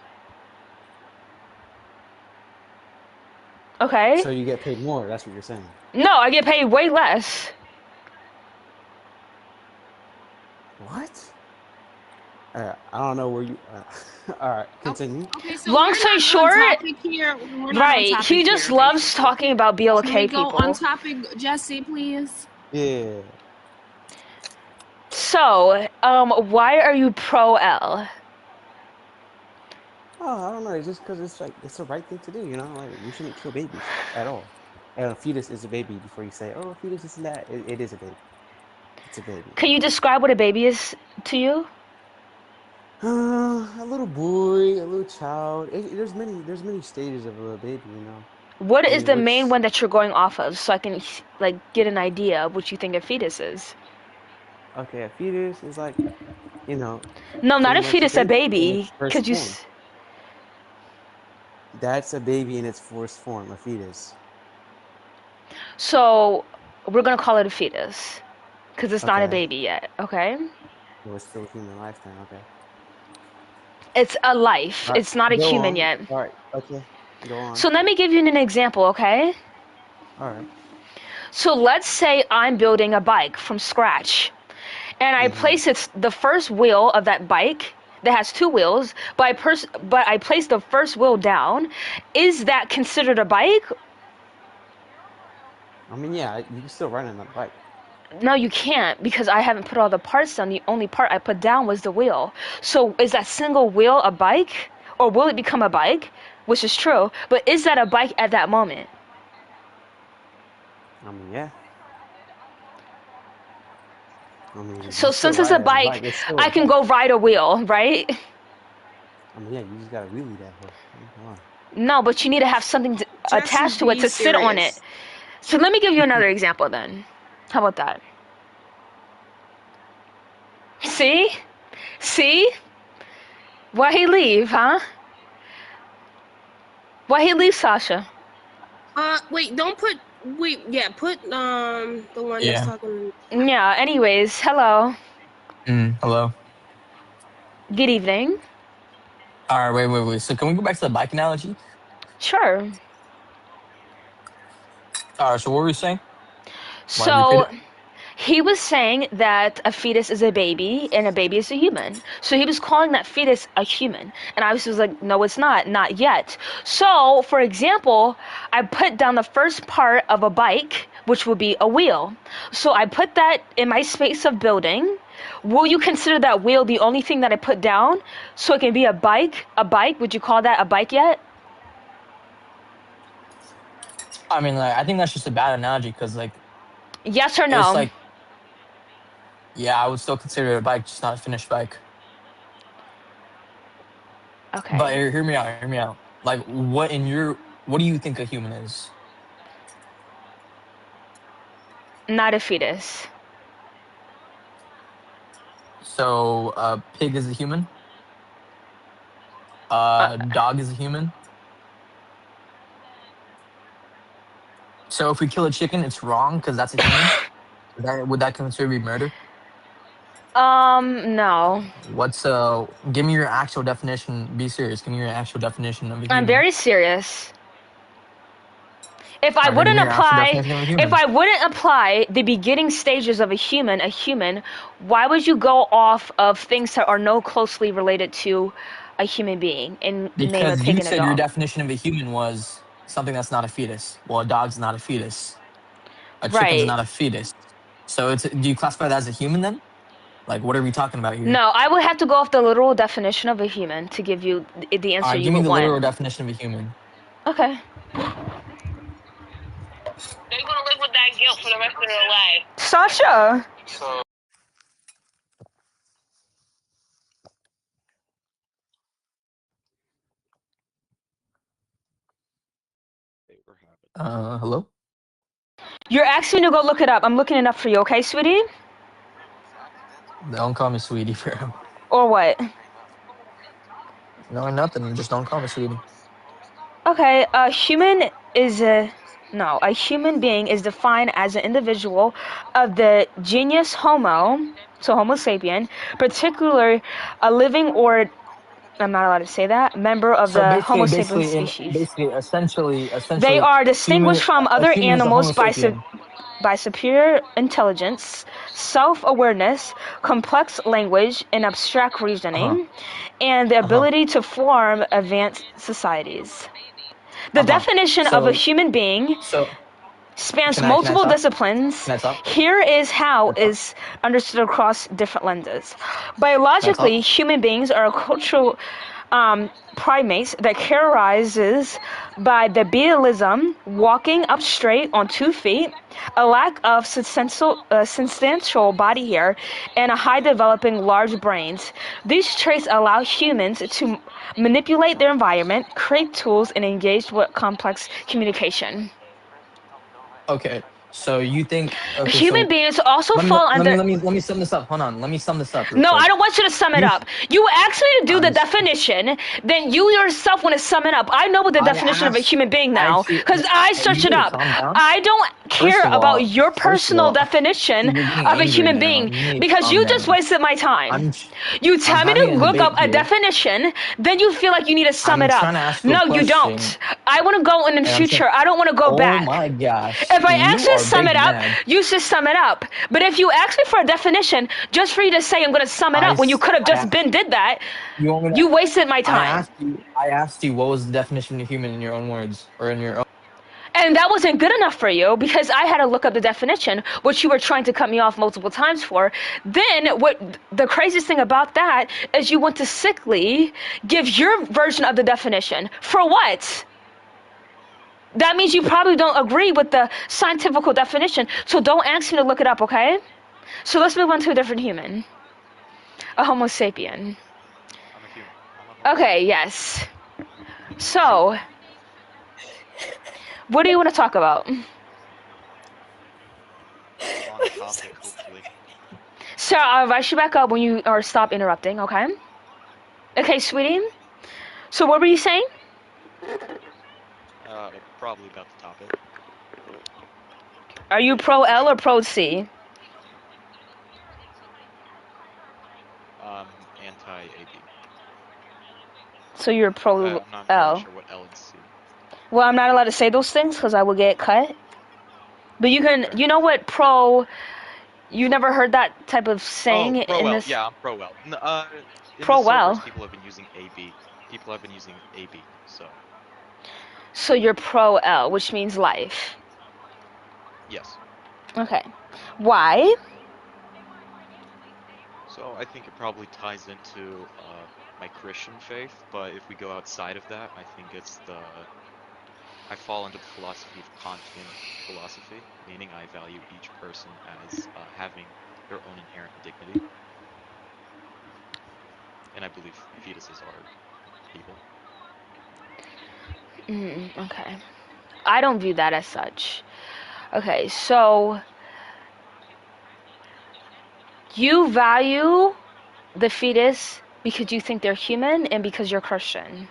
Okay? So you get paid more, that's what you're saying. No, I get paid way less. What? I don't know where you... Alright, continue. Okay, so Long story short, right, he just loves talking about BLK Can we people. go on topic, Jesse, please? Yeah. So, why are you pro L? Oh, I don't know. It's just because it's like it's the right thing to do, you know. Like you shouldn't kill babies at all. And a fetus is a baby before you say, "Oh, a fetus isn't that." It is a baby. It's a baby. Can you describe what a baby is to you? A little boy, a little child. There's many stages of a little baby, you know. What is the main one that you're going off of, so I can like get an idea of what you think a fetus is? Okay, a fetus is like, you know. No, not a fetus, a baby. Could you? That's a baby in its first form, a fetus. So we're gonna call it a fetus, because it's not a baby yet. Okay. Well, it's still a human lifetime. Okay. It's a life. Right, It's not a go human on. yet. All right. Okay. Go on. So let me give you an example, okay? All right. So let's say I'm building a bike from scratch, and I place the first wheel of that bike that has two wheels, but I place the first wheel down. Is that considered a bike? I mean, yeah, you can still ride on the bike. No, you can't, because I haven't put all the parts down. The only part I put down was the wheel. So is that single wheel a bike? Or will it become a bike? Which is true. But is that a bike at that moment? I mean, yeah. I mean, So since it's a bike, I can go ride a wheel, right? I mean, yeah, you just gotta wheelie that hoe. Come on. No, but you need to have something attached to it be to sit on it. serious. So let me give you another example then. How about that? See? See? Why he leave, huh? Why he leave, Sasha? Wait, don't put. Wait, yeah, put the one that's Yeah. talking. Yeah. Anyways, hello. Hello. Good evening. All right, wait. So can we go back to the bike analogy? Sure. All right. So what were we saying? Want to So repeat it? he was saying that a fetus is a baby and a baby is a human. So he was calling that fetus a human. And I was like, no, it's not yet. So, for example, I put down the first part of a bike, which would be a wheel. So I put that in my space of building. Will you consider that wheel the only thing that I put down? So it can be a bike? A bike? Would you call that a bike yet? I mean, like, I think that's just a bad analogy because, like, Yes or it's no? like, yeah, I would still consider it a bike, just not a finished bike. Okay. But hear me out. Like, what do you think a human is? Not a fetus. So, a pig is a human? Dog is a human? So if we kill a chicken, it's wrong because that's a human? Would that consider be murder? No. Give me your actual definition. Be serious. Give me your actual definition of a human. I'm very serious. If I Alright, wouldn't give me your actual apply, definition of a human. if I wouldn't apply the beginning stages of a human, why would you go off of things that are no closely related to a human being and name a Because pig you and a said your dog? definition of a human was something that's not a fetus. Well, a dog's not a fetus. A chicken's Right. not a fetus. So do you classify that as a human then? Like, what are we talking about here? No, I would have to go off the literal definition of a human to give you the answer Alright, you give me would the want. literal definition of a human. Okay. They're gonna live with that guilt for the rest of their life. Sasha. So Hello? You're asking me to go look it up. I'm looking it up for you, okay, sweetie? Don't call me sweetie, bro. Or what? No, nothing. Just don't call me sweetie. Okay, a human being is defined as an individual of the genus Homo, so Homo sapien, particularly a living or, I'm not allowed to say that, member of So the Homo sapien basically, species. essentially, They are distinguished from other a human is a animals Homo sapien. by superior intelligence, self-awareness, complex language, and abstract reasoning, and the ability to form advanced societies. The definition of a human being spans Can I multiple talk? disciplines. Can I talk? Here is how is understood across different lenses. Biologically, human beings are cultural primates that characterizes by the bipedalism, walking up straight on 2 feet, a lack of substantial body hair, and a high developing large brains. These traits allow humans to manipulate their environment, create tools, and engage with complex communication. Okay, so you think Human beings also fall under. Let me sum this up. Hold on. Let me sum this up. No, I don't want you to sum it up. You asked me to do the definition, then you yourself want to sum it up. I know what the definition of a human being now, because I searched it up. I don't care about your personal definition of a human being, because you just wasted my time. You tell me to look up a definition, then you feel like you need to sum it up. No, you don't. I want to go in the future. I don't want to go back. Oh my gosh. If I ask you to sum it up, you should sum it up. But if you ask me for a definition, just for you to say I'm going to sum it up when you could have just did that, you wasted my time. I asked you what was the definition of human in your own words, or in your own. And that wasn't good enough for you because I had to look up the definition, which you were trying to cut me off multiple times for. Then what the craziest thing about that is you want to sickly give your version of the definition. For what? That means you probably don't agree with the scientific definition, so don't ask me to look it up, okay? So let's move on to a different human. A Homo sapien. Okay, yes. So, what do you want to talk about? On topic, hopefully. So, I'll invite you back up when you or stop interrupting, okay? Okay, sweetie. So, what were you saying? Probably about the topic. Are you pro L or pro C? Anti-AB. So you're pro I'm not L. entirely sure what L and C. Well, I'm not allowed to say those things because I will get cut. But you can, you know what pro, you never heard that type of saying pro in L. this? Yeah, I'm pro L. In pro the servers, L. people have been using AB. People have been using AB, so. So you're pro L, which means life. Yes. Okay. Why? So I think it probably ties into my Christian faith, but if we go outside of that, I think it's I fall into the philosophy of Kantian philosophy, meaning I value each person as having their own inherent dignity. And I believe fetuses are people. Okay. I don't view that as such. Okay, so you value the fetus because you think they're human and because you're Christian.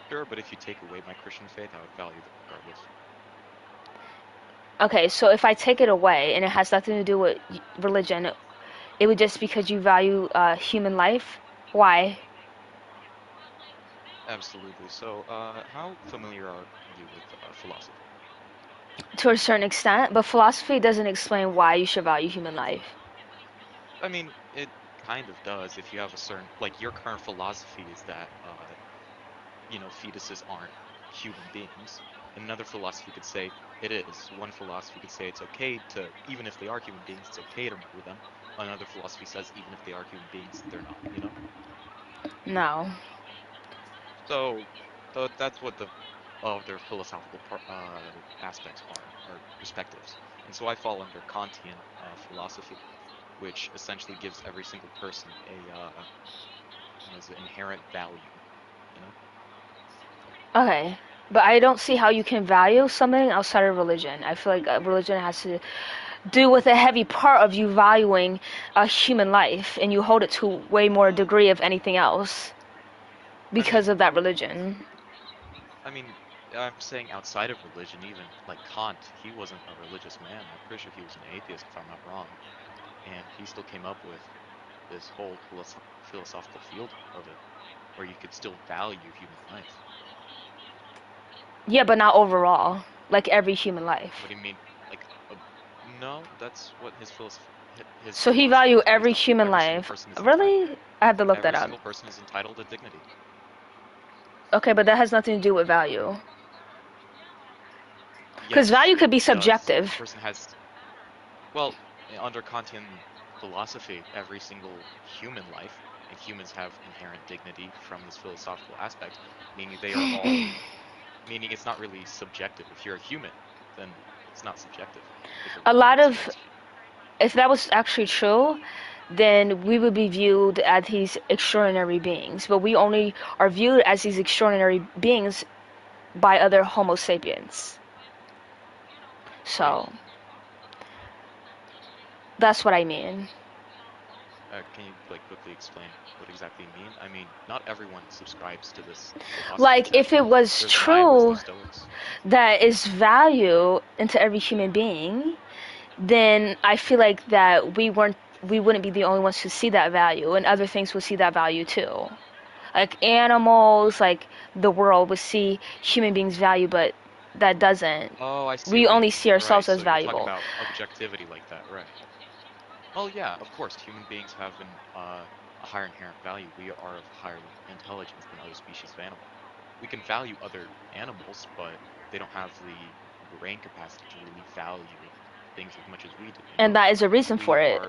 Sure, but if you take away my Christian faith, I would value them regardless. Okay, so if I take it away and it has nothing to do with religion, it would just because you value human life? Why? Absolutely. So, how familiar are you with philosophy? To a certain extent, but philosophy doesn't explain why you should value human life. I mean, it kind of does if you have a certain, like, your current philosophy is that, fetuses aren't human beings. Another philosophy could say it is. One philosophy could say it's okay to, even if they are human beings, it's okay to murder them. Another philosophy says even if they are human beings, they're not, No. So, that's what their philosophical aspects are perspectives. And so I fall under Kantian philosophy, which essentially gives every single person inherent value, Okay, but I don't see how you can value something outside of religion. I feel like religion has to do with a heavy part of you valuing a human life, and you hold it to way more degree of anything else because of that religion. I mean, I'm saying outside of religion, even like Kant, he wasn't a religious man. I'm pretty sure he was an atheist, if I'm not wrong. And he still came up with this whole philosophical field of it, where you could still value human life. Yeah, but not overall, like every human life. What do you mean? Like, no, that's what his philosophy. So he valued every human life. Really? I have to look that up. Every single person is entitled to dignity. Okay, but that has nothing to do with value. Because value could be subjective. Every person has. Well, under Kantian philosophy, every single human life, and humans have inherent dignity from this philosophical aspect, meaning they are all. Meaning it's not really subjective. If you're a human, then it's not subjective. A lot of, if that was actually true, then we would be viewed as these extraordinary beings. But we only are viewed as these extraordinary beings by other Homo sapiens. So, that's what I mean. Can you quickly explain what exactly you mean? I mean, not everyone subscribes to this philosophy. Like, if it was true that is value into every human being, then I feel like that we wouldn't be the only ones who see that value, and other things would see that value too. Like animals, like the world would see human beings' value, but that doesn't. Oh, I see. We only see ourselves as so valuable. You're talking about objectivity like that, right? Well, yeah, of course, human beings have a higher inherent value. We are of higher intelligence than other species of animal. We can value other animals, but they don't have the brain capacity to really value things as much as we do. And that is a reason for it.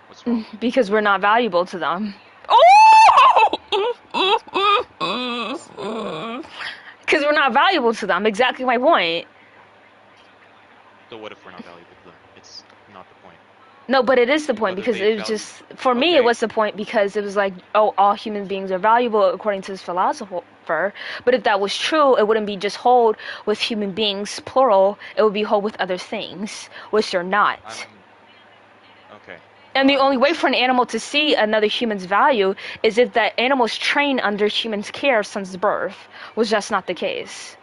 What's wrong? Because we're not valuable to them. Because we're not valuable to them. Exactly my point. So what if we're not valuable to them? It's not the point. No, but it is the point whether because they it was value. just for me. It Okay. was the point because it was like, oh, all human beings are valuable according to this philosopher. But if that was true, it wouldn't be just hold with human beings plural. It would be hold with other things, which they're not. Okay. And the only way for an animal to see another human's value is if that animal's trained under human's care since birth, which that's not the case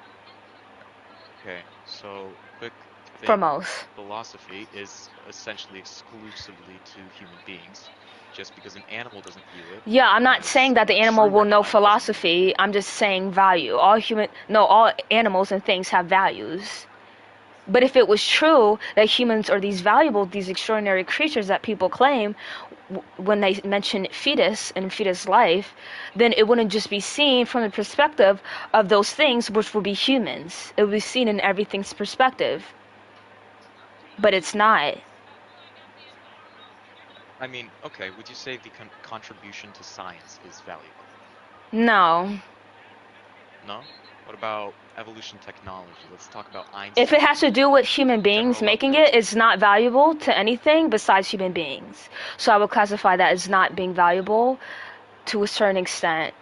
Okay. So quick thing. for most. Philosophy is essentially exclusively to human beings. Just because an animal doesn't view it. Yeah, I'm not saying that the animal will know philosophy. I'm just saying value. All animals and things have values. But if it was true that humans are these valuable, these extraordinary creatures that people claim when they mention fetus and fetus life, then it wouldn't just be seen from the perspective of those things, which would be humans. It would be seen in everything's perspective. But it's not. I mean, okay, would you say the contribution to science is valuable? No. No? What about evolution technology? Let's talk about Einstein. If it has to do with human beings making it, it's not valuable to anything besides human beings. So I would classify that as not being valuable to a certain extent.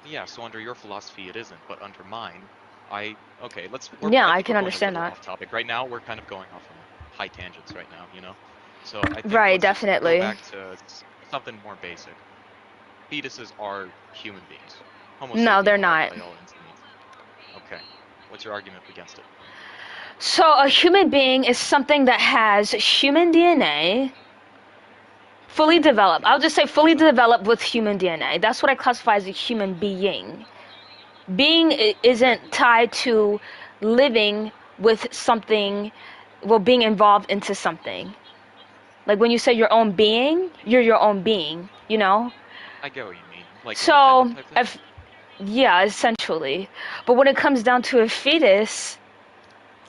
Yeah, so under your philosophy it isn't, but under mine, I Yeah, I think can we're going understand a little that. off topic. Right now, we're kind of going off on high tangents right now, you know? So I think Right, let's just definitely. go back to something more basic. Fetuses are human beings. Homo No, sapiens they're are not. by all instincts. Okay. What's your argument against it? So a human being is something that has human DNA, fully developed. I'll just say fully developed with human DNA. That's what I classify as a human being. Being isn't tied to living with something, well, being involved into something. Like when you say your own being, you're your own being, you know? I get what you mean. Like So, independent type thing? yeah, essentially. But when it comes down to a fetus,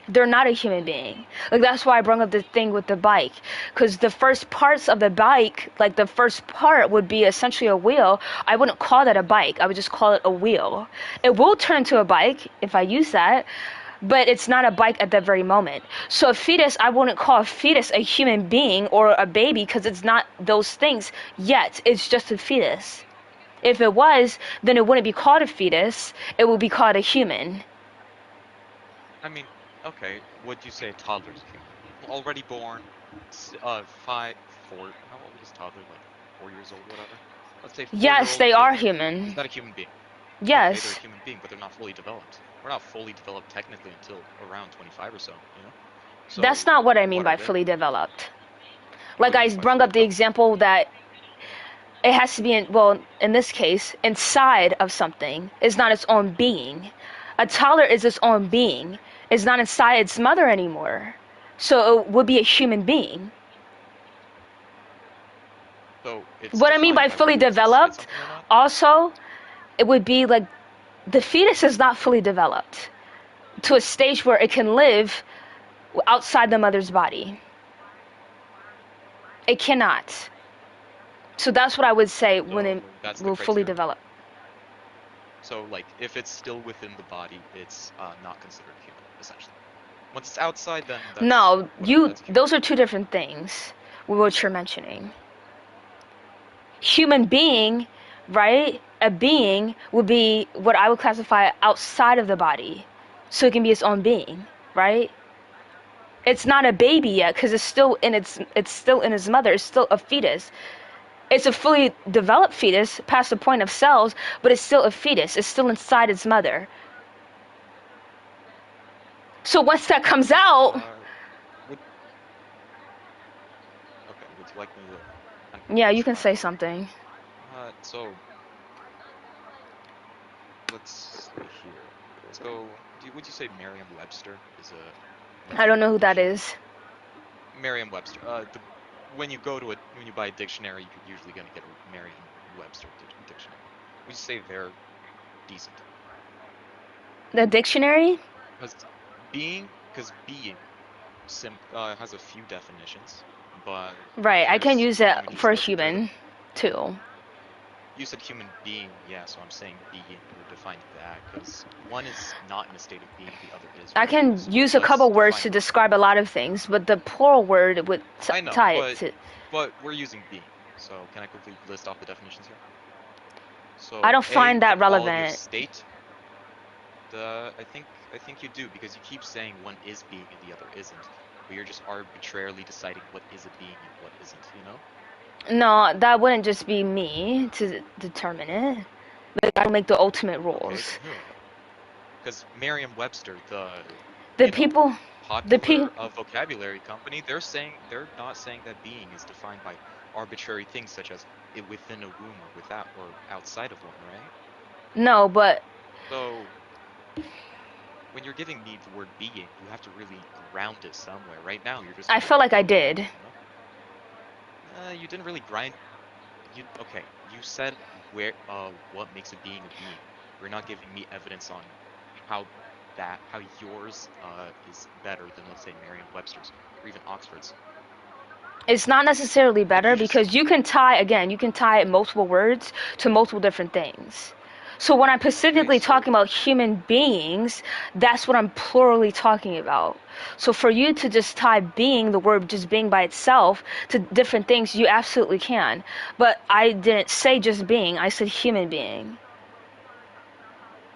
they're not a human being. Like that's why I brought up the thing with the bike, because the first parts of the bike, like the first part would be essentially a wheel. I wouldn't call that a bike. I would just call it a wheel. It will turn into a bike if I use that, but it's not a bike at that very moment. So a fetus, I wouldn't call a fetus a human being or a baby because it's not those things yet. It's just a fetus. If it was, then it wouldn't be called a fetus. It would be called a human. I mean, okay, would you say a toddler's a human? Already born, 4, how old is toddler? Like 4 years old, whatever? Let's say 4-year-old Yes, they kid. are human. Is that a human being? Okay, Yes. they're a human being, but they're not fully developed. We're not fully developed technically until around 25 or so, you know? So, That's not what I mean what by are they? fully developed. Like I brought up the example that it has to be in this case, inside of something. It's not its own being. A toddler is its own being. It's not inside its mother anymore. So it would be a human being. So it's What I mean by fully developed, also, it would be like the fetus is not fully developed to a stage where it can live outside the mother's body. It cannot. So that's what I would say when it that's the will fully criteria. develop. So, like, if it's still within the body, it's not considered human, essentially. Once it's outside, then that's No, whatever, that's those are two different things with what you're mentioning. Human being, right? A being would be what I would classify outside of the body. So it can be its own being, right? It's not a baby yet because it's still in its mother. It's still a fetus. It's a fully developed fetus past the point of cells, but it's still a fetus. It's still inside its mother. So once that comes out, would you like me to... yeah, you can say something. So, let's see here. Let's go... Would you say Merriam-Webster is a... I don't know who that is. Merriam-Webster. When you buy a dictionary, you're usually going to get a Merriam-Webster dictionary. Would you say they're decent? The dictionary? Because being has a few definitions, but Right, I can use it for a human, too. You said human being, yeah, so I'm saying being, we're defining that, because one is not in a state of being, the other is. I Right? can So use a let's couple words define to it. describe a lot of things, but the plural word would I know, tie it to. but we're using being. So can I quickly list off the definitions here? So I don't find the that quality of relevant. state. I think you do, because you keep saying one is being and the other isn't, but you're just arbitrarily deciding what is a being and what isn't. You know? No, that wouldn't just be me to determine it. But I don't make the ultimate Okay, rules. then who? Because Merriam-Webster, The people, the popular people. vocabulary company, they're not saying that being is defined by arbitrary things such as it within a womb or without or outside of one, right? No, but So when you're giving me the word being, you have to really ground it somewhere. Right now, you're just I kind of felt like I throwing it out, did. you know? You didn't really grind. Okay? You said what makes a being a being. You're not giving me evidence on how yours is better than, let's say, Merriam-Webster's or even Oxford's. It's not necessarily better You just because you can tie multiple words to multiple different things. So when I'm specifically talking about human beings, that's what I'm plurally talking about. So for you to just tie being, the word just being by itself, to different things, you absolutely can. But I didn't say just being, I said human being.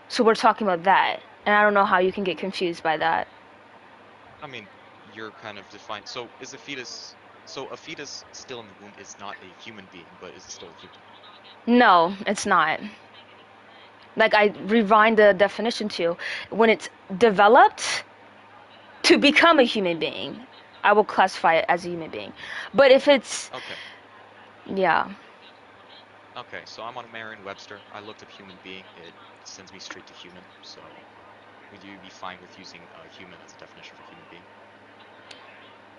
So we're talking about that. And I don't know how you can get confused by that. I mean, you're kind of defined. So is a fetus? So a fetus still in the womb is not a human being, but is it still a human? No, it's not. Like I rewind the definition to when it's developed to become a human being, I will classify it as a human being. But if it's yeah. Okay, so I'm on Merriam-Webster. I looked up human being. It sends me straight to human. So would you be fine with using human as a definition for human being?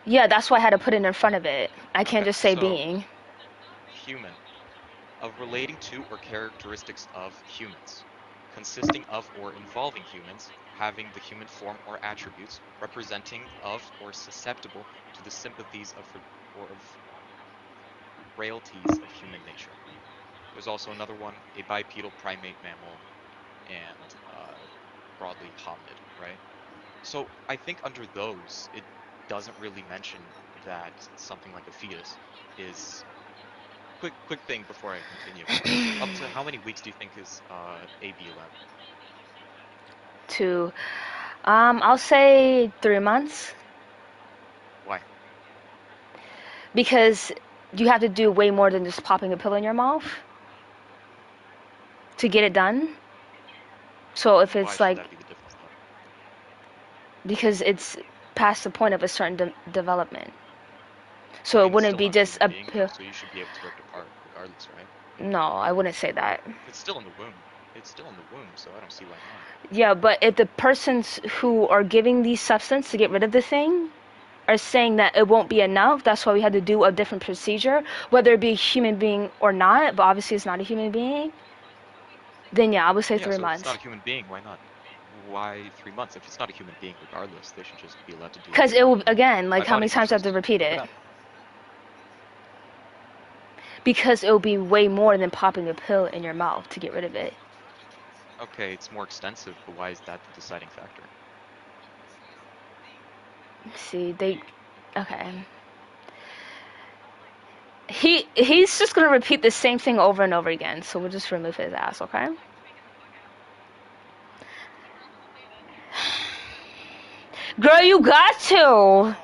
Yeah, that's why I had to put it in front of it. I can't just say so being. human, of relating to or characteristics of humans, consisting of or involving humans, having the human form or attributes, representing of or susceptible to the sympathies of frailties of human nature. There's also another one, a bipedal primate mammal, and broadly hominid, right? So I think under those, it doesn't really mention that something like a fetus is. Quick thing before I continue. Up to how many weeks do you think is AB allowed? I'll say 3 months. Why? Because you have to do way more than just popping a pill in your mouth to get it done. So if Why it's should like that be the difference though? because it's past the point of a certain development. So I it mean, it's wouldn't still be not a just human a being though, pill. so you should be able to rip it apart regardless, right? No, I wouldn't say that. It's still in the womb. It's still in the womb, so I don't see why not. Yeah, but if the persons who are giving these substance to get rid of the thing are saying that it won't be enough, that's why we had to do a different procedure, whether it be a human being or not, but obviously it's not a human being, then yeah, I would say Yeah, 3 so if it's not months. a human being, why not? Why 3 months? If it's not a human being, regardless, they should just be allowed to do Because whatever it they will, want. again, like My how many body's my times I have to choice. repeat Rip it it? out. Because it will be way more than popping a pill in your mouth to get rid of it. Okay, it's more extensive, but why is that the deciding factor? See, okay. He's just gonna repeat the same thing over and over again, so we'll just remove his ass, okay? Girl, you got to!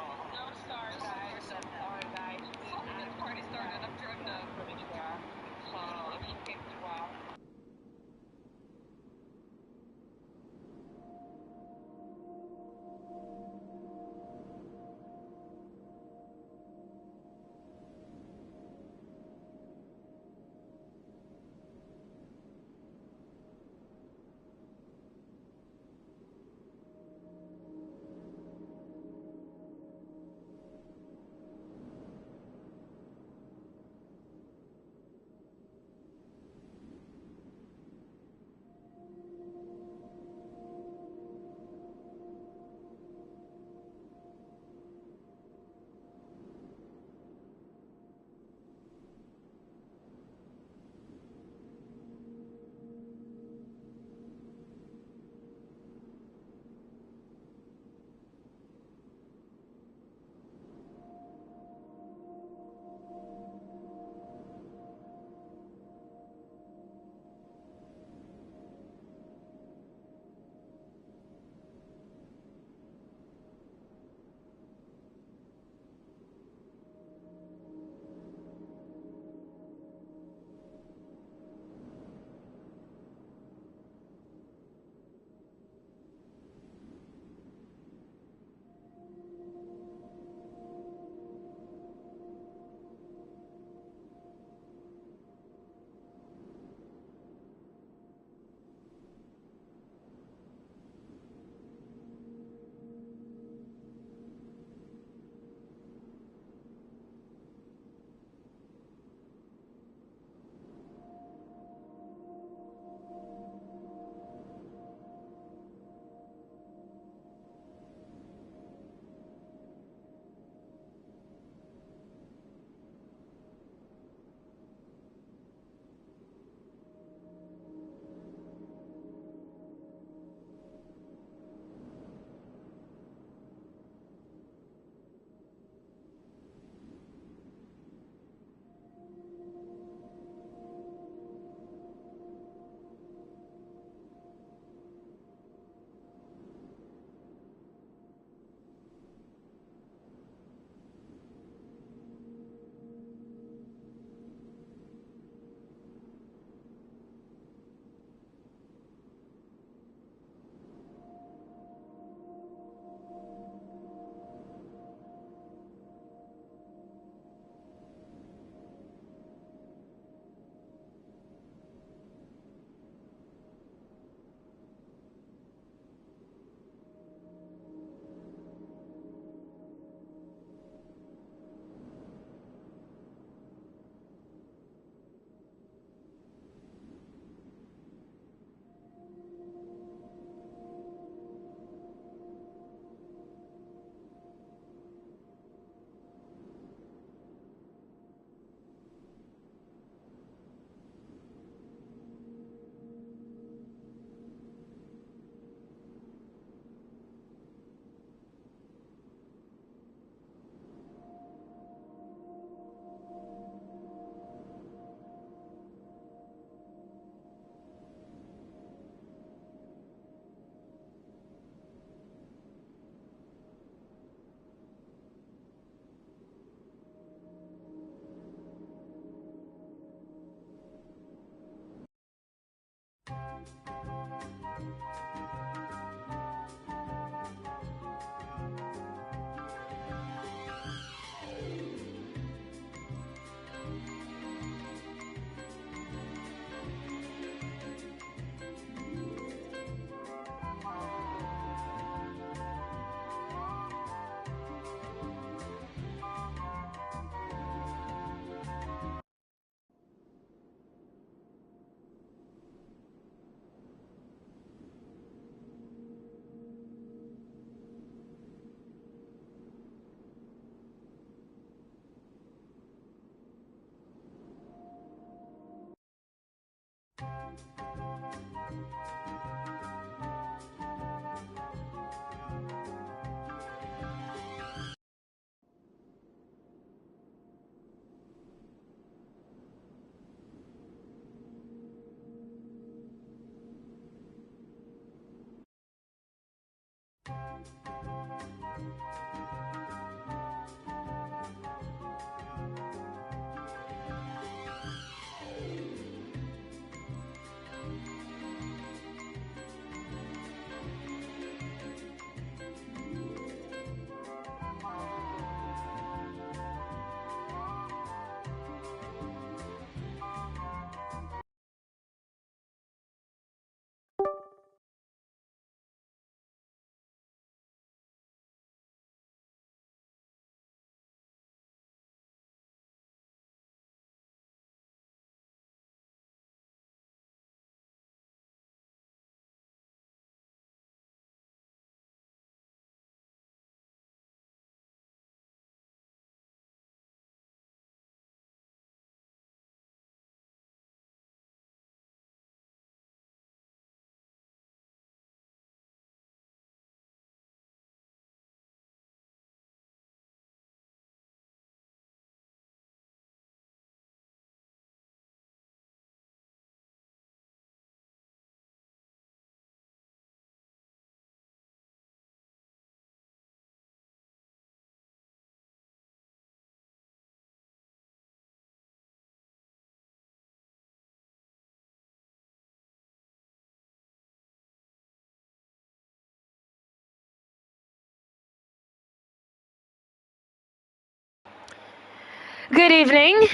Good evening.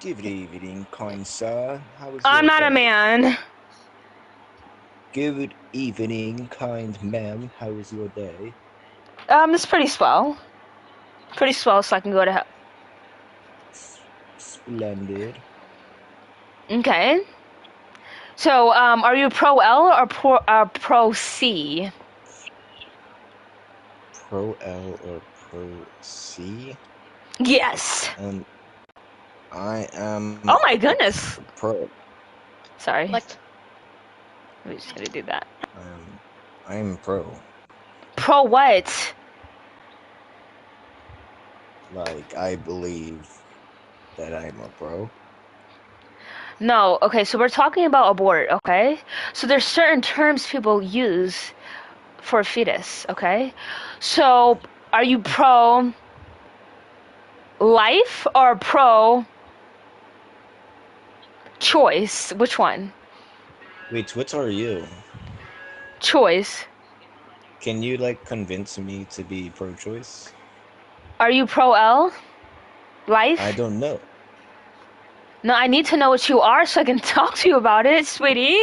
Good evening, kind sir. How is I'm your not a day? man. Good evening, kind ma'am. How is your day? It's pretty swell. Pretty swell, so I can go to hell. Splendid. Okay. So, are you pro L or pro C? Pro L or pro C? Yes. I am. Oh my goodness. Pro. Sorry. Like, I'm just gonna do that. I'm pro. Pro what? Like, I believe that I'm a pro. No, okay, so we're talking about abort, okay? So there's certain terms people use for a fetus, okay? So, are you pro life or pro choice? Which one? Wait, what are you? Choice. Can you, like, convince me to be pro-choice? Are you pro L? Life? I don't know. No, I need to know what you are so I can talk to you about it, sweetie.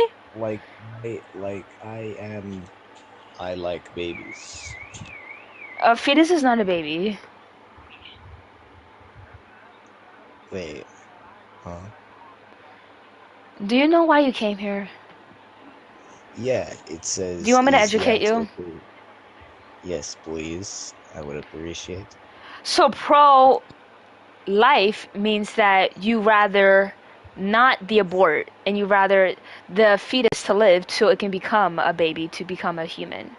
I like babies. A fetus is not a baby. Wait. Huh? Do you know why you came here? Yeah, it says. Do you want me to is the educate you? answer to- Yes, please. I would appreciate. So pro life means that you rather not the abort and you rather the fetus to live so it can become a baby, to become a human.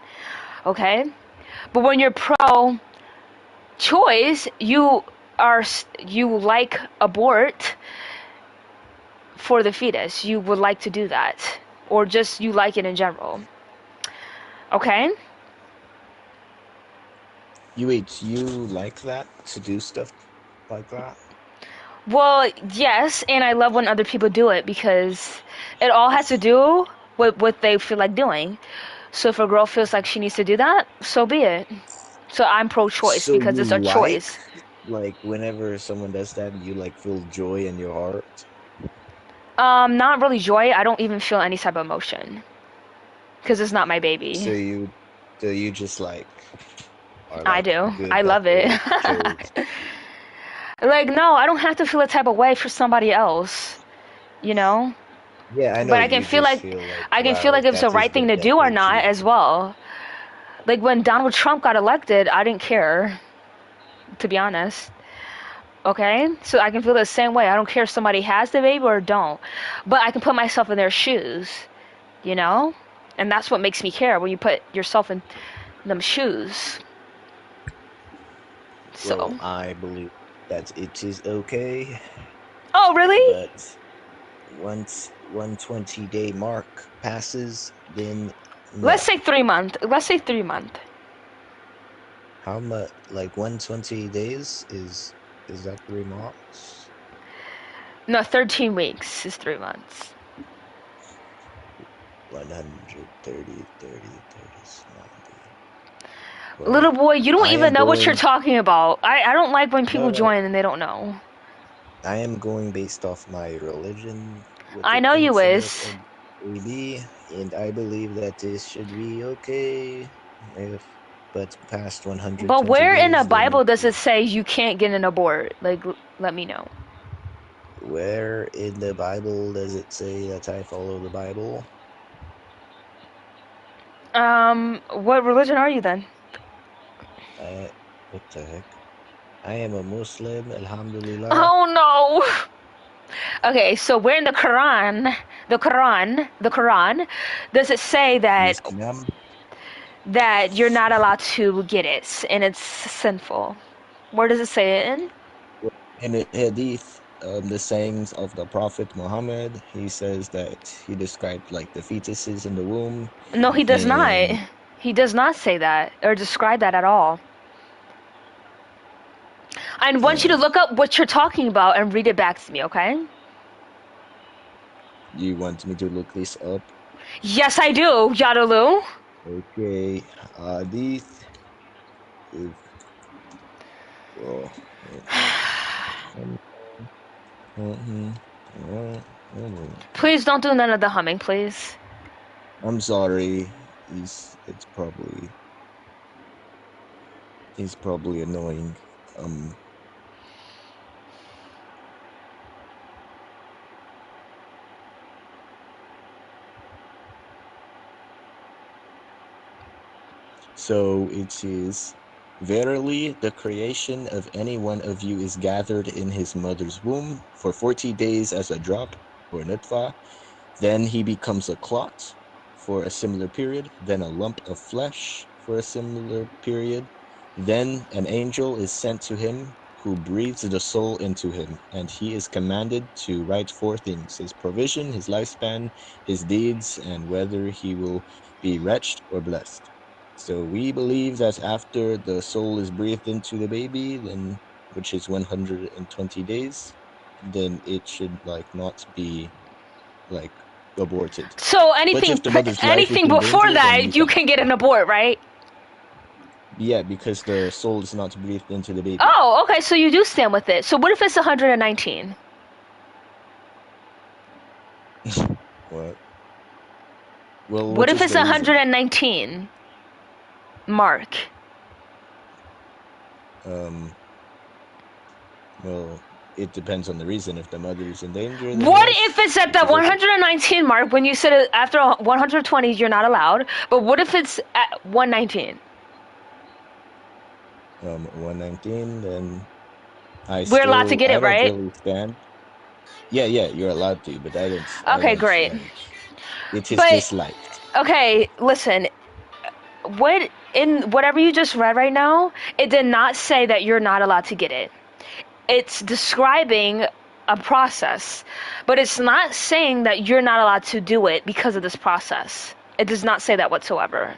Okay? But when you're pro choice, you like abort for the fetus. You would like to do that, or just you like it in general. Okay? You like that, to do stuff like that? Well, yes, and I love when other people do it because it all has to do with what they feel like doing. So if a girl feels like she needs to do that, so be it. So I'm pro-choice So because you it's a choice. like whenever someone does that, you like feel joy in your heart? Not really joy. I don't even feel any type of emotion because it's not my baby. So you just like are I like do. good I that love it. they chose. Like, no, I don't have to feel a type of way for somebody else, you know? Yeah, I know. But I can you feel just like feel like, I can feel wow, like it's the that right is thing the to do or that they not choose. as well. Like when Donald Trump got elected, I didn't care, to be honest. Okay? So I can feel the same way. I don't care if somebody has the baby or don't. But I can put myself in their shoes, you know? And that's what makes me care, when you put yourself in them shoes. So. Well, I believe that it is okay. Oh, really? But once 120-day mark passes, then no. Let's say 3 months. Let's say 3 months. How much? Like 120 days is that 3 months? No, 13 weeks is 3 months. 130, 30, 90. Well, Little boy, you don't I even am know what you're going- talking about. I don't like when people No. join and they don't know. I am going based off my religion. what I it know you thinks is. of a baby, and I believe that this should be okay. But past 120 But where in the days, then Bible does it say you can't get an abort? Like, let me know. where in the Bible does it say that I follow the Bible? What religion are you then? What the heck? I am a Muslim, alhamdulillah. Oh no. Okay, so where in the Quran, does it say that Yes, ma'am. that you're not allowed to get it and it's sinful? Where does it say it in? In the hadith, the sayings of the Prophet Muhammad, he says that he described like the fetuses in the womb. No, he does not. and He does not say that or describe that at all. I want you to look up what you're talking about and read it back to me, okay? You want me to look this up? Yes, I do, Yadalu. Okay, hadith. Oh. Please don't do none of the humming, please. I'm sorry. It's probably annoying. So it is, verily the creation of any one of you is gathered in his mother's womb for 40 days as a drop or nutfa. Then he becomes a clot for a similar period, then a lump of flesh for a similar period. Then an angel is sent to him who breathes the soul into him, and he is commanded to write 4 things: his provision, his lifespan, his deeds, and whether he will be wretched or blessed. So we believe that after the soul is breathed into the baby, then, which is 120 days, then it should like not be like aborted. So But anything if the mother's life is anything in before danger, then that, you can get an abort, right? Yeah, because the soul is not breathed into the baby. Oh, okay, so you do stand with it. So what if it's 119? What? Well, What if is it's the reason? 119? Mark. Well, it depends on the reason. If the mother is in danger, then What yes. if it's at the 119 mark when you said it after 120 you're not allowed? But what if it's at 119? 119, then We're allowed to get it, I don't right? really stand. Yeah, you're allowed to, but I don't. Okay, great. It is But- disliked. Okay, listen. What in whatever you just read right now, it did not say that you're not allowed to get it. It's describing a process, but it's not saying that you're not allowed to do it because of this process. It does not say that whatsoever.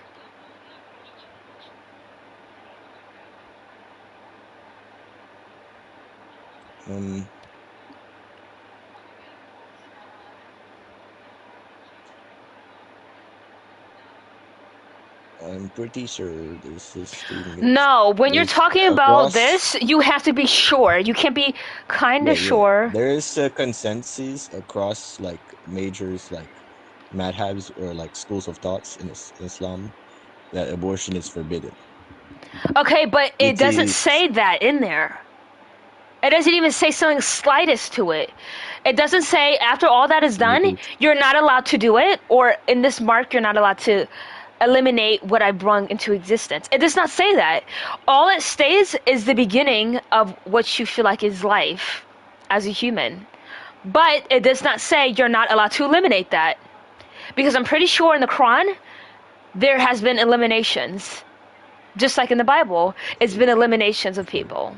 I'm pretty sure this is statement. No, when you're is talking about across- this, you have to be sure. You can't be kind of sure. There is a consensus across like majors like madhabs or like schools of thoughts in Islam that abortion is forbidden. Okay, but it It doesn't is- say that in there. It doesn't even say something slightest to it. It doesn't say after all that is done, you're not allowed to do it, or in this mark, you're not allowed to eliminate what I brung into existence. It does not say that. All it stays is the beginning of what you feel like is life as a human. But it does not say you're not allowed to eliminate that. Because I'm pretty sure in the Quran, there has been eliminations. Just like in the Bible, it's been eliminations of people.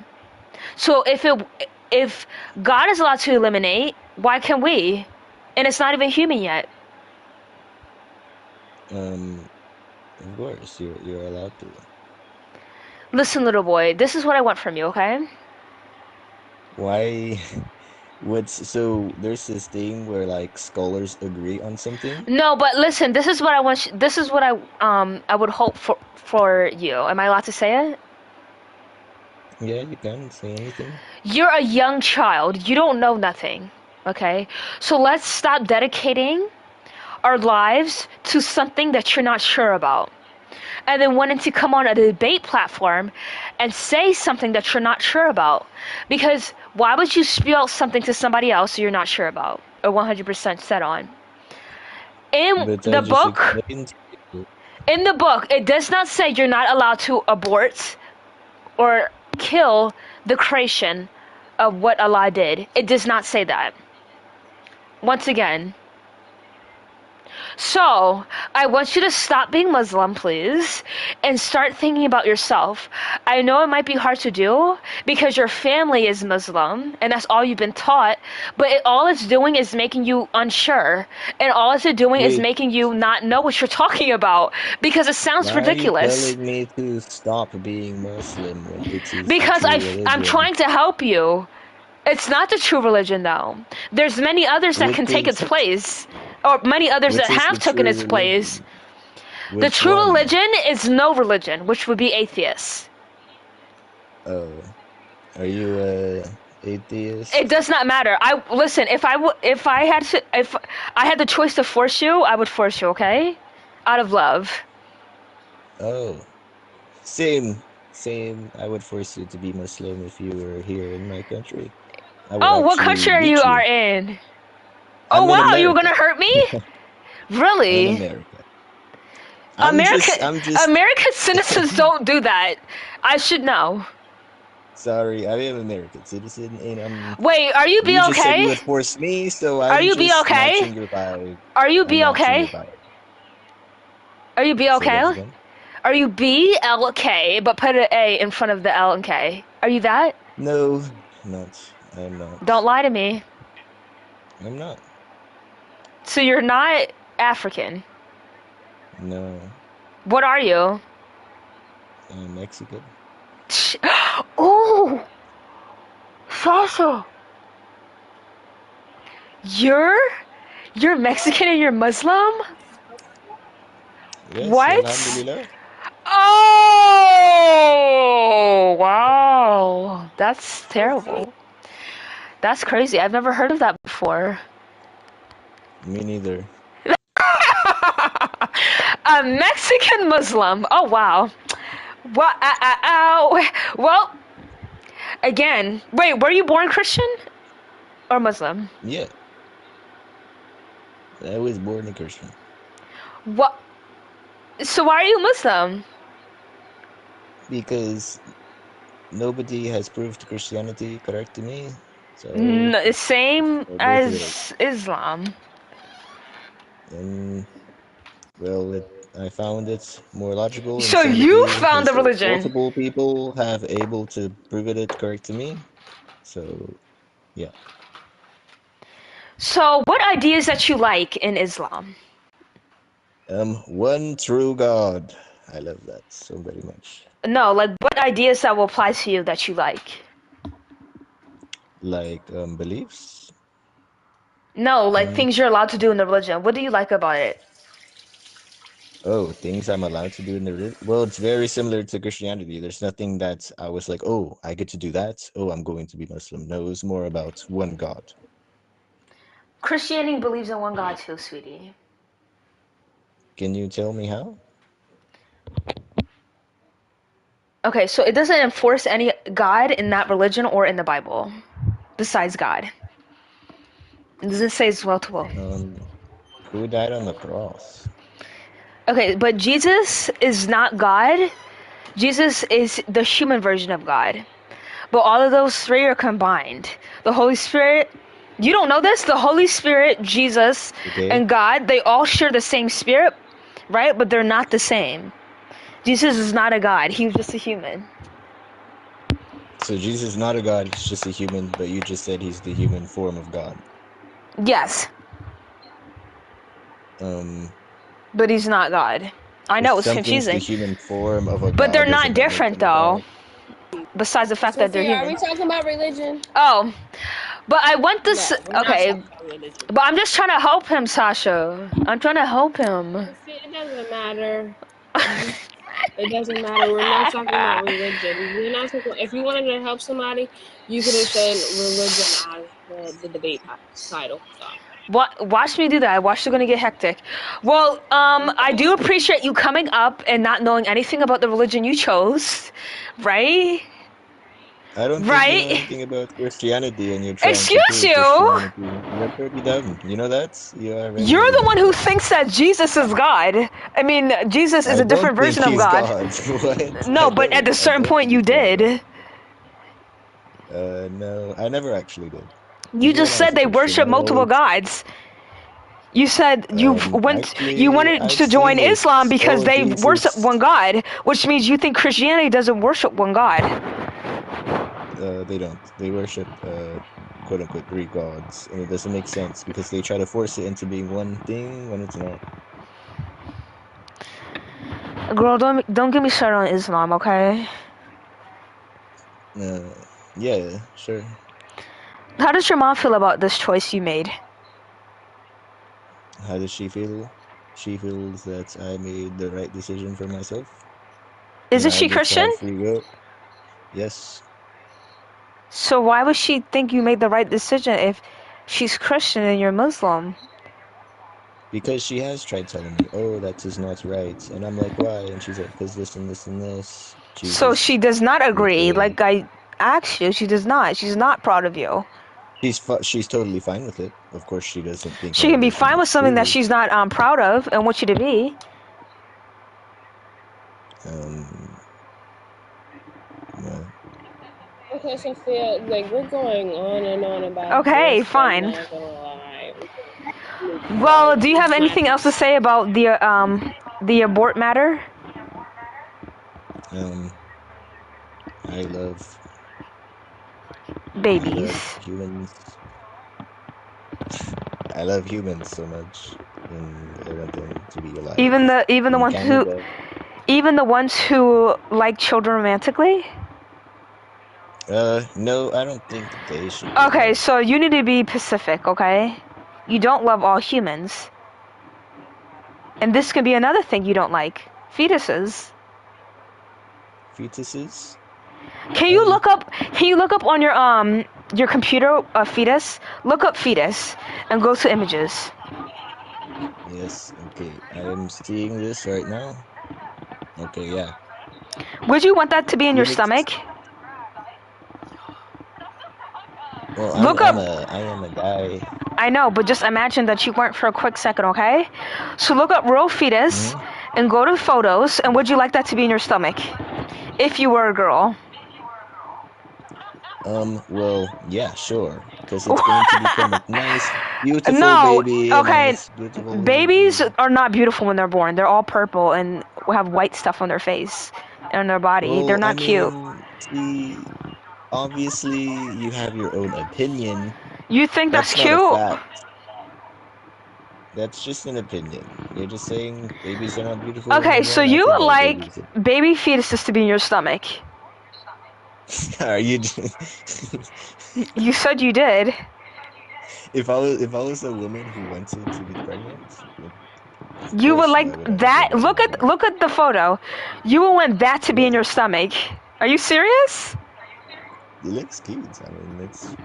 So if God is allowed to eliminate, why can't we? And it's not even human yet. Of course, you're allowed to. Listen, little boy, this is what I want from you, okay? Why? So there's this thing where like scholars agree on something. No, but listen, this is what I want. This is what I would hope for you. Am I allowed to say it? Yeah, you can say anything. You're a young child. You don't know nothing, okay? So let's stop dedicating our lives to something that you're not sure about. And then wanting to come on a debate platform and say something that you're not sure about. Because why would you spew out something to somebody else you're not sure about or 100% set on? In the book, it does not say you're not allowed to abort or kill the creation of what Allah did. It does not say that. Once again. So, I want you to stop being Muslim, please, and start thinking about yourself. I know it might be hard to do because your family is Muslim, and that's all you've been taught, but all it's doing is making you unsure, and all it's doing is making you not know what you're talking about, because it sounds ridiculous. Why are you telling me to stop being Muslim when it is Because the true religion? I'm trying to help you. It's not the true religion, though. There's many others that can take its place. Or many others that have taken its place. The true religion is no religion, which would be atheists. Oh, are you a atheist? It does not matter. Listen. If I had the choice to force you, I would force you. Okay, out of love. Oh, same. I would force you to be Muslim if you were here in my country. Oh, what country are you in? Oh wow, you were gonna hurt me? Really? In America. American citizens don't do that. I should know. Sorry, I am an American citizen, and Wait, are you You just said okay? you would force me, so I'm Are you just okay? matching your vibe. Are you I'm matching okay? your vibe. Are you Say that okay? again. Are you BLK but put an A in front of the L and K? Are you that? No, I'm not. Don't lie to me. I'm not. So you're not African. No, What are you? I'm Mexican. Oh, Sasha. You're Mexican and you're Muslim? Yes, What? alhamdulillah. Oh, wow. That's terrible. That's crazy. I've never heard of that before. Me neither. A Mexican Muslim. Oh, wow. Well, again, wait, were you born Christian or Muslim? Yeah, I was born a Christian What? So why are you Muslim? because nobody has proved Christianity correct to me. So Same I'll go through it. as Islam. Well, I found it more logical. and So you scientific found the because religion. multiple people have able to prove it correct to me. So, yeah. So what ideas that you like in Islam? One true God. I love that so very much. No, like what ideas that will apply to you that you like? Like beliefs. No, like things you're allowed to do in the religion. What do you like about it? Oh, things I'm allowed to do in the well, it's very similar to Christianity. There's nothing that I was like, oh, I get to do that. Oh, I'm going to be Muslim. No, it's more about one God. Christianity believes in one God too, sweetie. Can you tell me how? Okay, so it doesn't enforce any God in that religion or in the Bible, besides God. It doesn't say it's well to will. Who died on the cross? Okay, but Jesus is not God. Jesus is the human version of God. But all of those three are combined. The Holy Spirit, you don't know this? The Holy Spirit, Jesus, Okay. and God, they all share the same spirit, right? But they're not the same. Jesus is not a God. He was just a human. So Jesus is not a god, he's just a human, but you just said he's the human form of God. Yes, But but he's not God. I if know it's something's the confusing. human form of a But they're god, does not it not make different them a though. god? Besides the fact that they're Sophia, are we human. talking about religion? Oh, but I want this. No, we're not Okay, talking about religion. but I'm just trying to help him, Sasha. I'm trying to help him. Sophia, it doesn't matter. It doesn't matter. We're not talking about religion. We're not talking. If you wanted to help somebody, you could have said religion as the debate title. So. Watch me do that. Watch, you're gonna get hectic. Well, I do appreciate you coming up and not knowing anything about the religion you chose, right? I don't think you know Right? anything about Christianity and you're trying to Excuse prove you. Christianity. You're pretty dumb. You know that? You are very, You're very the one dumb. who thinks that Jesus is God. I mean, Jesus is I a don't different think version of he's God. God. What? No, but at a I certain don't point think you he's God. did. No, I never actually did. You Even when just I was said a they Christian, worship I multiple always, gods. You said you actually, wanted I've to seen join it. Islam because Oh, they worship Jesus. one God, which means you think Christianity doesn't worship one God. They don't. They worship, quote unquote, three gods, and it doesn't make sense because they try to force it into being one thing when it's not. Girl, don't get me started on Islam, okay? Yeah, sure. How does your mom feel about this choice you made? How does she feel? She feels that I made the right decision for myself, and Isn't I she get to Christian? have free will. Yes, So why would she think you made the right decision if she's Christian and you're Muslim? because she has tried telling me, "Oh, that is not right," and I'm like, "Why?" And she's like, "Because this and this and this." So Jesus, she does not agree. Buddha. Like I asked you, she does not. She's not proud of you. She's totally fine with it. Of course, she doesn't think She my can be religion fine with is something that true. she's not proud of and wants you to be. Well, Okay, Sophia, like we're going on and on about Okay, this. Like, fine. not gonna lie. Well, do you have It's not. anything else to say about the abort matter? I love Babies. humans. I love humans so much, and I want them to be alive. Even the In ones who Canada, like children romantically? no, I don't think they should be Okay, alive. so you need to be Pacific, okay? You don't love all humans. And this could be another thing you don't like. Fetuses. Fetuses? Can you look up on your computer a fetus? Look up fetus and go to images. Yes, okay. I am seeing this right now. Okay, yeah. Would you want that to be in your Phoenix. stomach? Well, Look up. I am a guy. I know, but just imagine that you weren't for a quick second, okay? So look up real fetus and go to photos, and would you like that to be in your stomach? If you were a girl. Well, yeah, sure. Because it's going to become a nice, beautiful No, baby. okay. A nice, beautiful Babies baby. are not beautiful when they're born. They're all purple and have white stuff on their face and on their body. They're Well, I not cute. mean, see, obviously you have your own opinion. You think that's not a cute? fact. That's just an opinion. You're just saying babies are not beautiful when Okay, they're so born. I you think would all like babies baby fetuses to be in your stomach. are you? You said you did. If I was a woman who wanted to be pregnant, of You would course like I would have a that. baby in my stomach. Look at the photo. You would want that to be in your stomach. Are you serious? It looks cute. I mean, it's.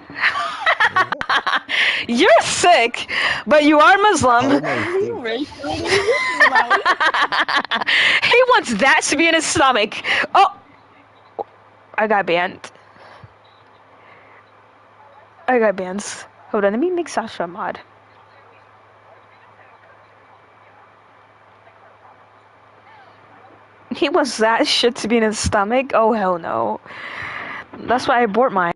You're sick, but you are Muslim. How am I He wants that to be in his stomach. Oh, I got banned. I got bans. Hold on, let me make Sasha a mod. He wants that shit to be in his stomach? Oh hell no. That's why I abort mine.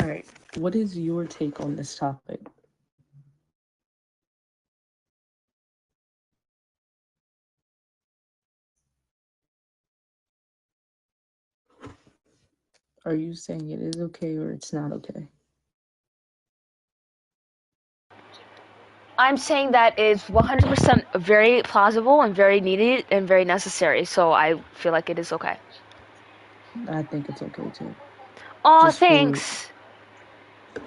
All right. What is your take on this topic? Are you saying it is okay or it's not okay? I'm saying that is 100% very plausible and very needed and very necessary. So I feel like it is okay. I think it's okay too. Aw, Just thanks.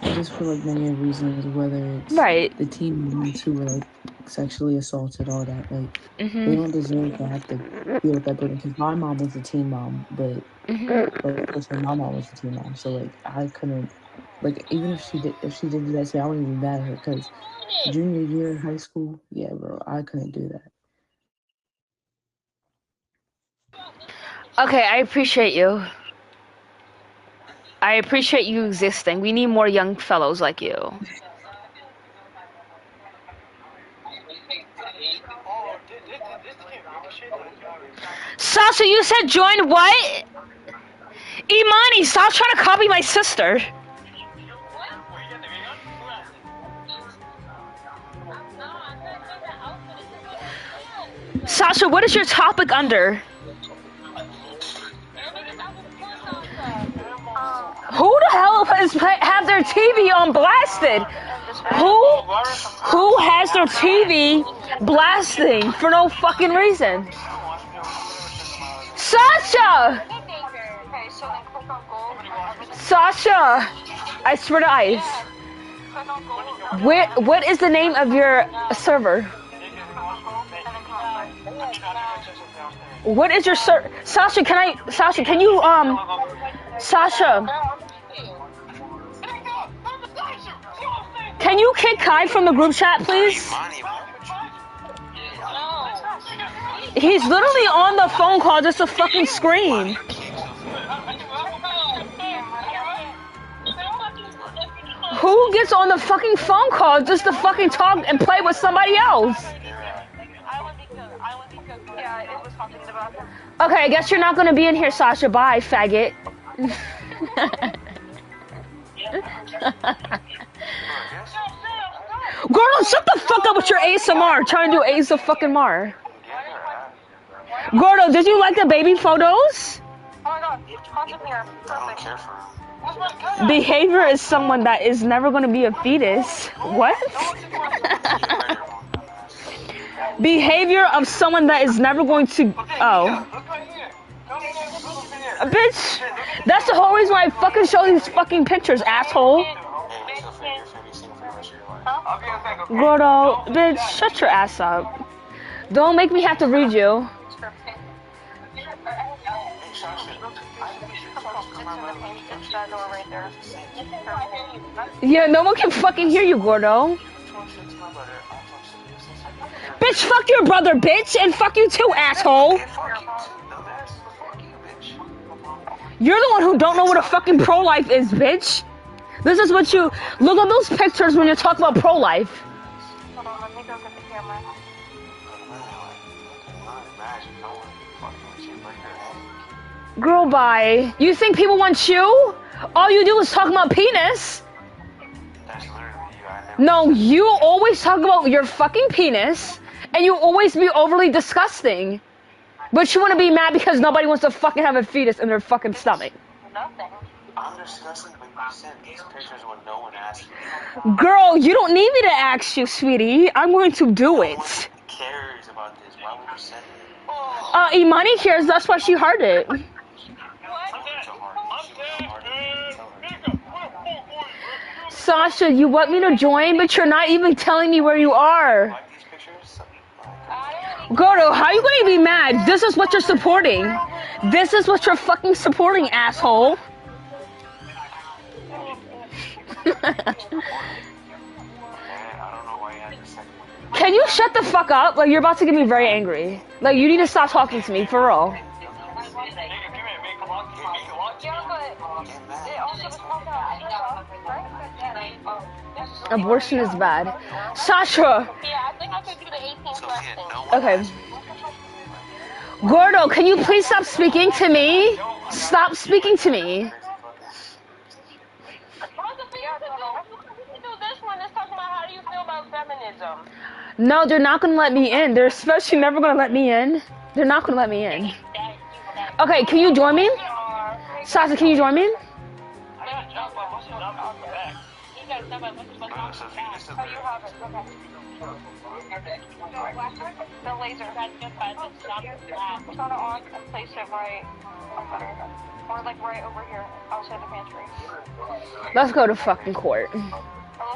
Just for like many reasons, whether it's Right. the teen moms who were like sexually assaulted, all that, like they don't deserve to have to deal with that burden. Because my mom was a teen mom, but of course my mom was a teen mom, so like I couldn't, like even if she did do that to me, I wouldn't even be mad at her. Because junior year in high school, yeah, bro, I couldn't do that. Okay, I appreciate you. I appreciate you existing. We need more young fellows like you. Sasha, you said join what? Imani, stop trying to copy my sister. Sasha, what is your topic under? Who the hell have their TV on blasted? Who has their TV blasting for no fucking reason? Sasha! Sasha! I swear to ice. What is the name of your server? What is your Sasha, can you Sasha, can you kick Kai from the group chat, please? He's literally on the phone call just to fucking scream. Who gets on the fucking phone call just to fucking talk and play with somebody else? Okay, I guess you're not gonna be in here, Sasha. Bye, faggot. Gordo, shut the fuck up with your ASMR. Trying to do ASMR. Gordo, did you like the baby photos? Behavior is someone that is never going to be a fetus. What? Behavior of someone that is never going to... Oh. Bitch, that's the whole reason why I fucking show these fucking pictures, asshole. Gordo, bitch, shut your ass up. Don't make me have to read you. Yeah, no one can fucking hear you, Gordo. Bitch, fuck your brother, bitch, and fuck you too, asshole. You're the one who don't know what a fucking pro-life is, bitch. This is what you... Look at those pictures when you talk about pro-life. Girl, bye. You think people want you? All you do is talk about penis. No, you always talk about your fucking penis, and you always be overly disgusting. But you want to be mad because nobody wants to fucking have a fetus in their fucking stomach. Nothing. I'm discussing when you sent these pictures when no one asked you. Girl, you don't need me to ask you, sweetie. I'm going to do it. No one cares about this. Why would you send it? Imani cares. That's why she heard it. Sasha, you want me to join, but you're not even telling me where you are. Gordo, how are you going to be mad? This is what you're supporting. This is what you're fucking supporting, asshole. Can you shut the fuck up? Like, you're about to get me very angry. Like, you need to stop talking to me, for real. Abortion is bad. Sasha! Okay. Gordo, can you please stop speaking to me? Stop speaking to me. No, they're not gonna let me in. They're especially never gonna let me in. They're not gonna let me in. Okay, can you join me? Sasha, can you join me? The laser. It's not on and place it right or like right over here outside the pantry. Let's go to fucking court. A little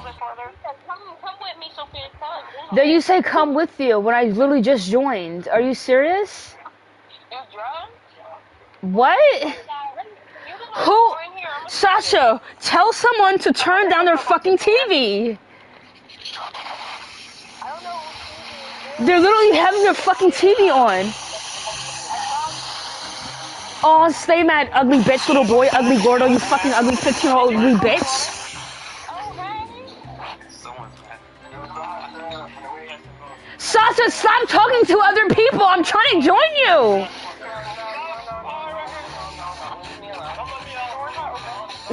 bit farther. Come with me, Sophia. Did you say come with you when I literally just joined? Are you serious? You drunk? What? Who? Sasha, tell someone to turn down their fucking TV. They're literally having their fucking TV on. Oh, stay mad, ugly bitch, little boy, ugly gordo, you fucking ugly 15-year-old ugly bitch. Sasha, stop talking to other people. I'm trying to join you.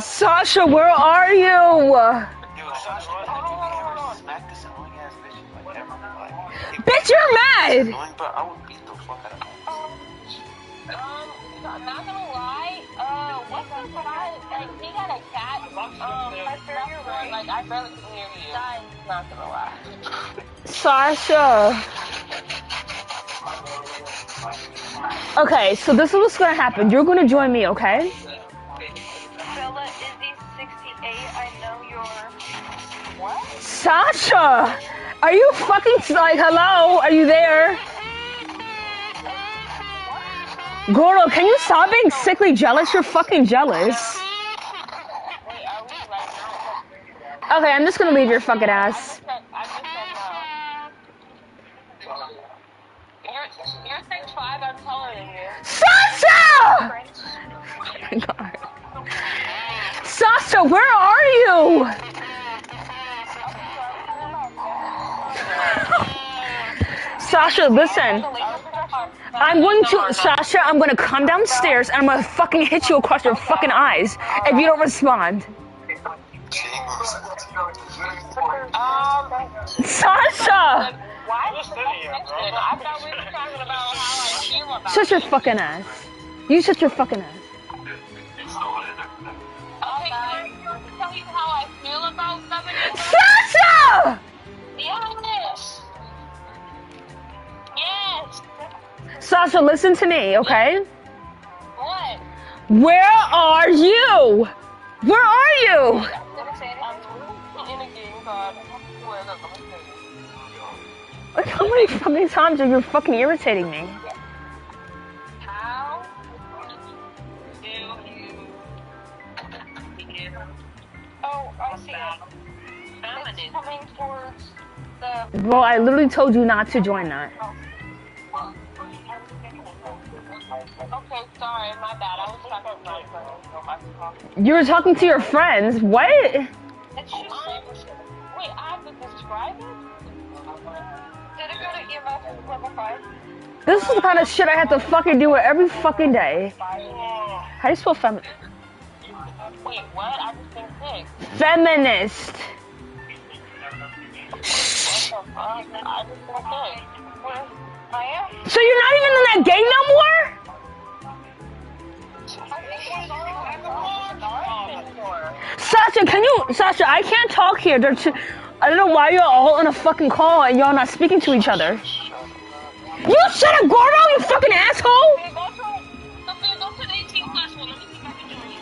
Sasha, where are you? Bitch, you're mad. I'm not gonna lie. What's up, like, he got a cat. Like, I barely can hear you. I'm not gonna lie. Sasha. Okay, so this is what's gonna happen. You're gonna join me, okay? Bella, Izzy 68, I know you're... What? Sasha! Are you fucking, like, hello? Are you there? Gordo, can you stop being sickly jealous? You're fucking jealous. Okay, I'm just gonna leave your fucking ass. You're 6'5", I'm taller than you. Sasha! Oh my god. Sasha, where are you? Sasha, listen. I'm gonna come downstairs and I'm gonna fucking hit you across your fucking eyes if you don't respond. Sasha! Shut your fucking ass. You shut your fucking ass. Okay, can I tell you how I feel about something? Sasha! Yes! Yes! Sasha, listen to me, okay? What? Where are you? Where are you? In a game called Like, how many fucking times are you fucking irritating me? How do you... Oh, I see it. It's coming towards the... Bro, I literally told you not to join that. Okay, sorry, my bad. I was talking to my friend. You were talking to your friends. What? It's just... Wait, I have to describe it? Did it go to EMF level 5? This is the kind of shit I have to fucking do every fucking day. How do you spell feminist? Wait, what? I just think sick. Feminist. I just think sick. Where I am? So you're not even in that game no more? Sasha, I can't talk here. I don't know why you're all on a fucking call and y'all not speaking to each other. You shut up, Gordo, you fucking asshole! Sophia, go to the 18 plus one. Let me see if I can join you.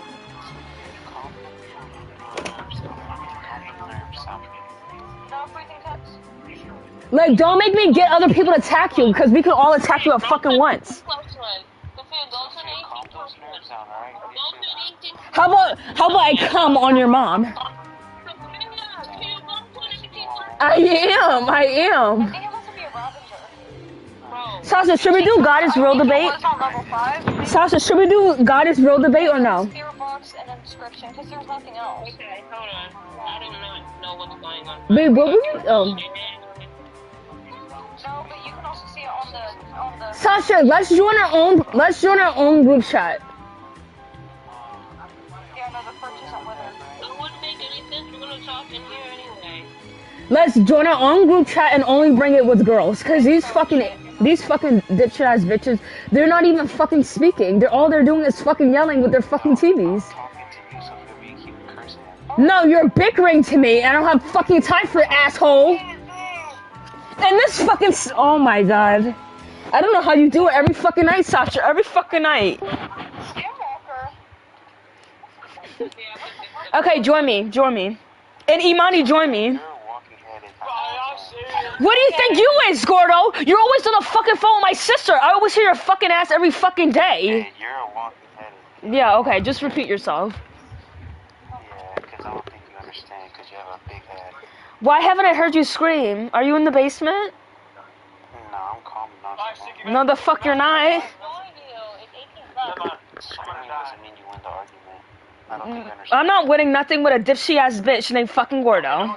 No freezing temps. Like, don't make me get other people to attack you, because we can all attack you at fucking once. How about I come on your mom? I am. Sasha, should we do God is real debate? Sasha, should we do God is real debate or no? Spirit box and then description, because there's nothing else. Okay, hold on. I don't know what's going on. Wait, what were you? No, but you can also see it on the. Sasha, let's join our own group chat. Yeah, no, the purchase on whether. It wouldn't make any sense. We're gonna talk in here anyway. Let's join our own group chat and only bring it with girls. Cause these fucking dipshit ass bitches, they're not even fucking speaking. All they're doing is fucking yelling with their fucking TVs. No, you're bickering to me, and I don't have fucking time for it, asshole. And this fucking oh my god. I don't know how you do it every fucking night, Sasha. Every fucking night. Okay, join me. And Imani, join me. What do you think you is, Gordo? You're always on the fucking phone with my sister. I always hear your fucking ass every fucking day. Hey, you're a walking headed. Yeah, okay, just repeat yourself. Yeah, because I don't think you understand, because you have a big head. Why haven't I heard you scream? Are you in the basement? No, I'm calm enough. No, the fuck you're not. Screaming doesn't mean you win the argument. I don't think you understand. I'm not winning nothing with a dipshy ass bitch named fucking Gordo.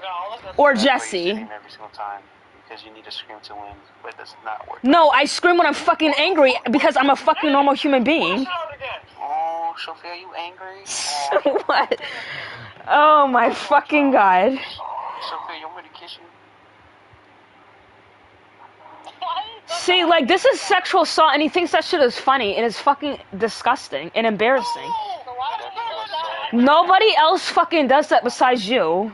Or That's why you Jesse. scream every single time, because you need to scream to win, but it does not work. No, I scream when I'm fucking angry because I'm a fucking normal human being. Oh, Sophia, are you angry? What? Oh my fucking god. Sophia, you want me to kiss you? See, like, this is sexual assault and he thinks that shit is funny and it's fucking disgusting and embarrassing. Nobody else fucking does that besides you.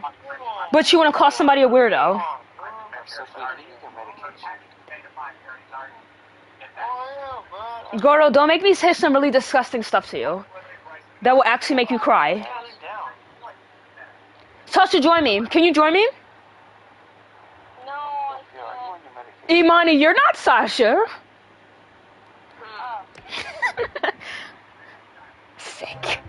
But you wanna call somebody a weirdo. Gordo, don't make me say some really disgusting stuff to you. That will actually make you cry. Sasha, join me. Can you join me? Imani, you're not Sasha. Sick.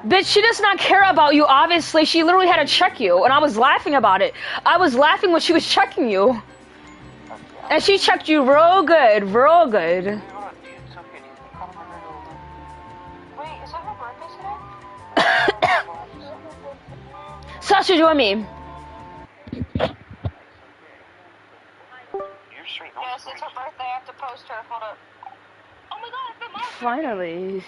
Bitch, she does not care about you, obviously. She literally had to check you, and I was laughing about it. I was laughing when she was checking you. And she checked you real good, real good. Wait, is that her birthday today? Sasha, join me. Yes, it's her birthday. I have to post her. Hold up. Oh my god, it's been my Finally.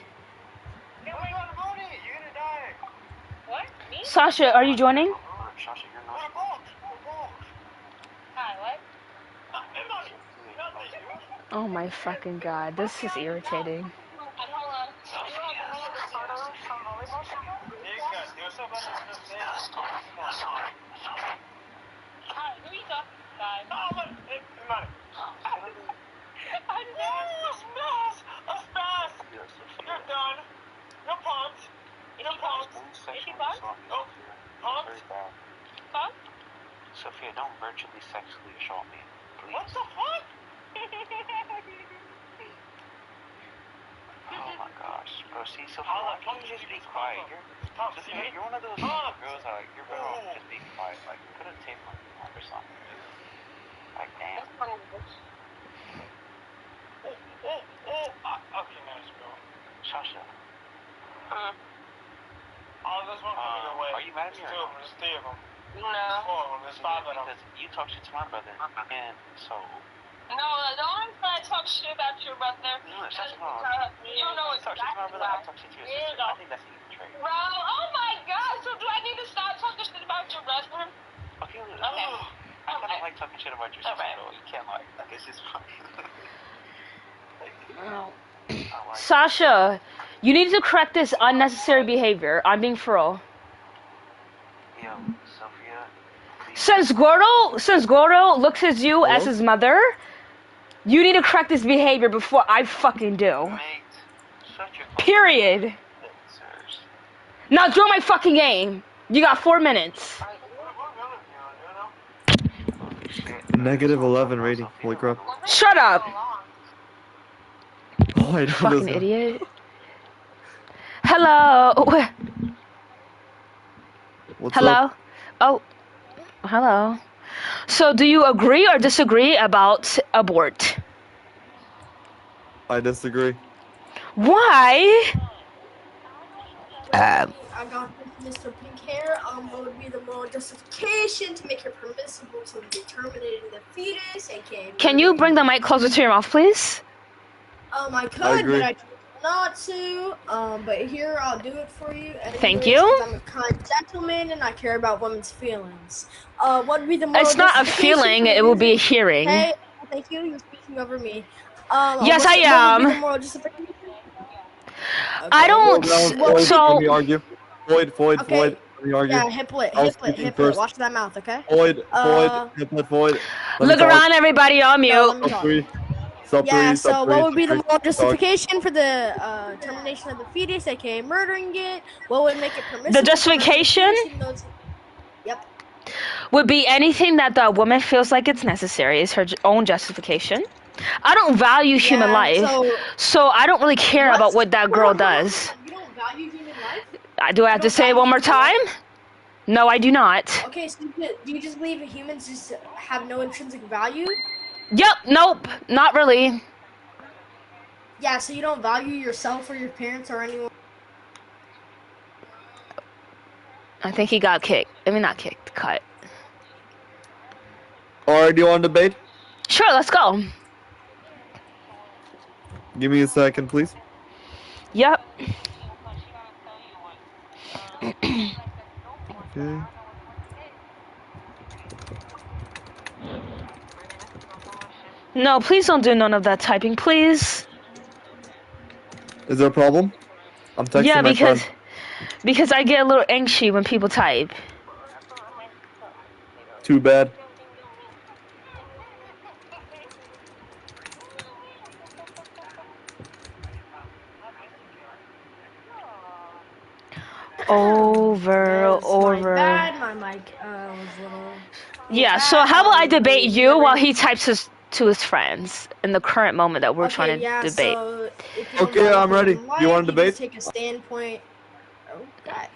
What? Me? Sasha, are you joining? Hi, what? Oh my fucking god, this is irritating. Hi, who you talking to, guys? You're done. You're pumped. You're pumped. Is he pumped? Oh, pumped? Pumped? Sophia, don't virtually sexually assault me, please. What the fuck? Oh my gosh, bro. See, Sophia, why can't you just be quiet? You're one of those girls that you're better off just being quiet. Like, put a tape on your mouth or something. Like, damn. Okay, nice, bro. Sasha. Oh, there's one coming your way. Are you mad at me or not? There's three of them. No. Four of them. There's five of them. Because you talk shit to my brother, and so... No, don't try to talk shit about your brother. No, that's wrong. You don't know You talk shit to my brother, I talk shit to your sister. I think that's even trade. Bro, oh my god, so do I need to stop talking shit about your brother? Okay, I kind of like talking shit about your sister, though. You can't like, it's just funny. Sasha, you need to correct this unnecessary behavior. I'm being for real. Yo, Sophia. Since Gordo looks at you as his mother, you need to correct this behavior before I fucking do. Period. Now join my fucking game. You got 4 minutes. -11 rating. Holy crap. Shut up. Oh, I don't Fucking know. idiot. Hello. What's Hello. up? Oh. Hello. So do you agree or disagree about abort? I disagree. Why? I got Mr. Pink Hair. What would be the moral justification to make it permissible to be terminating the fetus, aka... Can you bring the mic closer to your mouth, please? I could, I agree. but not to, but here I'll do it for you. Thank Anyways, you. 'cause I'm a kind gentleman and I care about women's feelings. What would be the moral It's not a justification feeling, for it will be a using- hearing. Hey, thank you. You're speaking over me. Yes, I What would be am. the moral justification? I don't. Floyd, So. let me argue. Floyd, Okay. let me argue. Yeah, Hippolyte, I was Hippolyte, speaking Hippolyte. first. Watch that mouth, okay? Floyd, Floyd. Let me Look talk. around, everybody, on mute. Stop three. Stop Yeah, three. so Stop what three. would be the Stop moral three. Talk. justification for the termination of the fetus, aka murdering it? What would make it permissible? The justification Yep. would be anything that the woman feels like it's necessary is her own justification. I don't value human life, so I don't really care about what that girl does. You don't value human life? Do I have to say it one more time? No, I do not. Okay, so do you just believe that humans just have no intrinsic value? Yep, nope, not really. Yeah, so you don't value yourself or your parents or anyone? I think he got kicked. I mean, not kicked, cut. Alright, do you want to debate? Sure, let's go. Give me a second, please. Yep. Okay. No, please don't do none of that typing, please. Is there a problem? I'm texting Yeah, my friend. because I get a little anxious when people type. Too bad. Over. Bad, my mic was a little... Yeah, so how about I debate you while he types to his friends in the current moment that we're trying to debate? So if you don't Okay, value I'm ready. human You life, want to debate? just take a standpoint. Okay.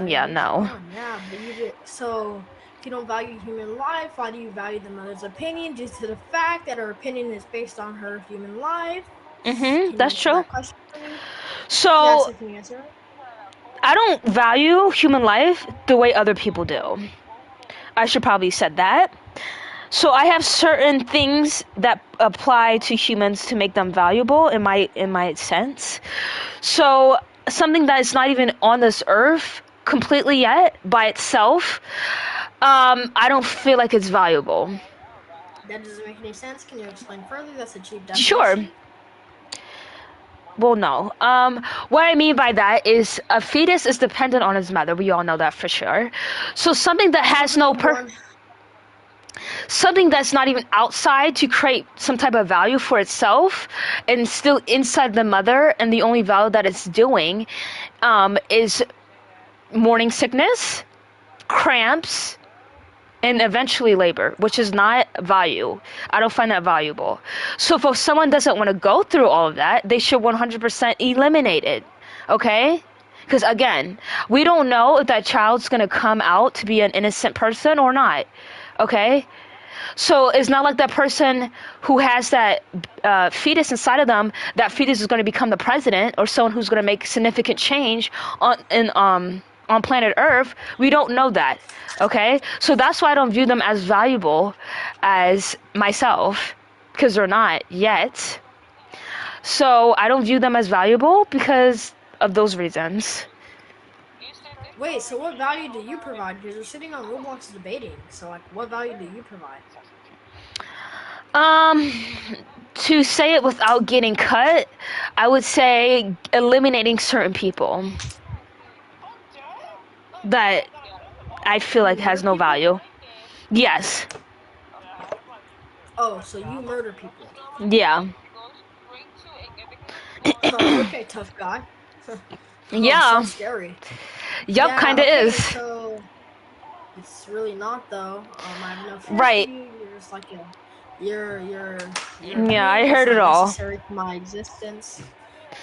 Yeah, no. Yeah, but so if you don't value human life, why do you value the mother's opinion? Due to the fact that her opinion is based on her human life. That's true. So Yes, if you can answer it. I don't value human life the way other people do. I should probably said that. So I have certain things that apply to humans to make them valuable in my sense. So something that is not even on this earth completely yet by itself, I don't feel like it's valuable. That doesn't make any sense. Can you explain further? That's a cheap definition. Sure. Well, no. What I mean by that is a fetus is dependent on its mother. We all know that for sure. So something that has no something that's not even outside to create some type of value for itself and still inside the mother, and the only value that it's doing is morning sickness, cramps, and eventually labor, which is not value. I don't find that valuable. So if someone doesn't want to go through all of that, they should 100% eliminate it, okay? Because again, we don't know if that child's going to come out to be an innocent person or not, okay? So it's not like that person who has that fetus inside of them, that fetus is going to become the president or someone who's going to make significant change on planet Earth. We don't know that, okay? So that's why I don't view them as valuable as myself, because they're not yet. So I don't view them as valuable because of those reasons. Wait, so what value do you provide? Because you're sitting on Roblox debating. So, like, what value do you provide? To say it without getting cut, I would say eliminating certain people that I feel like has no value. Yes. Oh, so you murder people. Yeah. Oh, okay, tough guy. Yeah. So scary. Yep, Yeah, kinda okay, is. So it's really not though. I have no fear Right. for you. You're just like you're Yeah, I heard it all. necessary to my existence.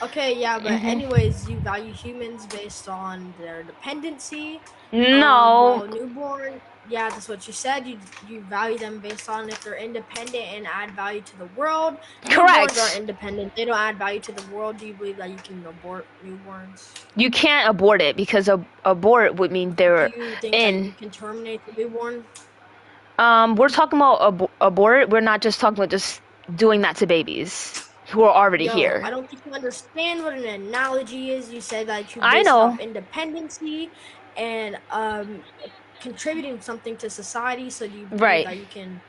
Okay, yeah, but Mhm. anyways, you value humans based on their dependency. No. While newborn, yeah, that's what you said. You value them based on if they're independent and add value to the world. Correct. Newborns are independent. They don't add value to the world. Do you believe that you can abort newborns? You can't abort it because abort would mean they're Do you think that you can terminate the newborn? We're talking about abort. We're not just talking about just doing that to babies. who are already Yo, here. I don't think you understand what an analogy is. You said that you I based know. off independency and contributing something to society, so you believe Right. that you can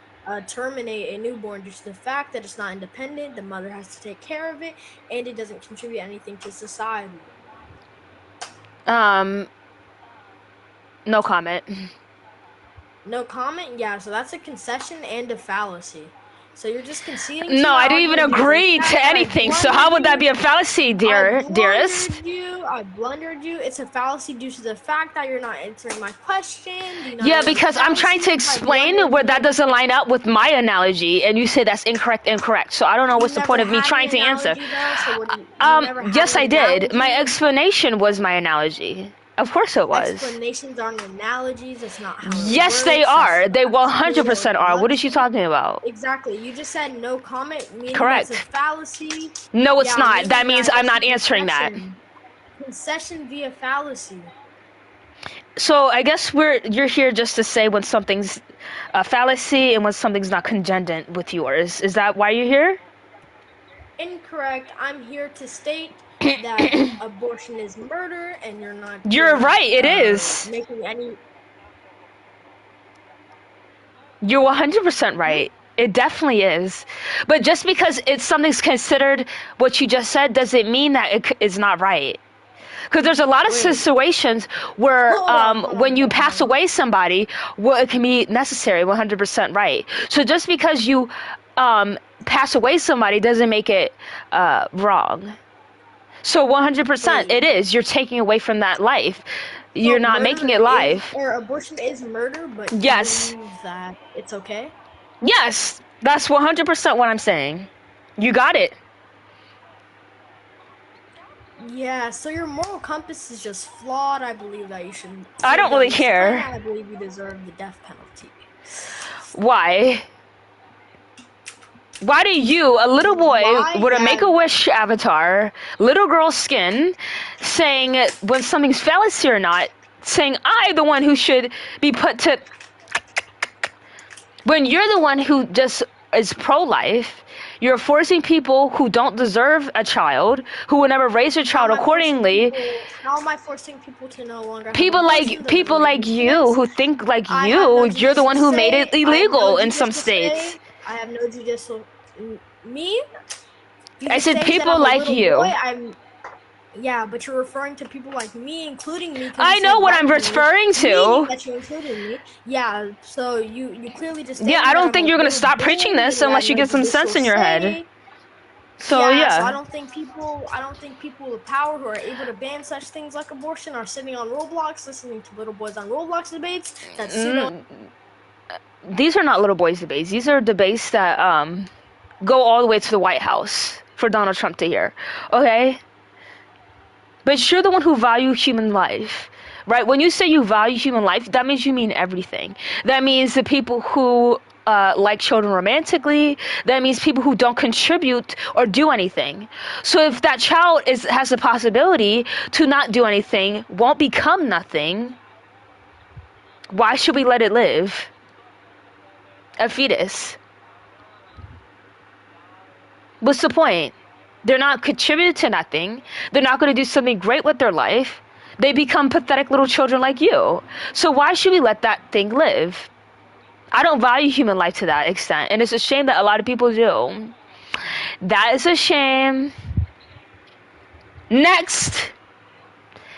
terminate a newborn due to the fact that it's not independent, the mother has to take care of it, and it doesn't contribute anything to society. No comment. No comment? Yeah, so that's a concession and a fallacy. So you're just conceding to No, my I didn't even argument agree because to I anything. So how would that be a fallacy, dearest? I blundered you. It's a fallacy due to the fact that you're not answering my question. Do not Yeah, know because I'm trying to fallacy. I explain blundered where you. that doesn't line up with my analogy, and you say that's incorrect. So I don't know what's the You point of never me had trying to an answer. analogy, though, so what do you never had Yes, an I did. analogy? My explanation was my analogy. Of course it was. Explanations aren't analogies. That's not how it Yes, works. they are. They That's 100% are. What is you talking about? Exactly. You just said no comment, meaning Correct. that's a fallacy. No, it's Yeah, not. meaning That means that I'm it's not a answering that. Concession via fallacy. So I guess you're here just to say when something's a fallacy and when something's not congruent with yours. Is that why you're here? Incorrect. I'm here to state that abortion is murder, and you're not. You're right. It is. Making any. You're 100% right. It definitely is. But just because something's considered what you just said doesn't mean that it is not right. Because there's a lot of situations where when you pass away somebody, it can be necessary, 100% right. So just because you pass away somebody doesn't make it wrong. So 100% it is. You're taking away from that life. You're not making it live. Or abortion is murder, but Yes. you believe that it's okay? Yes, that's 100% what I'm saying. You got it. Yeah, so your moral compass is just flawed. I believe that you should. I don't really care. I believe you deserve the death penalty. Why? Why do you, a little boy with a Make-A-Wish avatar, little girl skin, saying when something's fallacy or not, saying I'm the one who should be put to... When you're the one who just is pro-life, you're forcing people who don't deserve a child, who will never raise a child accordingly. How am I forcing people to no longer have People like you who think like you, you're the one who made it illegal in some states. I have no judicial. Me? I said people like you. Yeah, but you're referring to people like me, including me. I know what I'm referring to. That you included me. Yeah, so you clearly just. Yeah, I don't think you're gonna stop preaching this unless you get some sense in your head. So yeah. So I don't think people with power who are able to ban such things like abortion are sitting on Roblox listening to little boys on Roblox debates. These are not little boys debates. These are debates that go all the way to the White House for Donald Trump to hear. Okay? But you're the one who values human life, right? When you say you value human life, that means you mean everything. That means the people who like children romantically. That means people who don't contribute or do anything. So if that child has the possibility to not do anything, won't become nothing, why should we let it live? A fetus. What's the point? They're not contributing to nothing. They're not going to do something great with their life. They become pathetic little children like you. So why should we let that thing live? I don't value human life to that extent. And it's a shame that a lot of people do. That is a shame. Next.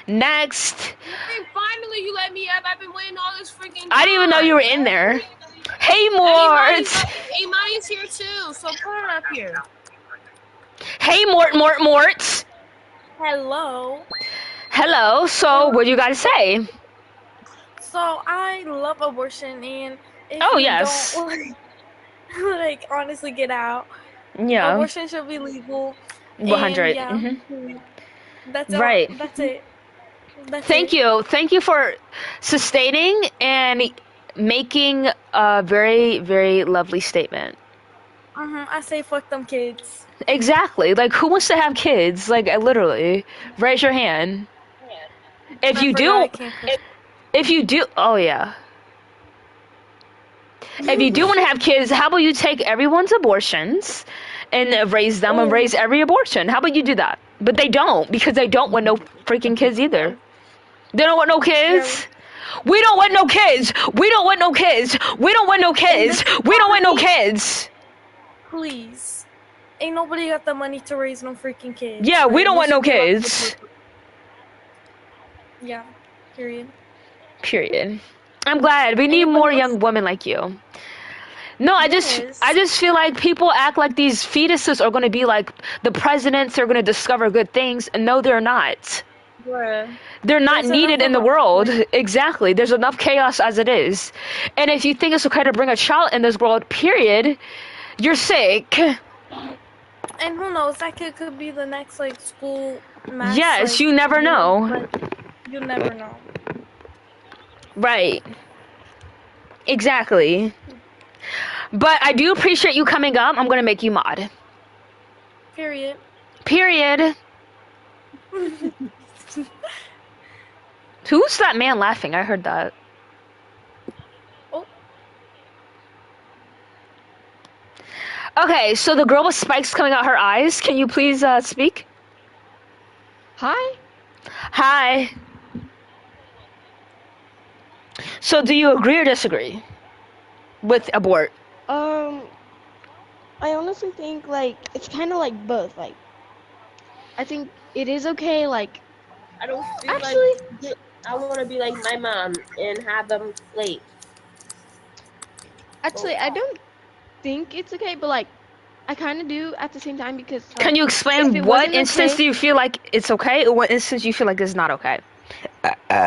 Finally, you let me up. I've been waiting all this freaking time. I didn't even know you were in there. Hey, Mort. Imani's here too, so put her up here. Hey, Mort. Hello. Hello. So, what do you got to say? So, I love abortion, and if Oh, you yes. don't, like, honestly get out, Yeah. abortion should be legal. 100. And, Mhm. That's all. Right. That's it. Thank you. Thank you for sustaining and making a very, very lovely statement. I say fuck them kids. Exactly. Like, who wants to have kids? Like, literally. Raise your hand. If you do, oh yeah. If you do want to have kids, how about you take everyone's abortions and raise them and raise every abortion. How about you do that? But they don't, because they don't want no freaking kids either. They don't want no kids. We don't want no kids. We don't want no kids. We don't want no kids. We don't want no kids. Please. Ain't nobody got the money to raise no freaking kids. Yeah, we Right? don't want no should give up the kids. paper. Yeah. Period. Period. I'm glad. We need more young women like you. No, I just feel like people act like these fetuses are going to be like the presidents are going to discover good things, and no, they're not. Bruh. They're not There's needed enough in the of a- world. Exactly. There's enough chaos as it is. And if you think it's okay to bring a child in this world, period, you're sick. And who knows? That kid could be the next like school mass. Yes, like, you never know. But you never know. Right. Exactly. But I do appreciate you coming up. I'm going to make you mod. Period. Period. Who's that man laughing? I heard that. Oh. Okay, so the girl with spikes coming out her eyes, can you please speak? Hi. Hi. So do you agree or disagree with abort? I honestly think like it's kind of like both. Like, I think it is okay. Like, I don't feel actually, like I want to be like my mom and have them late. actually, I don't think it's okay, but like, I kind of do at the same time because. Like, Can you if explain it what wasn't instance okay- do you feel like it's okay, or what instance you feel like it's not okay?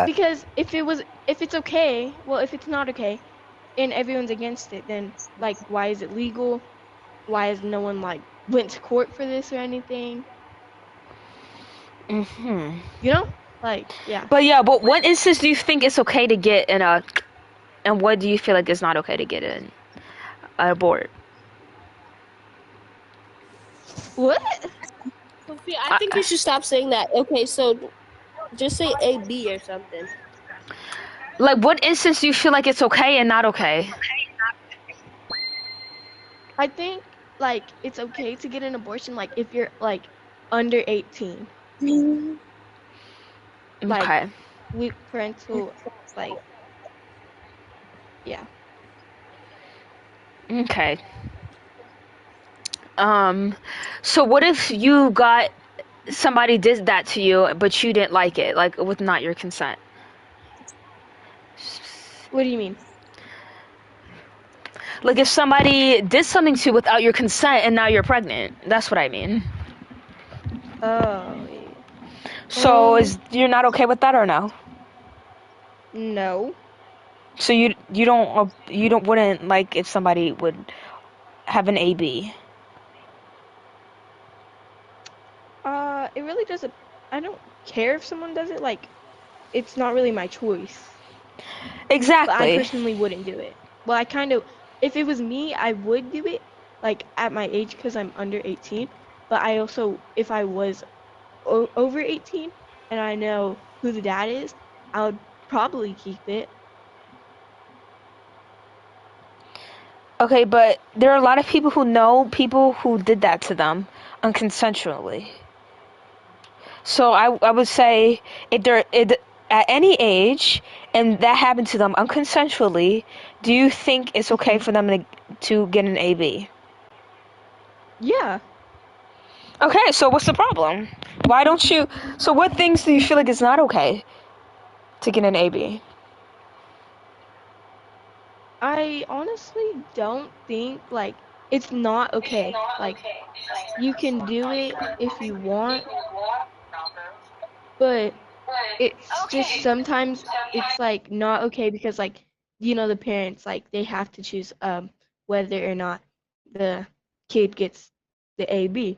Because if it's okay, well, if it's not okay, and everyone's against it, then like, why is it legal? Why has no one like went to court for this or anything? Mm-hmm. You know, like, yeah. But yeah, but what instance do you think it's okay to get in a, and what do you feel like it's not okay to get in an abort? What? Sophia, I think you should stop saying that. Okay, so just say A, B or something. Like, what instance do you feel like it's okay and not okay? I think like it's okay to get an abortion like if you're like under 18. Like, Okay. with parental, like, yeah. Okay. So what if you got somebody did that to you, but you didn't like it, like with not your consent? What do you mean? Like if somebody did something to you without your consent and now you're pregnant. That's what I mean. Oh. So is you're not okay with that or no? No. So you wouldn't like if somebody would have an AB. It really doesn't. I don't care if someone does it. Like, it's not really my choice. Exactly. But I personally wouldn't do it. Well, I kind of, if it was me, I would do it, like at my age, because I'm under 18. But I also, if I was over 18 and I know who the dad is, I would probably keep it. Okay, but there are a lot of people who know people who did that to them unconsensually. So I would say if they're at any age and that happened to them unconsensually, do you think it's okay for them to get an AB? Yeah. Okay, so what's the problem? Why don't you? So what things do you feel like it's not okay to get an AB? I honestly don't think, like, it's not okay. Like, you can do it if you want, but it's just sometimes it's, like, not okay because, like, you know, the parents, like, they have to choose whether or not the kid gets the AB,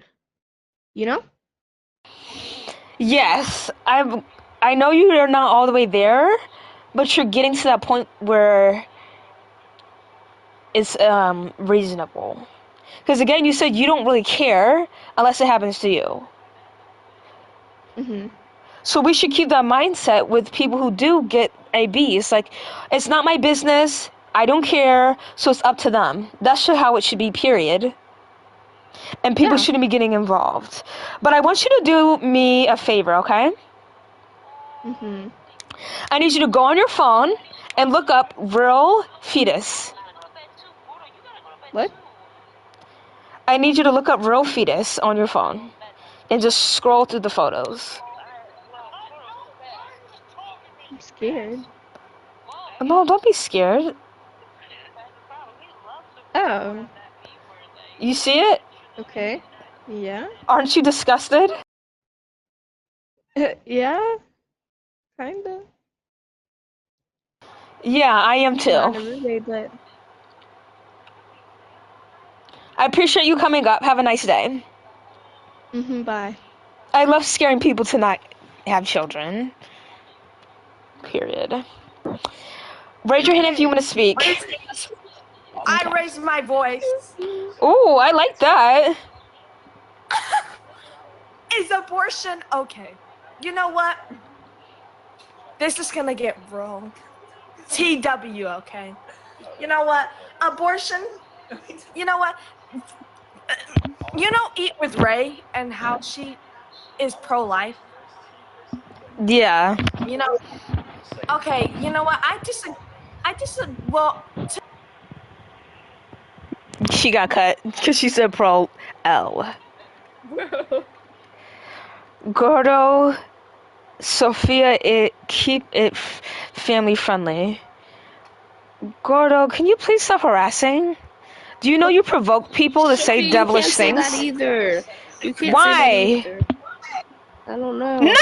you know? Yes, I know you are not all the way there, but you're getting to that point where it's reasonable. Because again, you said you don't really care unless it happens to you. Mhm. So we should keep that mindset with people who do get AB. It's like, it's not my business. I don't care. So it's up to them. That's how it should be, period. and people Yeah. shouldn't be getting involved. But I want you to do me a favor, okay? Mhm. I need you to go on your phone and look up real fetus. What? I need you to look up real fetus on your phone and just scroll through the photos. I'm scared. No, don't be scared. Oh. You see it? Okay. Yeah. Aren't you disgusted? Yeah. Kinda. Yeah, I am Not too. in a movie, but I appreciate you coming up. Have a nice day. bye. I love scaring people to not have children. Period. Raise your hand if you want to speak. I raised my voice. Ooh, I like that. Is abortion okay? You know what? This is gonna get wrong. TW, okay? You know what? Abortion. You know what? You know, Eat with Ray and how she is pro-life. Yeah. You know. Okay. You know what? Well. She got cut because she said pro L. Gordo, Sophia, keep it family friendly. Gordo, can you please stop harassing? Do you know you provoke people to say You devilish can't say things? that either. You can't Why? say that either. I don't know. No!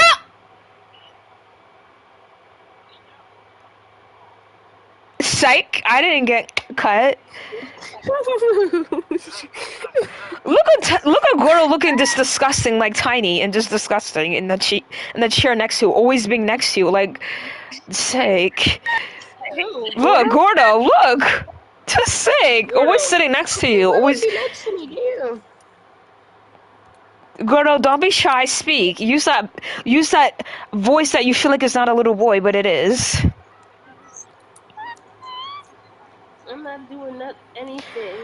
Psych, I didn't get cut. Look at Gordo looking just disgusting, like tiny and just disgusting in the chair next to you, always being next to you, like sake. Look, Gordo, look! Just sake, always sitting next to you, always. Next to me, damn. Gordo, don't be shy. Speak. Use that voice that you feel like is not a little boy, but it is. I'm not doing anything.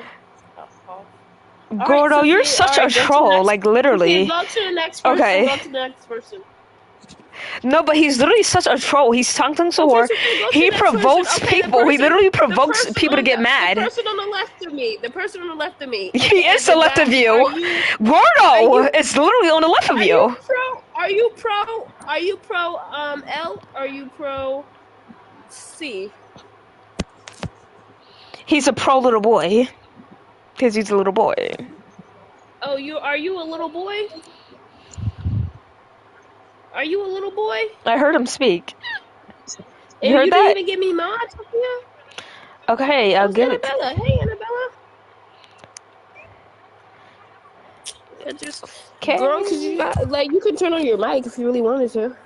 Gordo, Alright, you're Sophia, such a go to the troll, next- like literally. Sophia, go to the next person. Okay. Go to the next person. No, but he's literally such a troll. He's tongue so hard. Sophia, go to He the next person. provokes Okay, the people. He person- literally the provokes person people to on get the- mad. The person on the left of me. The person on the left of me. He is to the left of you. Are Gordo, it's literally on the left of you. Are you pro L? Are you pro C? He's a pro little boy. Because he's a little boy. Oh, are you a little boy? Are you a little boy? I heard him speak. And You heard you that? didn't even give me mod, Sophia? Okay, I'll give it. Annabella. Hey, Annabella. Yeah, just girl, cause you got you can turn on your mic if you really wanted to.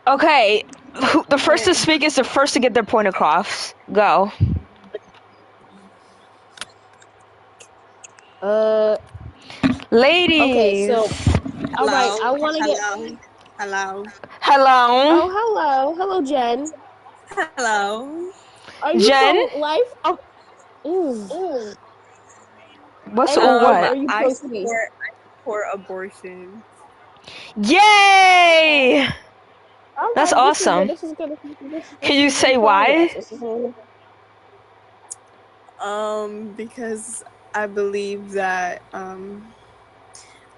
Okay, the first to speak is the first to get their point across. Go. Ladies. Okay, so all right, I want to get. Hello. Hello. Oh, hello, Jen. Hello. Are you Jen? pro life? Ooh. What's And, all what? Are you I pro support abortion. Yay! All That's right, awesome. This is good. Can you say why? Because I believe that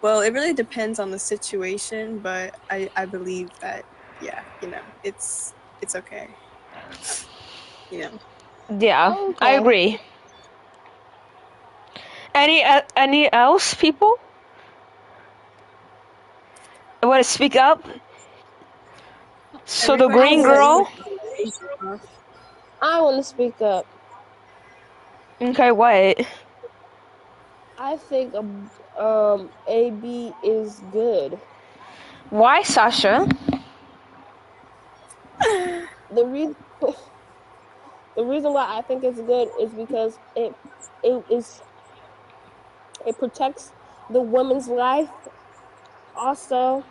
well, it really depends on the situation, but I believe that it's okay. Yeah, Okay. I agree. Any else people? Want to speak up? So the green girl. I want to speak up. Okay, what? I think AB is good. Why, Sasha? The reason why I think it's good is because it protects the woman's life also,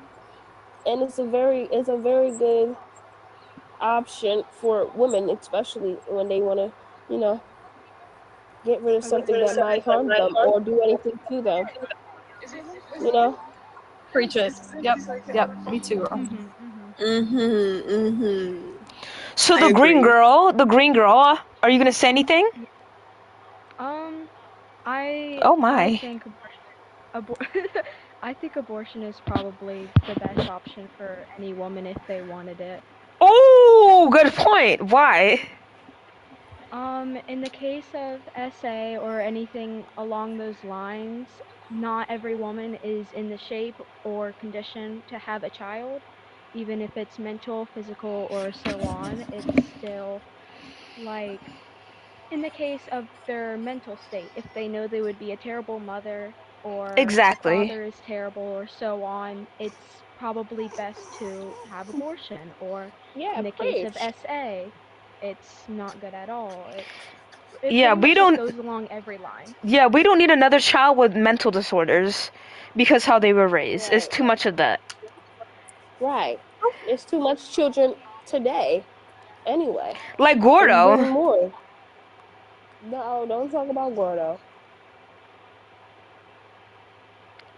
and it's a very good option for women, especially when they want to get rid of something that might harm them or do anything to them. You know? Preach it. Yep. Me too, girl. So I the green agree. girl, are you gonna say anything? I Oh my. I think abortion is probably the best option for any woman if they wanted it. Oh, good point. Why? In the case of SA or anything along those lines, not every woman is in the shape or condition to have a child. Even if it's mental, physical, or so on, it's still, like, in the case of their mental state, if they know they would be a terrible mother or Exactly. father is terrible or so on, it's probably best to have abortion. Or Yeah, in the case of preach. SA, it's not good at all. It Yeah, pretty we much just don't. goes along every line. Yeah, we don't need another child with mental disorders because how they were raised. It's too much of that. Right. There's too much children today. Anyway. Like And Gordo. bring more. No, don't talk about Gordo.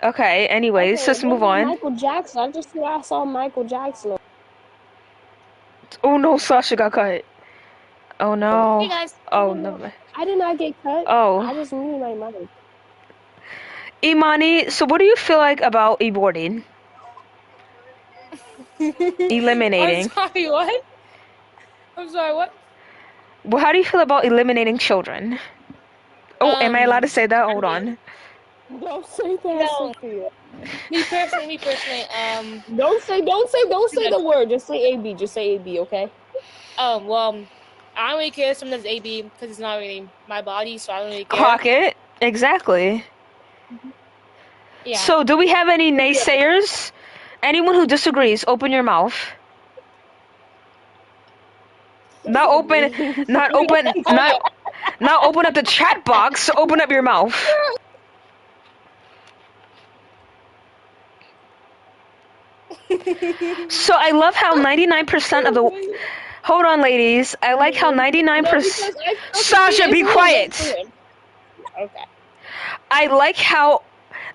Okay, anyways, Okay, let's what move about on. Michael Jackson? I just saw Michael Jackson. Oh no, Sasha got cut. Oh no. Hey guys. Oh no. I did not get cut. Oh. I just muted my mic. Imani, so what do you feel like about aborting? I'm Eliminating. sorry, what? I'm sorry, what? Well, how do you feel about eliminating children? Oh, am I allowed to say that? Hold on. Don't say that, No. Sophia. Me personally, Don't say the word. Just say AB. Just say AB, okay? well, I don't really care if someone does AB because it's not really my body, so I don't really care. Clock it. Exactly. Yeah. So, do we have any naysayers? Anyone who disagrees, open your mouth. Not open up the chat box. Open up your mouth. So I love how 99% of the. Hold on, ladies. I like how 99%. Sasha, be quiet. Okay. I like how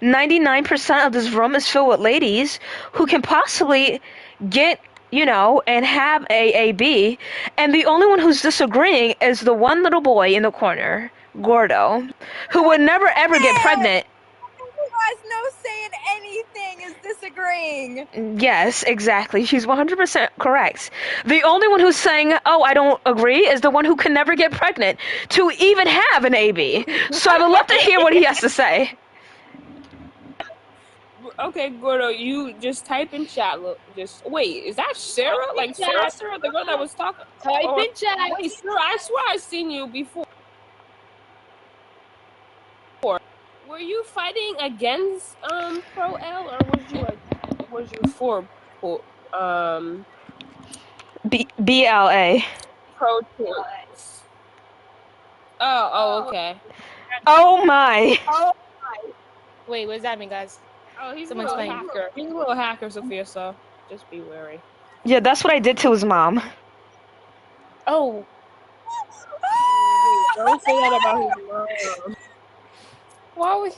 99% of this room is filled with ladies who can possibly get, and have AAB, and the only one who's disagreeing is the one little boy in the corner, Gordo, who would never ever get pregnant. Who has no say in anything is disagreeing. Yes, exactly. She's 100% correct. The only one who's saying, oh, I don't agree, is the one who can never get pregnant to even have an AB. So I would love to hear what he has to say. Okay, Gordo, you just type in chat. Look, wait. Is that Sarah? Like Sarah, the girl that was talking. Type in chat. Wait, Sarah, I swear I've seen you before. Were you fighting against Pro L or was you for BLA? Pro Choice? Oh, okay. Oh my. Wait, what does that mean, guys? Oh, he's Someone's a little fighting. hacker. He's a little hacker, Sophia. So just be wary. Yeah, that's what I did to his mom. Oh. Don't say that about his mom. Why would?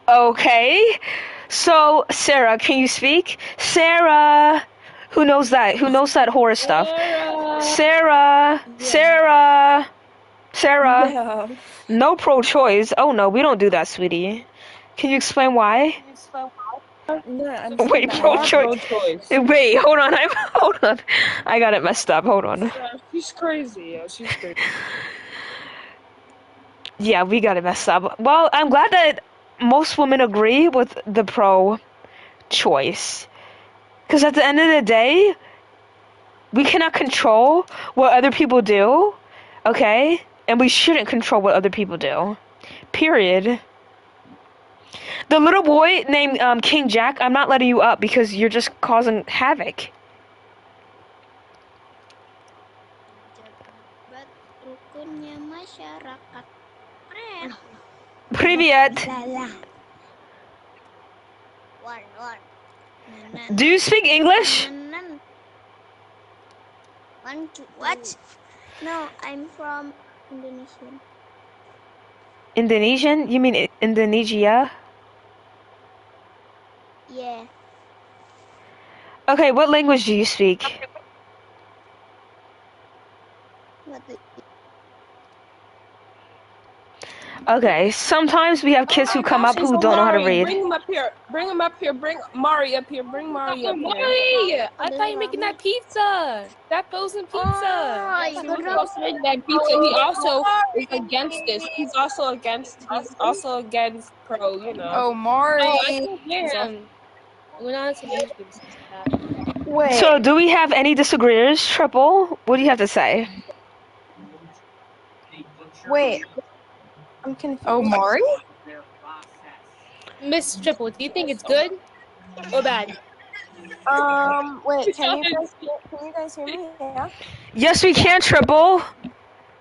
Okay. So, Sarah, can you speak? Sarah. Who knows that? Who knows that horror stuff? Sarah. Yeah. No pro-choice. Oh no, we don't do that, sweetie. Can you explain why? Wait, pro-choice. Wait, hold on. Hold on. I got it messed up. Hold on. She's crazy. Yeah, she's crazy. Yeah, we got it messed up. Well, I'm glad that most women agree with the pro-choice. Because at the end of the day, we cannot control what other people do, okay? And we shouldn't control what other people do. Period. The little boy named King Jack, I'm not letting you up because you're just causing havoc. Rukunnya masyarakat. Привет. Do you speak English? What? No, I'm from Indonesia. Indonesian? You mean Indonesia? Yeah. Okay, what language do you speak? What the Okay, sometimes we have Oh kids my who come gosh, up it's who don't know how to Mari. read. Bring him up here. Bring him up here. Bring Mari up here. Bring Mari up here. Mari! I What is thought you were making wrong? that pizza. That frozen pizza. Oh, He you was could supposed to make that pizza. He also is against this. He's also against pro, you know. Oh, No, I Mari. can't hear him. We're not supposed to discuss that. So, Wait. do we have any disagreeers, Triple? What do you have to say? Wait. I'm Oh, confused. Mari? Miss Triple, do you think it's good or bad? Wait. Can you guys hear me? Yeah. Yes, we can, Triple.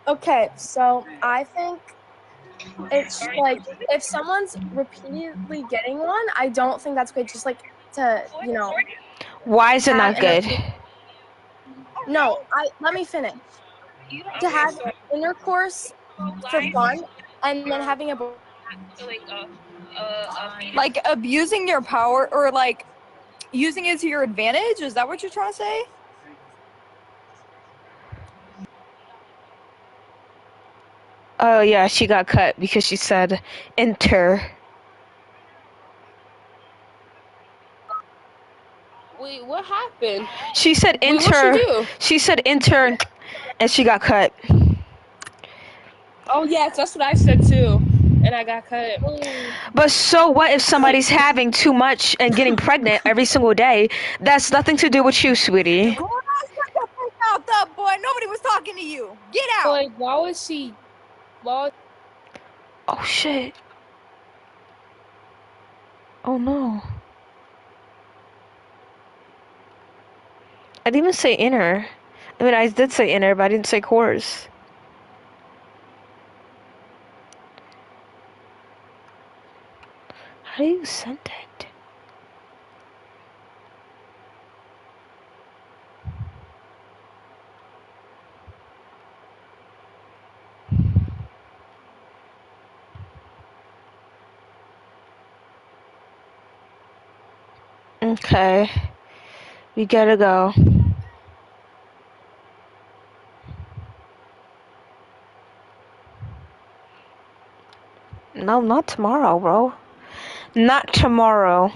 Okay. So I think it's like if someone's repeatedly getting one, I don't think that's good. Just like to Why is it have not good? No, let me finish. To have intercourse for fun and then having a Like abusing your power or like using it to your advantage? Is that what you're trying to say? Oh, yeah, she got cut because she said enter. Wait, what happened? She said Wait, what'd she enter. do? She said enter, and she got cut. Oh, yes, that's what I said too. And I got cut. But so what if somebody's having too much and getting pregnant every single day? That's nothing to do with you, sweetie. Shut the fuck out, that boy. Nobody was talking to you. Get So, out. like, why was she... Oh, shit. Oh, no. I didn't even say inner. I mean, I did say inner, but I didn't say course. How do you send it? Okay. We gotta go. No, not tomorrow, bro. Not tomorrow.